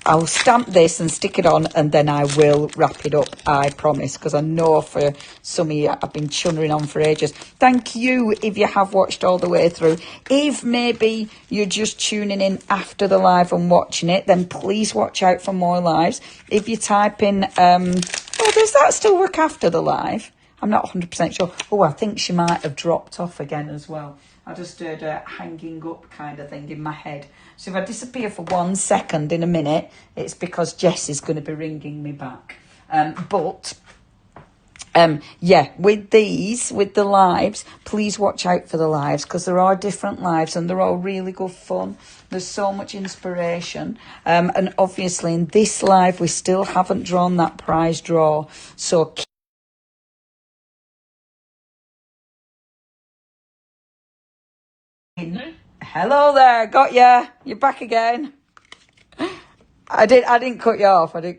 I'll stamp this and stick it on and then I will wrap it up, I promise, because I know for some of you I've been chunnering on for ages. Thank you if you have watched all the way through. If maybe you're just tuning in after the live and watching it, then please watch out for more lives. If you type in, does that still work after the live? I'm not 100% sure. Oh, I think she might have dropped off again as well. I just heard a hanging up kind of thing in my head. So if I disappear for 1 second in a minute, it's because Jess is going to be ringing me back. Yeah, with the lives, please watch out for the lives because there are different lives and they're all really good fun. There's so much inspiration. And obviously in this live, we still haven't drawn that prize draw. So hello there, got ya. You're back again. I didn't cut you off. I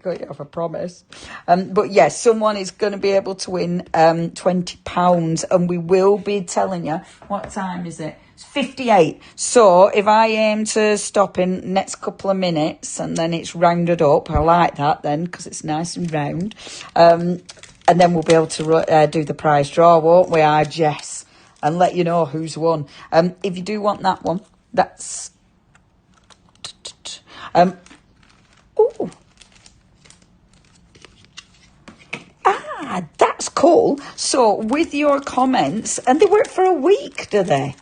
promise. But yes, someone is going to be able to win £20, and we will be telling you what time is it. It's 58. So if I aim to stop in next couple of minutes, and then it's rounded up. I like that then because it's nice and round. and then we'll be able to do the prize draw, won't we, Jess? And let you know who's won. If you do want that one, that's... Ooh. That's cool. So with your comments, and they work for a week, do they?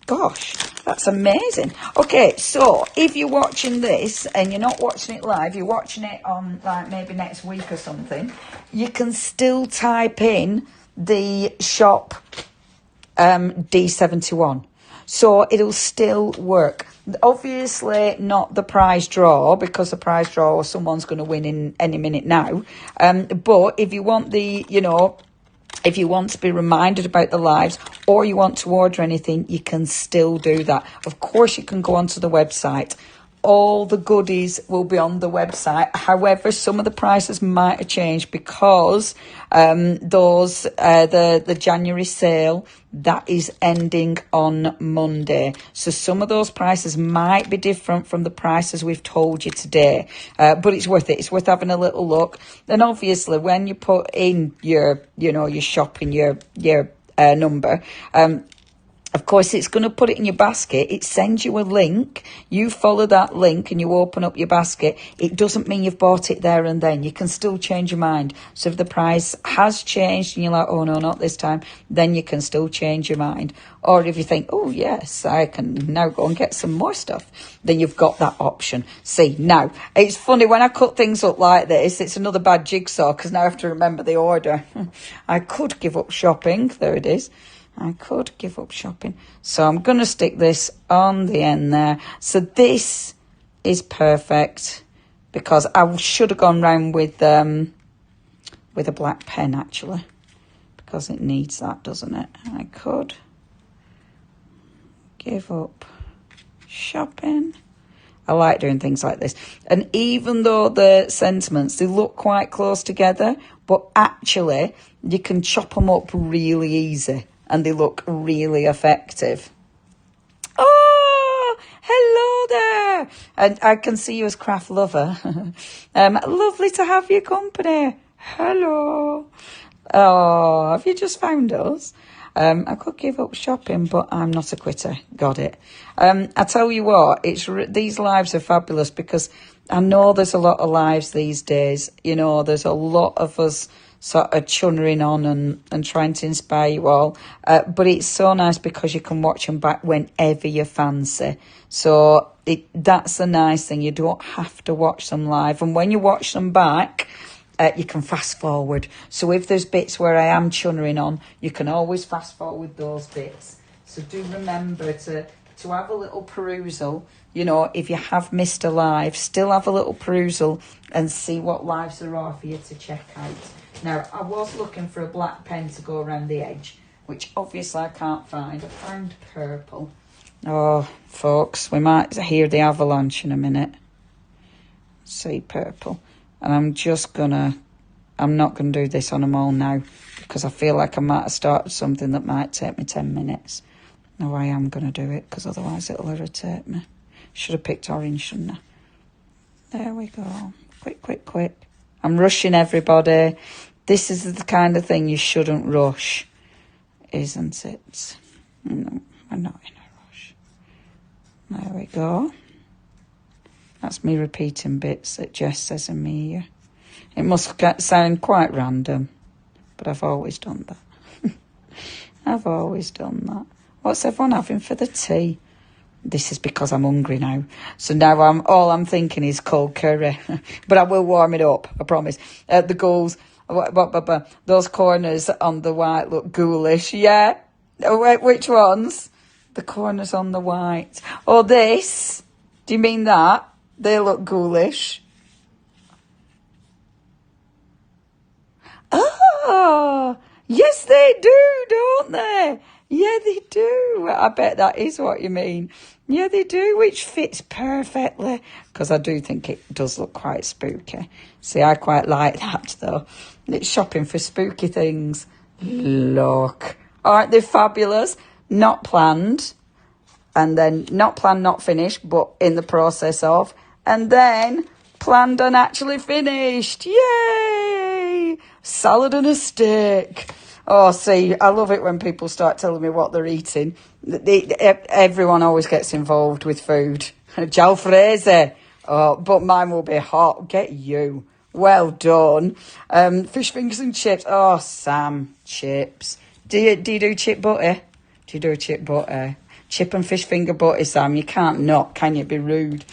Gosh, that's amazing. Okay, so if you're watching this and you're not watching it live, you're watching it on like maybe next week or something, you can still type in the shop D71. So it'll still work. Obviously not the prize draw, because the prize draw someone's going to win in any minute now. But if you want the, you know, if you want to be reminded about the lives or you want to order anything, you can still do that. Of course, you can go onto the website. All the goodies will be on the website. However, some of the prices might have changed because the January sale, that is ending on Monday. So some of those prices might be different from the prices we've told you today. But it's worth it. It's worth having a little look. And obviously, when you put in your, you know, your shopping, your number, of course, it's going to put it in your basket. It sends you a link. You follow that link and you open up your basket. It doesn't mean you've bought it there and then. You can still change your mind. So if the price has changed and you're like, oh, no, not this time, then you can still change your mind. Or if you think, oh, yes, I can now go and get some more stuff, then you've got that option. See, now, it's funny, when I cut things up like this, it's another bad jigsaw because now I have to remember the order. I could give up shopping. There it is. I could give up shopping. So I'm going to stick this on the end there. So this is perfect because I should have gone round with a black pen, actually, because it needs that, doesn't it? I could give up shopping. I like doing things like this. And even though the sentiments, they look quite close together, but actually you can chop them up really easy. And they look really effective. Oh, hello there. And I can see you as craft lover. Lovely to have your company. Hello. Oh, have you just found us? I could give up shopping, but I'm not a quitter. Got it. I tell you what, these lives are fabulous because I know there's a lot of lives these days. You know, there's a lot of us sort of chunnering on and trying to inspire you all. But it's so nice because you can watch them back whenever you fancy. So that's the nice thing. You don't have to watch them live. And when you watch them back, you can fast forward. So if there's bits where I am chunnering on, you can always fast forward those bits. So do remember to have a little perusal. You know, if you have missed a live, still have a little perusal and see what lives there are for you to check out. Now, I was looking for a black pen to go around the edge, which obviously I can't find. I found purple. Oh, folks, we might hear the avalanche in a minute. See, purple. And I'm not going to do this on them all now because I feel like I might have started something that might take me 10 minutes. No, I am going to do it because otherwise it'll irritate me. Should have picked orange, shouldn't I? There we go. Quick, quick, quick. I'm rushing everybody. This is the kind of thing you shouldn't rush, isn't it? No, I'm not in a rush. There we go. That's me repeating bits that Jess says in me ear. It must sound quite random, but I've always done that. I've always done that. What's everyone having for the tea? This is because I'm hungry now. So now all I'm thinking is cold curry. But I will warm it up, I promise. The goals, those corners on the white look ghoulish. Yeah? Oh, wait, which ones? The corners on the white. Oh, this? Do you mean that? They look ghoulish. Oh, yes they do, don't they? Yeah, they do. I bet that is what you mean. Yeah, they do, which fits perfectly. Because I do think it does look quite spooky. See, I quite like that, though. It's shopping for spooky things. Look. Aren't they fabulous? Not planned. And then not planned, not finished, but in the process of. And then planned and actually finished. Yay! salad and a steak. Oh, see, I love it when people start telling me what they're eating. Everyone always gets involved with food. Jalfrezi. Oh, but mine will be hot. Get you. Well done. Fish fingers and chips. Oh, Sam, chips. Do you do chip butter? Do you do a chip butter? Chip and fish finger butter, Sam. You can't not, can you? Be rude.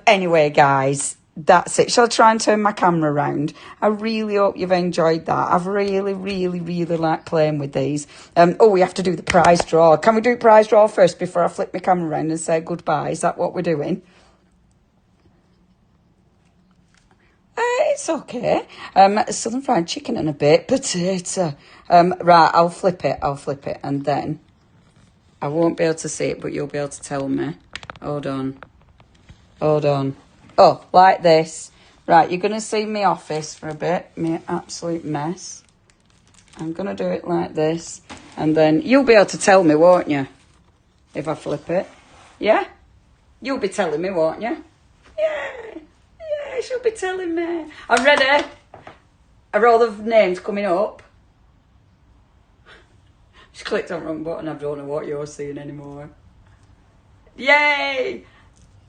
Anyway, guys, that's it. Shall I try and turn my camera around? I really hope you've enjoyed that. I've really, really, really liked playing with these. Oh, we have to do the prize draw. Can we do prize draw first before I flip my camera around and say goodbye? Is that what we're doing? It's okay. Southern fried chicken and a baked potato. Right, I'll flip it, and then I won't be able to see it, but you'll be able to tell me. Hold on. Oh, like this. Right, you're going to see my office for a bit, my absolute mess. I'm going to do it like this, and then you'll be able to tell me, won't you, if I flip it? Yeah? You'll be telling me, won't you? Yeah. She'll be telling me. I'm ready. Are all the names coming up? She clicked on the wrong button. I don't know what you're seeing anymore. Yay!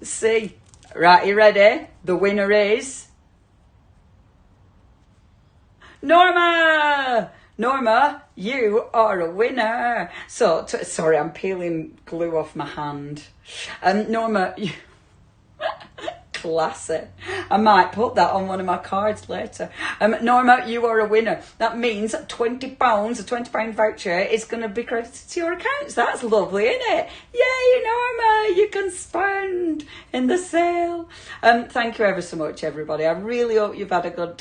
See. Right, you ready? The winner is... Norma! Norma, you are a winner. So, sorry, I'm peeling glue off my hand. Norma... Classy. I might put that on one of my cards later. Norma, you are a winner. That means £20, a £20 voucher is going to be credited to your accounts. That's lovely, isn't it? Yay, Norma, you can spend in the sale. Thank you ever so much, everybody. I really hope you've had a good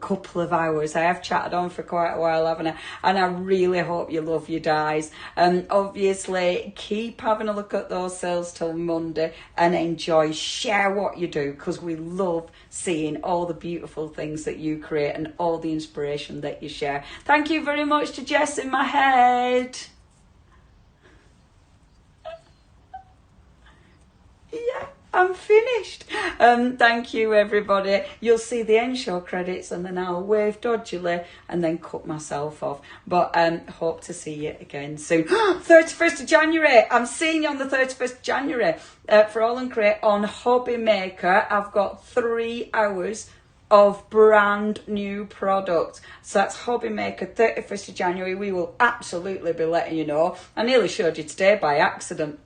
couple of hours. I have chatted on for quite a while, haven't I? And I really hope you love your dies. Obviously, keep having a look at those sales till Monday and enjoy. Share what you do, because we love seeing all the beautiful things that you create and all the inspiration that you share. Thank you very much to Jess in my head. Yeah, I'm finished. Thank you, everybody. You'll see the end show credits and then I'll wave dodgily and then cut myself off. But hope to see you again soon. 31st of January. I'm seeing you on the 31st of January for AALL&Create on Hobby Maker. I've got 3 hours of brand new product. So that's Hobby Maker, 31st of January. We will absolutely be letting you know. I nearly showed you today by accident.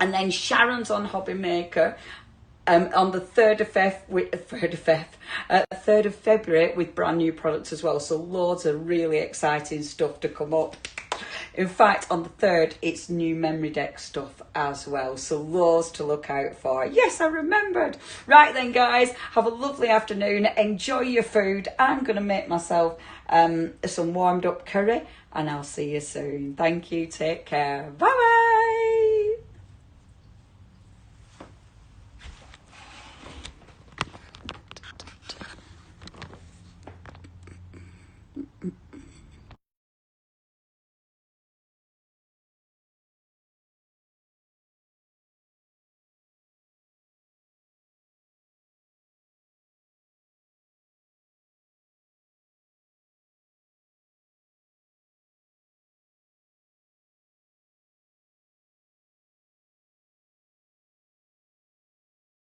And then Sharon's on Hobby Maker on the 3rd of February with brand new products as well. So loads of really exciting stuff to come up. In fact, on the 3rd, it's new Memorydex stuff as well. So loads to look out for. Yes, I remembered. Right then, guys, have a lovely afternoon. Enjoy your food. I'm going to make myself some warmed up curry and I'll see you soon. Thank you. Take care. Bye-bye.